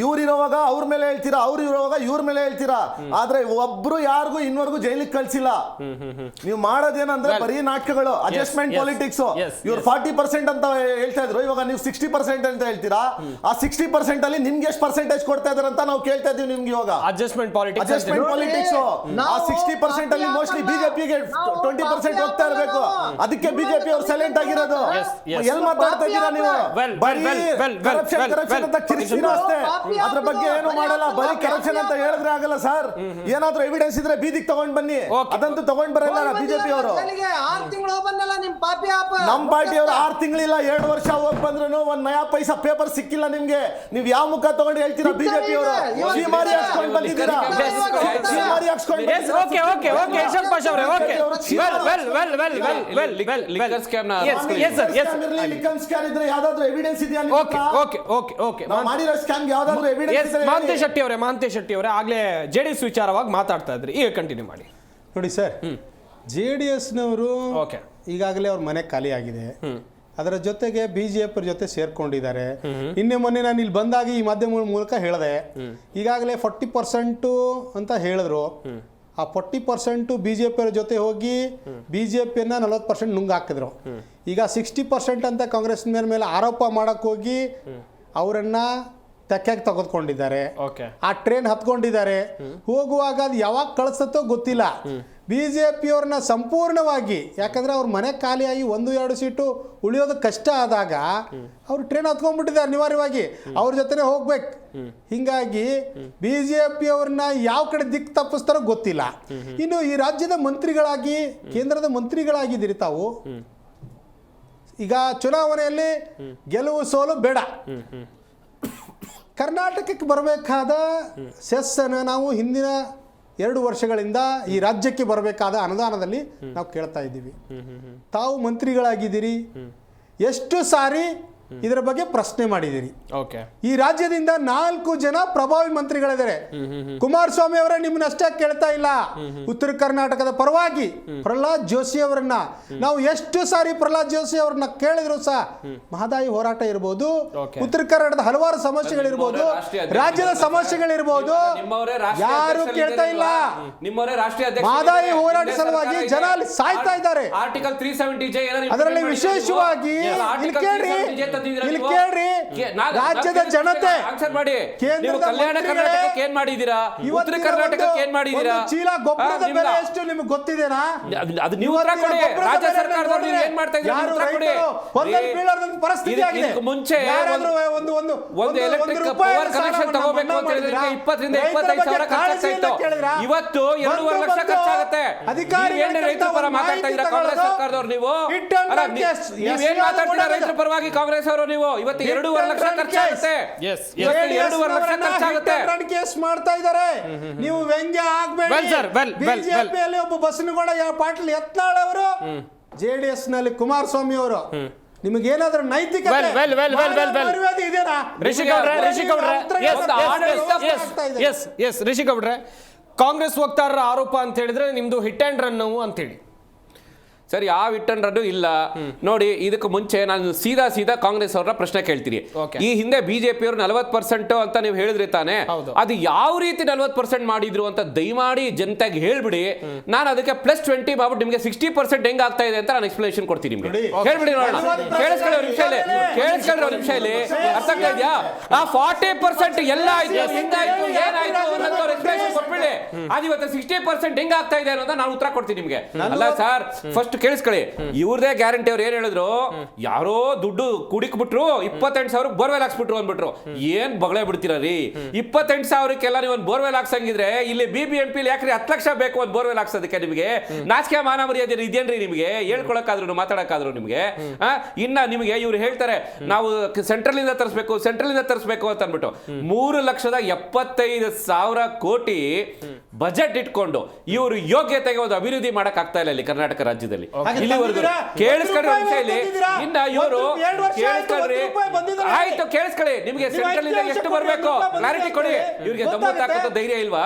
ಇವ್ರಿರೋವಾಗ ಅವ್ರ ಮೇಲೆ ಹೇಳ್ತೀರಾ, ಅವ್ರು ಇರೋವಾಗ ಇವ್ರ ಮೇಲೆ ಹೇಳ್ತೀರಾ. ಆದ್ರೆ ಒಬ್ರು ಯಾರಿಗೂ ಇನ್ನವರೆಗೂ ಜೈಲಿಗೆ ಕಳ್ಸಿಲ್ಲ. ನೀವು ಮಾಡೋದೇನಂದ್ರೆ ಬರೀ ನಾಟಕಗಳು, ಅಡ್ಜಸ್ಟ್ಮೆಂಟ್ ಪಾಲಿಟಿಕ್ಸ್. ಇವ್ರು 40% ಅಂತ ಹೇಳ್ತಾ ಇದ್ರು, ಇವಾಗ ನೀವು 60% ಅಂತ ಹೇಳ್ತೀರಾ. ಆ 60% ಅಲ್ಲಿ ನಿಮ್ಗೆ ಎಷ್ಟು ಪರ್ಸೆಂಟೇಜ್ ಕೊಡ್ತಾ ಇದಾರೆ ಅಂತ ನಾವು ಕೇಳ್ತಾ ಇದೀವಿ ನಿಮ್ಗೆ. ಇವಾಗ ಅಡ್ಜಸ್ಟ್ಮೆಂಟ್ ಪಾಲಿಟಿಕ್ಸ್ ಆ 60% ಅಲ್ಲಿ ಮೋಸ್ಟ್ಲಿ ಬಿಜೆಪಿಗೆ 20% ಹೋಗ್ತಾ ಇರಬೇಕು. ಅದಕ್ಕೆ ಬಿಜೆಪಿ ಅವ್ರು ಸೈಲೆಂಟ್ ಆಗಿರೋದು. ಎಲ್ಲಿ ಮಾತಾಡ್ತಾ ಇದ್ದೀರಾ ನೀವು? ಬರೀ ಕರಪ್ಷನ್ ಅಂತ ಕಿರಿಸ್ತೀರಾ ಅಷ್ಟೇ, ಅದ್ರ ಬಗ್ಗೆ ಏನು ಮಾಡಲ್ಲ. ಬರೀ ಕರಪ್ಷನ್ ಅಂತ ಹೇಳಿದ್ರೆ ಆಗಲ್ಲ ಸರ್. ಏನಾದ್ರೂ ಎವಿಡೆನ್ಸ್ ಇದ್ರೆ ಬೀದಿಗೆ ತಗೊಂಡ್ ಬನ್ನಿ. ಅದಂತೂ ತಗೊಂಡ್ ಬರಲ್ಲ ಬಿಜೆಪಿ ಅವರು. 6 ತಿಂಗಳು ಬಂದಲ್ಲ ನಿಮ್ ಪಾಪಿ ಆಪ. ನಮ್ ಪಾರ್ಟಿ ಅವರು 6 ತಿಂಗಳಿಲ್ಲ 2 ವರ್ಷ ಹೋಗಿ ಬಂದ್ರು ಒಂದ್ ನಯಾ ಪೈಸಾ ಪೇಪರ್ ಸಿಕ್ಕಿಲ್ಲ ನಿಮ್ಗೆ. ನೀವ್ ಯಾವ ಮುಖ ತಗೊಂಡು ಹೇಳ್ತೀರಾ ಬಿಜೆಪಿ ಅವರು? ಶ್ರೀಮಾರಿ ಹಾಕ್ಸ್ಕೊಂಡು ಬಂದಿದ್ದೀರಾ. ಶ್ರೀಮಾರಿ ಹಾಕ್ಸ್ಕೊಂಡು ಯಾವ್ದಾದ್ರು ಎವಿಡೆನ್ಸ್ ಇದೆಯಾ? ಮಾಡಿರೋ ಸ್ಕ್ಯಾಮ್ ಯಾವ್ದಾದ್ರು ಎವಿಡೆನ್ಸ್? ಮಹಾಂತೇಶ್ ಶೆಟ್ಟಿ ಅವರೇ ಆಗ್ಲೇ JDS ವಿಚಾರವಾಗಿ ಮಾತಾಡ್ತಾ ಇದ್ರಿ, ಈಗ ಕಂಟಿನ್ಯೂ ಮಾಡಿ. ನೋಡಿ ಸರ್, JDSನವರು ಈಗಾಗಲೇ ಅವ್ರ ಮನೆ ಖಾಲಿ ಆಗಿದೆ. ಅದರ ಜೊತೆಗೆ BJP ಜೊತೆ ಸೇರ್ಕೊಂಡಿದ್ದಾರೆ. ನಿನ್ನೆ ಮೊನ್ನೆ ನಾನು ಇಲ್ಲಿ ಬಂದಾಗ ಈ ಮಾಧ್ಯಮಗಳ ಮೂಲಕ ಹೇಳಿದೆ, ಈಗಾಗಲೇ 40% ಅಂತ ಹೇಳಿದ್ರು. ಆ 40% BJP ಅವ್ರ ಜೊತೆ ಹೋಗಿ BJPಯನ್ನ 40% ನುಂಗ್ ಹಾಕಿದ್ರು. ಈಗ 60% ಅಂತ ಕಾಂಗ್ರೆಸ್ ಮೇಲೆ ಆರೋಪ ಮಾಡಕ್ ಹೋಗಿ ಅವರನ್ನ ತೆಕ್ಕಾಗಿ ತೆಗೆದುಕೊಂಡಿದ್ದಾರೆ. ಆ ಟ್ರೈನ್ ಹತ್ಕೊಂಡಿದ್ದಾರೆ. ಹೋಗುವಾಗ ಅದು ಯಾವಾಗ ಕಳಿಸತ್ತೋ ಗೊತ್ತಿಲ್ಲ. BJPಯವ್ರನ್ನ ಸಂಪೂರ್ಣವಾಗಿ, ಯಾಕಂದರೆ ಅವ್ರ ಮನೆ ಖಾಲಿಯಾಗಿ 1-2 ಸೀಟು ಉಳಿಯೋದು ಕಷ್ಟ ಆದಾಗ ಅವರು ಟ್ರೈನ್ ಹತ್ಕೊಂಡ್ಬಿಟ್ಟಿದ್ದಾರೆ ಅನಿವಾರ್ಯವಾಗಿ, ಅವ್ರ ಜೊತೆನೇ ಹೋಗ್ಬೇಕು. ಹೀಗಾಗಿ BJPಯವ್ರನ್ನ ಯಾವ ಕಡೆ ದಿಕ್ಕು ತಪ್ಪಿಸ್ತಾರೋ ಗೊತ್ತಿಲ್ಲ. ಇನ್ನು ಈ ರಾಜ್ಯದ ಮಂತ್ರಿಗಳಾಗಿ, ಕೇಂದ್ರದ ಮಂತ್ರಿಗಳಾಗಿದ್ದೀರಿ ತಾವು. ಈಗ ಚುನಾವಣೆಯಲ್ಲಿ ಗೆಲುವು ಸೋಲು ಬೇಡ, ಕರ್ನಾಟಕಕ್ಕೆ ಬರಬೇಕಾದ ಸೆಸ್ಸನ್ನು ನಾವು ಹಿಂದಿನ 2 ವರ್ಷಗಳಿಂದ ಈ ರಾಜ್ಯಕ್ಕೆ ಬರಬೇಕಾದ ಅನುದಾನದಲ್ಲಿ ನಾವು ಕೇಳ್ತಾ ಇದ್ದೀವಿ. ತಾವು ಮಂತ್ರಿಗಳಾಗಿದ್ದೀರಿ, ಎಷ್ಟು ಸಾರಿ ಇದರ ಬಗ್ಗೆ ಪ್ರಶ್ನೆ ಮಾಡಿದ್ದೀರಿ. ಈ ರಾಜ್ಯದಿಂದ 4 ಜನ ಪ್ರಭಾವಿ ಮಂತ್ರಿಗಳಿದ್ದಾರೆ. ಕುಮಾರಸ್ವಾಮಿ ಅವರೇ ನಿಮ್ಮನ್ನಷ್ಟೇ ಕೇಳ್ತಾ ಇಲ್ಲ, ಉತ್ತರ ಕರ್ನಾಟಕದ ಪರವಾಗಿ ಪ್ರಹ್ಲಾದ್ ಜೋಶಿ ಅವರನ್ನ ನಾವು ಎಷ್ಟು ಸಾರಿ ಪ್ರಹ್ಲಾದ್ ಜೋಶಿ ಅವರನ್ನ ಕೇಳಿದ್ರು ಸಹ ಮಹದಾಯಿ ಹೋರಾಟ ಇರಬಹುದು, ಉತ್ತರ ಕರ್ನಾಟಕದ ಹಲವಾರು ಸಮಸ್ಯೆಗಳಿರ್ಬೋದು, ರಾಜ್ಯದ ಸಮಸ್ಯೆಗಳಿರ್ಬೋದು, ಯಾರು ಕೇಳ್ತಾ ಇಲ್ಲ. ಮಹದಾಯಿ ಹೋರಾಟ ಸಲುವಾಗಿ ಜನ ಅಲ್ಲಿ ಸಾಯ್ತಾ ಇದ್ದಾರೆ. ಆರ್ಟಿಕಲ್ 370 ಅದರಲ್ಲಿ ವಿಶೇಷವಾಗಿ ಇಲ್ಲಿ ಕೇಳ್ರಿ, ರಾಜ್ಯದ ಜನತೆ ಕಲ್ಯಾಣ ಕರ್ನಾಟಕಕ್ಕೆ ಏನ್ ಮಾಡಿದೀರಾ, ಉತ್ತರ ಕರ್ನಾಟಕಕ್ಕೆ ಏನ್ ಮಾಡಿದೀರಾ, ಚೀಲ ಗೊಬ್ಬರದ ಬೆಲೆ ಎಷ್ಟು ನಿಮ್ಗೆ ಗೊತ್ತಿದೆನಾ? ಅದು ನೀವು ಉತ್ತರ ಕೊಡಿ. ರಾಜ್ಯ ಸರ್ಕಾರದವರು ಏನ್ ಮಾಡ್ತಾ ಇದ್ದಾರೆ ಪರಿಸ್ಥಿತಿ ಆಗಿದೆ. ಮುಂಚೆ ಒಂದು ಎಲೆಕ್ಟ್ರಿಕ್ ಪವರ್ ಕನೆಕ್ಷನ್ ತಗೋಬೇಕು ಅಂತ ಹೇಳಿದ್ರೆ 20ರಿಂದ 25 ಸಾವಿರ ಖರ್ಚಾಗ್ತಾ ಇತ್ತು. ಇವತ್ತು 2.5 ಲಕ್ಷ ಖರ್ಚಾಗುತ್ತೆ. ರೈತರ ಪರ ಮಾತಾಡ್ತಾ ಇದ್ದೀರಾ ಕಾಂಗ್ರೆಸ್ ಸರ್ಕಾರದವರು? ನೀವು ಏನ್ ಮಾತಾಡ್ತೀರಾ ರೈತರ ಪರವಾಗಿ ಕಾಂಗ್ರೆಸ್ ಅವರು? ನೀವು ಇವತ್ತು 2.5 ಲಕ್ಷ ಖರ್ಚಾಗುತ್ತೆ. 2.5 ಲಕ್ಷ ಖರ್ಚಾಗುತ್ತೆ. ಕೇಸ್ ಮಾಡ್ತಾ ಇದ್ದಾರೆ. ನೀವು ವ್ಯಂಗ್ಯ ಆಗ್ಬೇಡಿ. ಬಿಜೆಪಿಯಲ್ಲಿ ಒಬ್ಬ ಬಸನಗೌಡ ಪಾಟೀಲ್ ಯತ್ನಾಳ್ ಅವರು, JDS ನಲ್ಲಿ ಕುಮಾರಸ್ವಾಮಿ ಅವರು, ನಿಮಗೇನಾದ್ರೂ ನೈತಿಕತೆ ಇದೆನಾ? ರಿಷಿ ಗೌಡ್ರೆ, ಕಾಂಗ್ರೆಸ್ ವಕ್ತಾರರ ಆರೋಪ ಅಂತ ಹೇಳಿದ್ರೆ ನಿಮ್ದು ಹಿಟ್ ಅಂಡ್ ರನ್ ಅಂತೇಳಿ. ಸರ್, ಯಾವ ಹಿಟ್ ಅಂಡ್ ರನ್ ಇಲ್ಲ. ನೋಡಿ, ಇದಕ್ಕೆ ಮುಂಚೆ ನಾನು ಸೀದಾ ಕಾಂಗ್ರೆಸ್ ಅವರ ಪ್ರಶ್ನೆ ಕೇಳ್ತೀನಿ. ಈ ಹಿಂದೆ ಬಿಜೆಪಿ ಅವರು 40% ಅಂತ ನೀವು ಹೇಳಿದ್ರಿ ತಾನೆ, ಅದು ಯಾವ ರೀತಿ 40% ಮಾಡಿದ್ರು ಅಂತ ದಯಮಾಡಿ ಜನತೆಗೆ ಹೇಳ್ಬಿಡಿ. ನಾನು ಅದಕ್ಕೆ +20 ಮಾಡ್ಬಿಟ್ಟು ನಿಮಗೆ 60% ಹೆಂಗ್ ಆಗ್ತಾ ಇದೆ ಅಂತ ನಾನು ಎಕ್ಸ್ಪ್ಲನೇಷನ್ ಕೊಡ್ತೀನಿ ನಿಮಗೆ. ಹೇಳ್ಬಿಡಿ ನೋಡೋಣ. ಕೇಳಿಸ್ಕೊಳ್ಳಿ ಅವ್ರ ನಿಮಿಷ ಇಲ್ಲಿ. ಅರ್ಥ ಆಗ್ತಾ ಇದೆಯಾ? ಆ 40% ಎಲ್ಲ ಆಯ್ತು, ಹೆಂಗಾಯ್ತು, ಏನಾಯ್ತು ಅನ್ನೋದು ಅವ್ರ ಎಕ್ಸ್ಪ್ಲನೇಷನ್ ಕೊಟ್ಬಿಡಿ. ಅದು ಇವತ್ತು 60% ಹೆಂಗ್ ಆಗ್ತಾ ಇದೆ ಅನ್ನೋದನ್ನ ನಾನು ಉತ್ತರ ಕೊಡ್ತೀನಿ ನಿಮಗೆ. ಅಲ್ಲ ಸರ್, ಫಸ್ಟ್ ಕೇಳಿಸ್ಕೊಳ್ಳಿ. ಇವ್ರದೇ ಗ್ಯಾರಂಟಿ ಅವ್ರು ಏನ್ ಹೇಳಿದ್ರು, ಯಾರೋ ದುಡ್ಡು ಕುಡಿಕ್ಬಿಟ್ರು 28,000 ಬೋರ್ವೆಲ್ ಹಾಕ್ಸ್ಬಿಟ್ರು ಅಂದ್ಬಿಟ್ರು. ಏನ್ ಬಗಳೆ ಬಿಡ್ತೀರ ರೀ? 28,000ಕ್ಕೆಲ್ಲ ನೀವು ಒಂದು ಬೋರ್ವೆಲ್ ಹಾಕ್ಸಂಗಿದ್ರೆ ಇಲ್ಲಿ BBMP ಯಾಕ್ರಿ 10 ಲಕ್ಷ ಬೇಕು ಒಂದು ಬೋರ್ವೆಲ್ ಹಾಕ್ಸೋದಕ್ಕೆ? ನಿಮಗೆ ನಾಚಿಕೆ ಮಾನ ಮರ್ಯಾದೆ ಇದೇನ್ರಿ ನಿಮಗೆ? ಹೇಳ್ಕೊಳಕ್ಕಾದ್ರು ಮಾತಾಡಕ್ಕಾದ್ರು ನಿಮಗೆ? ಇನ್ನ ನಿಮಗೆ ಇವ್ರು ಹೇಳ್ತಾರೆ ನಾವು ಸೆಂಟ್ರಲ್ ಇಂದ ತರಿಸ್ಬೇಕು ಅಂತ ಅನ್ಬಿಟ್ಟು 3,75,000 ಕೋಟಿ ಬಜೆಟ್ ಇಟ್ಕೊಂಡು ಇವರು ಯೋಗ್ಯತೆಗೆ ಒಂದು ಅಭಿವೃದ್ಧಿ ಮಾಡಕ್ ಆಗ್ತಾ ಇಲ್ಲ ಇಲ್ಲಿ ಕರ್ನಾಟಕ ರಾಜ್ಯದಲ್ಲಿ. ಇಲ್ಲಿವರೆಗೂ ಕೇಳಿಸ್ಕೊಂಡ್ರಿ. ಇನ್ನ ಇವರು ಆಯ್ತು ಕೇಳಿಸ್ಕೊಳ್ಳಿ. ನಿಮಗೆ ಸೆಂಟ್ರಲ್ ಇಂದ ಎಷ್ಟು ಬರಬೇಕು ಕ್ಲಾರಿಟಿ ಕೊಡಿ. ಇವ್ರಿಗೆ ದಮ್ಮು ತಾಕತ್ತು ಧೈರ್ಯ ಇಲ್ವಾ?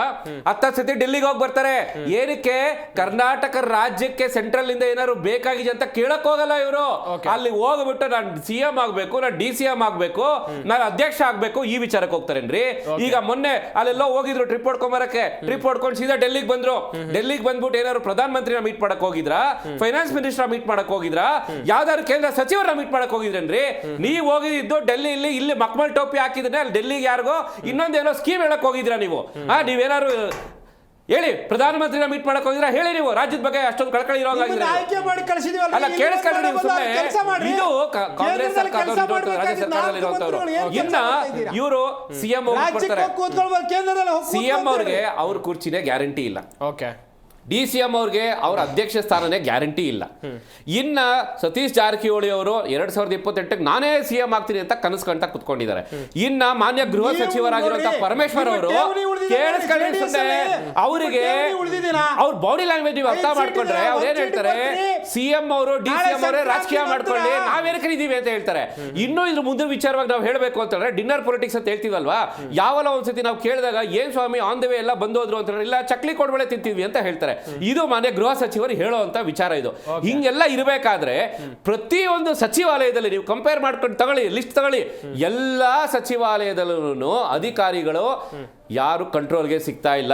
10 ಸತಿ ಡೆಲ್ಲಿಗೆ ಹೋಗಿ ಬರ್ತಾರೆ. ಏನಕ್ಕೆ? ಕರ್ನಾಟಕ ರಾಜ್ಯಕ್ಕೆ ಸೆಂಟ್ರಲ್ ಇಂದ ಏನಾದ್ರು ಬೇಕಾಗಿದೆ ಅಂತ ಕೇಳಕ್ ಹೋಗಲ್ಲ ಇವರು. ಅಲ್ಲಿ ಹೋಗ್ಬಿಟ್ಟು ನಾನು CM ಆಗ್ಬೇಕು, ನಾನು DCM ಆಗ್ಬೇಕು, ನಾನು ಅಧ್ಯಕ್ಷ ಆಗ್ಬೇಕು, ಈ ವಿಚಾರಕ್ಕೆ ಹೋಗ್ತಾರೇನ್ರಿ? ಈಗ ಮೊನ್ನೆ ಅಲ್ಲೆಲ್ಲೋ ಹೋಗಿದ್ರು ಟ್ರಿಪ್ ಹೊಡ್ಕೊಂಬರಕ್ಕೆ. ಟ್ರಿಪ್ ಹೊಡ್ಕೊಂಡು ಸೀದಾ ಡೆಲ್ಲಿಗೆ ಬಂದ್ರು. ಡೆಲ್ಲಿಗೆ ಬಂದ್ಬಿಟ್ಟು ಏನಾದ್ರು ಪ್ರಧಾನ ಮಂತ್ರಿನ ಮೀಟ್ ಮಾಡಕ್ ಹೋಗಿದ್ರ, ಫೈನಾನ್ಸ್ ಮಿನಿಸ್ಟರ್ ಮೀಟ್ ಮಾಡಕ್ ಹೋಗಿದ್ರ, ಯಾವ್ದಾದ್ರು ಕೇಂದ್ರ ಸಚಿವರ ಮೀಟ್ ಮಾಡಕ್ ಹೋಗಿದ್ರೇನ್ರಿ? ನೀವು ಹೋಗಿದ್ದು ಇಲ್ಲಿ ಮಕ್ಮಲ್ ಟೋಪಿ ಹಾಕಿದ್ರೆ ಅಲ್ಲಿ ಡೆಲ್ಲಿಗೆ ಯಾರಿಗೋ ಇನ್ನೊಂದೇನೋ ಸ್ಕೀಮ್ ಹೇಳಕ್ ಹೋಗಿದ್ರ ನೀವು? ನೀವೇನಾದ್ರು ಹೇಳಿ, ಪ್ರಧಾನಮಂತ್ರಿನ ಮೀಟ್ ಮಾಡಕ್ ಹೋಗಿದ್ರ ಹೇಳಿ. ನೀವು ರಾಜ್ಯದ ಬಗ್ಗೆ ಅಷ್ಟೊಂದು ಕಳಕಳಿ ಇರೋ ಅಲ್ಲ, ಕೇಳಿಸ್ಕೊಂಡ್ರಿ ನೀವು ಸುಮ್ಮನೆ. ಇದು ಕಾಂಗ್ರೆಸ್ ಸರ್ಕಾರದವರು, ರಾಜ್ಯ ಸರ್ಕಾರದಲ್ಲಿ ಇರುವಂತವ್ರು. ಇನ್ನ ಇವರು CM ಅವ್ರಿಗೆ ಅವ್ರ ಕುರ್ಚಿನೇ ಗ್ಯಾರಂಟಿ ಇಲ್ಲ. DCM ಅವ್ರಿಗೆ ಅವ್ರ ಅಧ್ಯಕ್ಷ ಸ್ಥಾನನೇ ಗ್ಯಾರಂಟಿ ಇಲ್ಲ. ಇನ್ನ ಸತೀಶ್ ಜಾರಕಿಹೊಳಿ ಅವರು 2028ಕ್ಕೆ ನಾನೇ CM ಆಗ್ತೀನಿ ಅಂತ ಕನಸು ಕಾಣ್ತಾ ಕುತ್ಕೊಂಡಿದ್ದಾರೆ. ಇನ್ನ ಮಾನ್ಯ ಗೃಹ ಸಚಿವರಾಗಿರುವಂತಹ ಪರಮೇಶ್ವರ್ ಅವರು ಅವರಿಗೆ ಅವ್ರ ಬಾಡಿ ಲ್ಯಾಂಗ್ವೇಜ್ ನೀವು ಅರ್ಥ ಮಾಡ್ಕೊಂಡ್ರೆ ಅವ್ರು ಏನ್ ಹೇಳ್ತಾರೆ, CM ಅವರು DCM ಅವರೇ ರಾಜಕೀಯ ಮಾಡ್ಕೊಳ್ಳಿ, ನಾವೇನಕ್ಕೆ ಇದೀವಿ ಅಂತ ಹೇಳ್ತಾರೆ. ಇನ್ನು ಇದ್ರ ಮುಂದಿನ ವಿಚಾರವಾಗಿ ನಾವು ಹೇಳಬೇಕು ಅಂತಂದ್ರೆ ಡಿನ್ನರ್ ಪೊಲಿಟಿಕ್ಸ್ ಅಂತ ಹೇಳ್ತೀವಲ್ವಾ, ಯಾವಲ್ಲ ಒಂದ್ಸತಿ ನಾವು ಕೇಳಿದಾಗ ಏನ್ ಸ್ವಾಮಿ ಆನ್ ದ ವೇ ಎಲ್ಲ ಬಂದೋದ್ರು ಅಂತ ಇಲ್ಲ, ಚಕ್ಲಿ ಕೊಡ್ಬಳೆ ತಿಂತೀವಿ ಅಂತ ಹೇಳ್ತಾರೆ. ಇದು ಮಾನ್ಯ ಗೃಹ ಸಚಿವರು ಹೇಳುವಂತ ವಿಚಾರ. ಇದು ಹಿಂಗೆಲ್ಲ ಇರಬೇಕಾದ್ರೆ ಪ್ರತಿಯೊಂದು ಸಚಿವಾಲಯದಲ್ಲಿ ನೀವು ಕಂಪೇರ್ ಮಾಡ್ಕೊಂಡು ತಗೊಳ್ಳಿ, ಲಿಸ್ಟ್ ತಗೊಳ್ಳಿ, ಎಲ್ಲಾ ಸಚಿವಾಲಯದಲ್ಲೂ ಅಧಿಕಾರಿಗಳು ಯಾರು ಕಂಟ್ರೋಲ್ಗೆ ಸಿಗ್ತಾ ಇಲ್ಲ.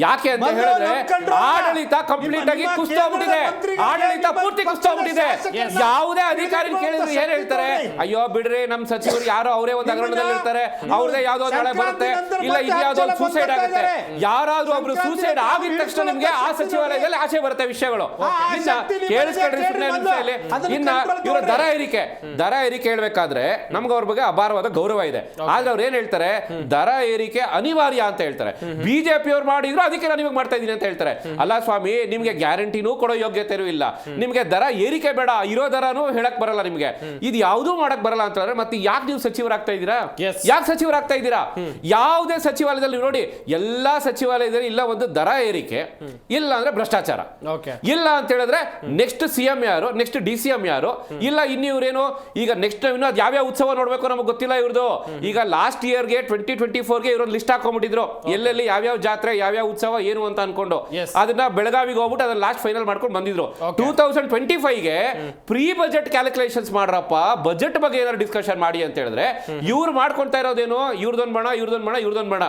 ಯಾಕೆ ಅಂತ ಬಂದ್ರು ಹೇಳಿದ್ರೆ ನಮ್ control ಆಡಳಿತ ಕಂಪ್ಲೀಟ್ ಆಗಿ ನಿಮ್ಮ ಕುಸ್ತೋಗ್ಬಿಟ್ಟಿದೆ. ಮಂತ್ರಿಗಳು ಆಡಳಿತ ನಿಮ್ಮ ಪೂರ್ತಿ ಪಕ್ಷದ ಕುಸ್ತೋಗ್ಬಿಟ್ಟಿದೆ. ಶಾಸಕರು ಯಾವುದೇ ಅಧಿಕಾರಿ ಕೇಳಿದ್ರು ಏನ್ ಹೇಳ್ತಾರೆ, ಅಯ್ಯೋ ಬಿಡ್ರಿ ನಮ್ ಸಚಿವರು ಯಾರೋ ಅವರೇ ಒಂದು ಹಗರಣದಲ್ಲಿ ಇರ್ತಾರೆ, ಅವ್ರದೇ ಯಾವ್ದೋ ನಾಳೆ ಬರುತ್ತೆ, ಇಲ್ಲ ಇದು ಯಾವ್ದೋ ಒಂದು ಸೂಸೈಡ್ ಆಗುತ್ತೆ. ಯಾರಾದ್ರೂ ಒಬ್ರು ಸೂಸೈಡ್ ಆಗಿದ ತಕ್ಷಣ ನಿಮ್ಗೆ ಆ ಸಚಿವಾಲಯದಲ್ಲಿ ಆಸೆ ಬರುತ್ತೆ ವಿಷಯಗಳು. ಇನ್ನ ಕೇಳಿಸ್ಕೊಳ್ರಿ ಸುಮ್ಮನೆ ನಿಮಿಷದಲ್ಲಿ. ಇನ್ನ ಇವರ ದರ ಏರಿಕೆ ಹೇಳ್ಬೇಕಾದ್ರೆ ನಮ್ಗೆ ಅವ್ರ ಬಗ್ಗೆ ಅಪಾರವಾದ ಗೌರವ ಇದೆ. ಆದ್ರೆ ಅವ್ರು ಏನ್ ಹೇಳ್ತಾರೆ, ದರ ಏರಿಕೆ ಅನಿವಾರ್ಯ ಅಂತ ಹೇಳ್ತಾರೆ. ಬಿಜೆಪಿ ಅವ್ರು ಮಾಡಿದ್ರು ಅದಕ್ಕೆ ನಾನು ನಿಮಗೆ ಮಾಡ್ತಾ ಇದ್ದೀನಿ ಅಂತ ಹೇಳ್ತಾರೆ. ಅಲ್ಲ ಸ್ವಾಮಿ, ನಿಮ್ಗೆ ಗ್ಯಾರಂಟಿನೂ ಕೊಡೋ ಯೋಗ್ಯತೆನೂ ಇಲ್ಲ, ನಿಮ್ಗೆ ದರ ಏರಿಕೆ ಬೇಡ, ಇರೋ ದರನೂ ಹೇಳಕ್ ಬರಲ್ಲ ನಿಮ್ಗೆ, ಇದು ಯಾವುದೂ ಮಾಡಕ್ ಬರಲ್ಲ ಅಂತ ಹೇಳಿದ್ರೆ ಮತ್ತೆ ಯಾಕೆ ನೀವು ಸಚಿವರಾಗ್ತಾ ಇದ್ದೀರಾ? ಯಾಕೆ ಸಚಿವರಾಗ್ತಾ ಇದ್ದೀರಾ? ಯಾವುದೇ ಸಚಿವಾಲಯದಲ್ಲಿ ನೋಡಿ, ಎಲ್ಲಾ ಸಚಿವಾಲಯದಲ್ಲಿ ಇಲ್ಲ ಒಂದು ದರ ಏರಿಕೆ, ಇಲ್ಲ ಅಂದ್ರೆ ಭ್ರಷ್ಟಾಚಾರ, ಇಲ್ಲ ಅಂತ ಹೇಳಿದ್ರೆ ನೆಕ್ಸ್ಟ್ ಸಿಎಂ ಯಾರು, ನೆಕ್ಸ್ಟ್ DCM ಯಾರು, ಇಲ್ಲ ಇನ್ನು ಇವ್ರೇನು ಈಗ ನೆಕ್ಸ್ಟ್ ಇನ್ನು ಅದು ಯಾವ್ಯಾವ ಉತ್ಸವ ನೋಡ್ಬೇಕು ನಮಗೆ ಗೊತ್ತಿಲ್ಲ ಇವ್ರದ್ದು. ಈಗ ಲಾಸ್ಟ್ ಇಯರ್ಗೆ 2024ಗೆ ಇವ್ರೊಂದು ಲಿಸ್ಟ್ ಹಾಕೊಂಡ್ಬಿಟ್ಟಿದ್ರು, ಎಲ್ಲೆಲ್ಲಿ ಯಾವ್ಯಾವ ಜಾತ್ರೆ ಯಾವ್ಯಾವ ಉತ್ಸವ ಏನು ಅಂತ ಅನ್ಕೊಂಡು ಅದನ್ನ ಬೆಳಗಾವಿಗೆ ಹೋಗ್ಬಿಟ್ಟು ಅದನ್ನ ಲಾಸ್ಟ್ ಫೈನಲ್ ಮಾಡ್ಕೊಂಡು ಬಂದಿದ್ರು. 2025ಗೆ ಪ್ರೀ ಬಜೆಟ್ ಕ್ಯಾಲ್ಕುಲೇಷನ್ಸ್ ಮಾಡ್ರಪ್ಪ, ಬಜೆಟ್ ಬಗ್ಗೆ ಏನಾದ್ರು ಡಿಸ್ಕಷನ್ ಮಾಡಿ ಅಂತ ಹೇಳಿದ್ರೆ ಇವ್ರು ಮಾಡ್ಕೊಂತಾ ಇರೋದೇನು, ಇವ್ರದೊಂದು ಬಣ.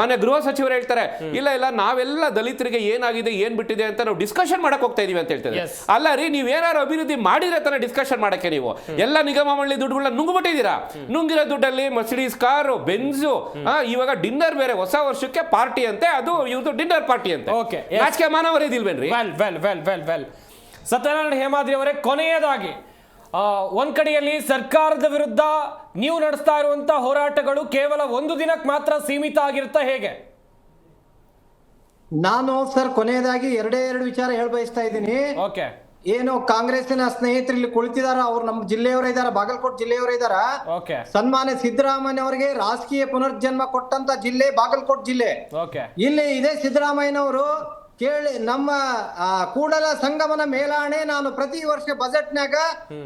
ಮನೆ ಗೃಹ ಸಚಿವರು ಹೇಳ್ತಾರೆ, ಇಲ್ಲ ನಾವೆಲ್ಲ ದಲಿತರಿಗೆ ಏನಾಗಿದೆ ಏನ್ ಬಿಟ್ಟಿದೆ ಅಂತ ನಾವು ಡಿಸ್ಕಷನ್ ಮಾಡಕ್ ಹೋಗ್ತಾ ಇದೀವಿ ಅಂತ ಹೇಳ್ತಾರೆ. ಅಲ್ಲ ರೀ, ನೀವ್ ಏನಾದ್ರು ಅಭಿವೃದ್ಧಿ ಮಾಡಿದ್ರೆ ತಾನೇ ಡಿಸ್ಕಷನ್ ಮಾಡಕ್ಕೆ. ನೀವು ಎಲ್ಲ ನಿಗಮ ಮಂಡಳಿ ದುಡ್ಡುಗಳನ್ನ ನುಂಗ್ಬಿಟ್ಟಿದ್ದೀರಾ. ನುಂಗಿರೋ ದುಡ್ಡಲ್ಲಿ ಮರ್ಸಿಡೀಸ್ ಕಾರು, ಬೆಂಜು, ಇವಾಗ ಡಿನ್ನರ್ ಬೇರೆ ಹೊಸ ವರ್ಷಕ್ಕೆ ಪಾರ್ಟಿ ಅಂತೆ, ಅದು ಇವ್ರದ್ದು ಡಿನ್ನರ್ ಪಾರ್ಟಿ ಅಂತೆ. ನಾಚಿಕೆ ಮಾನವರೇ ಇದಿಲ್ವೇನ್ರಿ? ಸತ್ಯನಾರಾಯಣ ಹೇಮಾದ್ರಿ ಅವರೇ, ಕೊನೆಯದಾಗಿ ಒಂದ್ ಕಡೆಯಲ್ಲಿ ಸರ್ಕಾರದ ವಿರುದ್ಧ ನೀವು ನಡೆಸ್ತಾ ಇರುವಂತ ಹೋರಾಟಗಳು ಕೇವಲ ಒಂದು ದಿನಕ್ಕೆ ಮಾತ್ರ ಸೀಮಿತ ಆಗಿರುತ್ತಾ ಹೇಗೆ? ನಾನು ಸರ್ ಕೊನೆಯದಾಗಿ ಎರಡು ವಿಚಾರ ಬಯಸ್ತಾ ಇದ್ದೀನಿ. ಏನು ಕಾಂಗ್ರೆಸ್ಸಿನ ಸ್ನೇಹಿತರು ಇಲ್ಲಿ ಕುಳಿತಿದಾರ, ಅವ್ರು ನಮ್ಮ ಜಿಲ್ಲೆಯವರೇ ಇದಾರ, ಬಾಗಲಕೋಟೆ ಜಿಲ್ಲೆಯವರೇ ಇದಾರ. ಸನ್ಮಾನ್ಯ ಸಿದ್ದರಾಮಯ್ಯ ಅವರಿಗೆ ರಾಜಕೀಯ ಪುನರ್ಜನ್ಮ ಕೊಟ್ಟಂತ ಜಿಲ್ಲೆ ಬಾಗಲಕೋಟೆ ಜಿಲ್ಲೆ. ಇಲ್ಲಿ ಇದೇ ಸಿದ್ದರಾಮಯ್ಯನವರು ಕೇಳಿ ನಮ್ಮ ಕೂಡಲ ಸಂಗಮನ ಮೇಲಾಣೆ, ನಾನು ಪ್ರತಿ ವರ್ಷ ಬಜೆಟ್ನಾಗ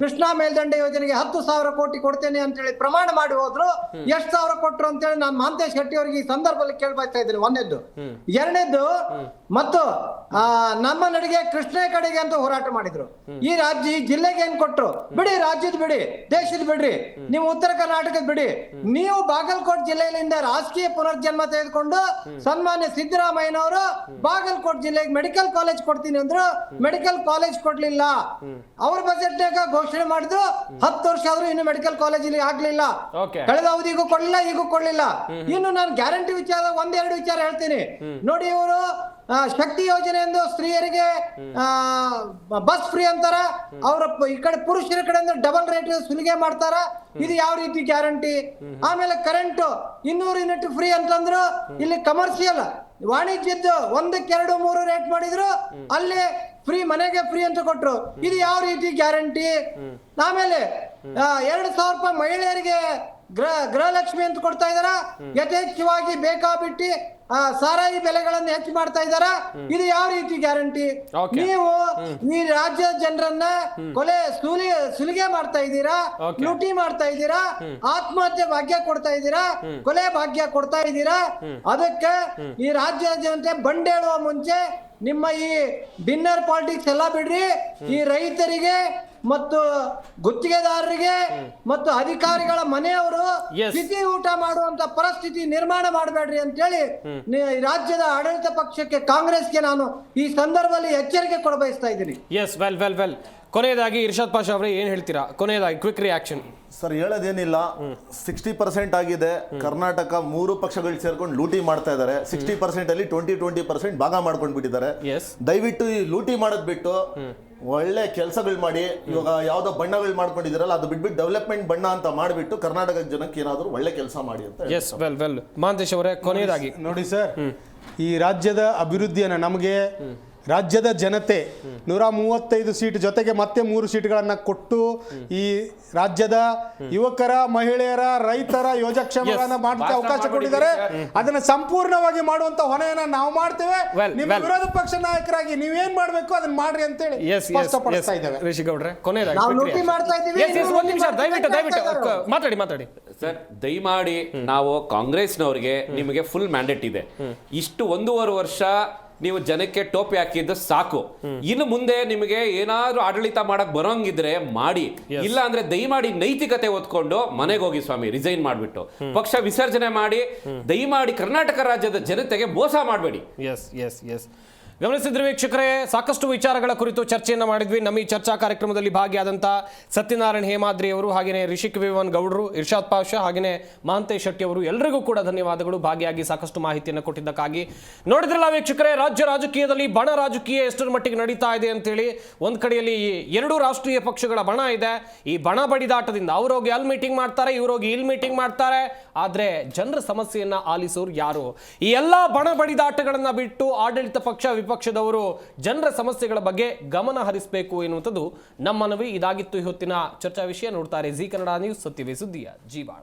ಕೃಷ್ಣಾ ಮೇಲ್ದಂಡೆ ಯೋಜನೆಗೆ 10,000 ಕೋಟಿ ಕೊಡ್ತೇನೆ ಅಂತ ಹೇಳಿ ಪ್ರಮಾಣ ಮಾಡಿ ಹೋದ್ರು. ಎಷ್ಟು ಸಾವಿರ ಕೊಟ್ರು ಅಂತ ಹೇಳಿ ನಾನು ಮಹಂತೇಶ್ ಶೆಟ್ಟಿ ಅವರಿಗೆ ಈ ಸಂದರ್ಭದಲ್ಲಿ ಕೇಳ್ಬಾಯ್ತಾ ಇದ್ದೀನಿ. ಒಂದನೇದ್ದು. ಎರಡನೇದ್ದು, ಮತ್ತು ನಮ್ಮ ನಡಿಗೆ ಕೃಷ್ಣ ಕಡೆಗೆ ಅಂತ ಹೋರಾಟ ಮಾಡಿದ್ರು. ಈ ಜಿಲ್ಲೆಗೆ ಏನ್ ಕೊಟ್ರು? ಬಿಡಿ, ರಾಜ್ಯದ ಬಿಡಿ, ದೇಶದ ಬಿಡ್ರಿ, ನೀವು ಉತ್ತರ ಕರ್ನಾಟಕದ ಬಿಡಿ, ನೀವು ಬಾಗಲಕೋಟೆ ಜಿಲ್ಲೆಯಿಂದ ರಾಜಕೀಯ ಪುನರ್ಜನ್ಮ ತೆಗೆದುಕೊಂಡು ಸನ್ಮಾನ್ಯ ಸಿದ್ದರಾಮಯ್ಯನವರು ಬಾಗಲಕೋಟೆ ಜಿಲ್ಲೆಗೆ ಮೆಡಿಕಲ್ ಕಾಲೇಜ್ ಕೊಡ್ತೀನಿ ಅಂದ್ರು. ಮೆಡಿಕಲ್ ಕಾಲೇಜ್ ಕೊಡ್ಲಿಲ್ಲ. ಅವ್ರ ಬಜೆಟ್ನಾಗ ಘೋಷಣೆ ಮಾಡಿದ್ರು 10 ವರ್ಷ ಆದ್ರೂ ಇನ್ನು ಮೆಡಿಕಲ್ ಕಾಲೇಜ್ ಇಲ್ಲಿ ಆಗ್ಲಿಲ್ಲ. ಕಳೆದ ಅವಧಿಗೂ ಕೊಡ್ಲಿಲ್ಲ, ಈಗೂ ಕೊಡ್ಲಿಲ್ಲ. ಇನ್ನು ನಾನು ಗ್ಯಾರಂಟಿ ವಿಚಾರ ಒಂದೆರಡು ವಿಚಾರ ಹೇಳ್ತೀನಿ ನೋಡಿ. ಇವರು ಶಕ್ತಿ ಯೋಜನೆ ಎಂದು ಸ್ತ್ರೀಯರಿಗೆ ಬಸ್ ಫ್ರೀ ಅಂತಾರ, ಅವ್ರ ಈ ಕಡೆ ಪುರುಷರ ಕಡೆ ಡಬಲ್ ರೇಟ್ ಸುಲಿಗೆ ಮಾಡ್ತಾರ. ಇದು ಯಾವ ರೀತಿ ಗ್ಯಾರಂಟಿ? ಆಮೇಲೆ ಕರೆಂಟ್ 200 ಯೂನಿಟ್ ಫ್ರೀ ಅಂತಂದ್ರು. ಇಲ್ಲಿ ಕಮರ್ಷಿಯಲ್ ವಾಣಿಜ್ಯದ್ದು 1ಕ್ಕೆ 2, 3 ರೇಟ್ ಮಾಡಿದ್ರು, ಅಲ್ಲಿ ಫ್ರೀ, ಮನೆಗೆ ಫ್ರೀ ಅಂತ ಕೊಟ್ರು. ಇದು ಯಾವ ರೀತಿ ಗ್ಯಾರಂಟಿ? ಆಮೇಲೆ 2,000 ರೂಪಾಯಿ ಮಹಿಳೆಯರಿಗೆ ಗೃಹಲಕ್ಷ್ಮಿ ಅಂತ ಕೊಡ್ತಾ ಇದಾರ. ಯಥೇಚ್ಛವಾಗಿ ಬೇಕಾಬಿಟ್ಟಿ ಸಾರಾಯಿ ಬೆಲೆಗಳನ್ನು ಹೆಚ್ಚು ಮಾಡ್ತಾ ಇದಾರ. ಇದು ಯಾವ ರೀತಿ ಗ್ಯಾರಂಟಿ? ನೀವು ಈ ರಾಜ್ಯದ ಜನರನ್ನ ಸುಲಿಗೆ ಮಾಡ್ತಾ ಇದ್ದೀರಾ, ಲೂಟಿ ಮಾಡ್ತಾ ಇದ್ದೀರಾ, ಆತ್ಮಹತ್ಯೆ ಭಾಗ್ಯ ಕೊಡ್ತಾ ಇದ್ದೀರಾ, ಕೊಲೆ ಭಾಗ್ಯ ಕೊಡ್ತಾ ಇದ್ದೀರಾ. ಅದಕ್ಕೆ ಈ ರಾಜ್ಯದ ಜನತೆ ಬಂಡೇಳುವ ಮುಂಚೆ ನಿಮ್ಮ ಈ ಡಿನ್ನರ್ ಪಾಲಿಟಿಕ್ಸ್ ಎಲ್ಲ ಬಿಡ್ರಿ. ಈ ರೈತರಿಗೆ ಮತ್ತು ಗುತ್ತಿಗೆದಾರರಿಗೆ ಮತ್ತು ಅಧಿಕಾರಿಗಳ ಮನೆಯವರು ಸ್ಥಿತಿ ಊಟ ಮಾಡುವಂತ ಪರಿಸ್ಥಿತಿ ನಿರ್ಮಾಣ ಮಾಡಬೇಡ್ರಿ ಅಂತ ಹೇಳಿ ರಾಜ್ಯದ ಆಡಳಿತ ಪಕ್ಷಕ್ಕೆ, ಕಾಂಗ್ರೆಸ್ಗೆ ನಾನು ಈ ಸಂದರ್ಭದಲ್ಲಿ ಎಚ್ಚರಿಕೆ ಕೊಡಬಯಸ್ತಾ ಇದ್ದೀನಿ. ಕೊನೆಯದಾಗಿ ಇರ್ಷಾದ್ ಪಾಷಾ ಅವರೇ ಏನ್ ಹೇಳ್ತೀರಾ? ಕೊನೆಯದಾಗಿ ಕ್ವಿಕ್ ರಿಯಾಕ್ಷನ್. ಸರ್, ಹೇಳೋದೇನಿಲ್ಲ, 60% ಆಗಿದೆ. ಕರ್ನಾಟಕ 3 ಪಕ್ಷಗಳು ಸೇರ್ಕೊಂಡು ಲೂಟಿ ಮಾಡ್ತಾ ಇದ್ದಾರೆ. 60% ಅಲ್ಲಿ 20% ಭಾಗ ಮಾಡ್ಕೊಂಡು ಬಿಟ್ಟಿದ್ದಾರೆ. ದಯವಿಟ್ಟು ಈ ಲೂಟಿ ಮಾಡೋದ್ ಬಿಟ್ಟು ಒಳ್ಳೆ ಕೆಲಸಗಳು ಮಾಡಿ. ಇವಾಗ ಯಾವ್ದೋ ಬಣ್ಣಗಳು ಮಾಡ್ಕೊಂಡಿದ್ದೀರಲ್ಲ, ಅದು ಬಿಟ್ಬಿಟ್ಟು ಡೆವಲಪ್ಮೆಂಟ್ ಬಣ್ಣ ಅಂತ ಮಾಡಿಬಿಟ್ಟು ಕರ್ನಾಟಕ ಜನಕ್ಕೆ ಏನಾದ್ರು ಒಳ್ಳೆ ಕೆಲಸ ಮಾಡಿ ಅಂತ. ಮಹಂತೇಶ್ ಅವರೇ ಕೊನೆಯದಾಗಿ ನೋಡಿ ಸರ್, ಈ ರಾಜ್ಯದ ಅಭಿವೃದ್ಧಿಯನ್ನು ನಮಗೆ ರಾಜ್ಯದ ಜನತೆ 135 ಸೀಟ್ ಜೊತೆಗೆ ಮತ್ತೆ 3 ಸೀಟ್ಗಳನ್ನು ಕೊಟ್ಟು ಈ ರಾಜ್ಯದ ಯುವಕರ, ಮಹಿಳೆಯರ, ರೈತರ ಯೋಜಕ್ಷೇಮಗಳನ್ನು ಮಾಡಲಿಕ್ಕೆ ಅವಕಾಶ ಕೊಟ್ಟಿದ್ದಾರೆ. ಅದನ್ನ ಸಂಪೂರ್ಣವಾಗಿ ಮಾಡುವಂತ ಹೊಣೆಯನ್ನ ನಾವು ಮಾಡ್ತೇವೆ. ನಿಮ್ಮ ವಿರೋಧ ಪಕ್ಷ ನಾಯಕರಾಗಿ ನೀವೇನ್ ಮಾಡ್ಬೇಕು ಅದನ್ನ ಮಾಡ್ರಿ ಅಂತ ಹೇಳಿ ಸ್ಪಷ್ಟಪಡಿಸ್ತಾ ಇದ್ದೇವೆ. ರಿಷಿ ಗೌಡ್ರೆ, ಕೊನೆಯದಾಗಿ ಮಾತಾಡಿ ಸರ್. ದಯಮಾಡಿ ನಾವು ಕಾಂಗ್ರೆಸ್ನವ್ರಿಗೆ ನಿಮಗೆ ಫುಲ್ ಮ್ಯಾಂಡೇಟ್ ಇದೆ. ಇಷ್ಟು 1.5 ವರ್ಷ ನೀವು ಜನಕ್ಕೆ ಟೋಪಿ ಹಾಕಿದ್ದು ಸಾಕು. ಇನ್ನು ಮುಂದೆ ನಿಮಗೆ ಏನಾದ್ರೂ ಆಡಳಿತ ಮಾಡಕ್ ಬರೋಂಗಿದ್ರೆ ಮಾಡಿ, ಇಲ್ಲ ಅಂದ್ರೆ ದಯಮಾಡಿ ನೈತಿಕತೆ ಹೊತ್ಕೊಂಡು ಮನೆಗೆ ಹೋಗಿ ಸ್ವಾಮಿ, ರಿಸೈನ್ ಮಾಡ್ಬಿಟ್ಟು ಪಕ್ಷ ವಿಸರ್ಜನೆ ಮಾಡಿ, ದಯಮಾಡಿ ಕರ್ನಾಟಕ ರಾಜ್ಯದ ಜನತೆಗೆ ಮೋಸ ಮಾಡಬೇಡಿ. ಎಸ್ ಎಸ್ ಎಸ್ ಗಮನಿಸಿದ್ರಿ ವೀಕ್ಷಕರೇ, ಸಾಕಷ್ಟು ವಿಚಾರಗಳ ಕುರಿತು ಚರ್ಚೆಯನ್ನು ಮಾಡಿದ್ವಿ. ನಮ್ಮ ಈ ಚರ್ಚಾ ಕಾರ್ಯಕ್ರಮದಲ್ಲಿ ಭಾಗಿಯಾದಂಥ ಸತ್ಯನಾರಾಯಣ ಹೇಮಾದ್ರಿ ಅವರು, ಹಾಗೆಯೇ ರಿಷಿಕ್ ವಿವನ್ ಗೌಡ್ರು, ಇರ್ಷಾದ್ ಪಾಷಾ, ಹಾಗೆಯೇ ಮಹಾಂತೇಶ್ ಶೆಟ್ಟಿ ಅವರು, ಎಲ್ಲರಿಗೂ ಕೂಡ ಧನ್ಯವಾದಗಳು ಭಾಗಿಯಾಗಿ ಸಾಕಷ್ಟು ಮಾಹಿತಿಯನ್ನು ಕೊಟ್ಟಿದ್ದಕ್ಕಾಗಿ. ನೋಡಿದ್ರಲ್ಲ ವೀಕ್ಷಕರೇ, ರಾಜ್ಯ ರಾಜಕೀಯದಲ್ಲಿ ಬಣ ರಾಜಕೀಯ ಎಷ್ಟರ ಮಟ್ಟಿಗೆ ನಡೀತಾ ಇದೆ ಅಂತೇಳಿ. ಒಂದು ಕಡೆಯಲ್ಲಿ ಎರಡು ರಾಷ್ಟ್ರೀಯ ಪಕ್ಷಗಳ ಬಣ ಇದೆ. ಈ ಬಣ ಬಡಿದಾಟದಿಂದ ಅವ್ರೋಗಿ ಅಲ್ಲಿ ಮೀಟಿಂಗ್ ಮಾಡ್ತಾರೆ, ಇವ್ರೋಗಿ ಇಲ್ಲಿ ಮೀಟಿಂಗ್ ಮಾಡ್ತಾರೆ. ಆದರೆ ಜನರ ಸಮಸ್ಯೆಯನ್ನ ಆಲಿಸೋರು ಯಾರು? ಈ ಎಲ್ಲ ಬಣ ಬಡಿದಾಟಗಳನ್ನ ಬಿಟ್ಟು ಆಡಳಿತ ಪಕ್ಷ ವಿಪಕ್ಷದವರು ಜನರ ಸಮಸ್ಯೆಗಳ ಬಗ್ಗೆ ಗಮನ ಹರಿಸಬೇಕು ಎನ್ನುವಂಥದ್ದು ನಮ್ಮ ಮನವಿ. ಇದಾಗಿತ್ತು ಈ ಹೊತ್ತಿನ ಚರ್ಚಾ ವಿಷಯ. ನೋಡ್ತಾರೆ ಜಿ ಕನ್ನಡ ನ್ಯೂಸ್, ಸತ್ಯವೇ ಸುದ್ದಿಯ ಜೀವಾಳ.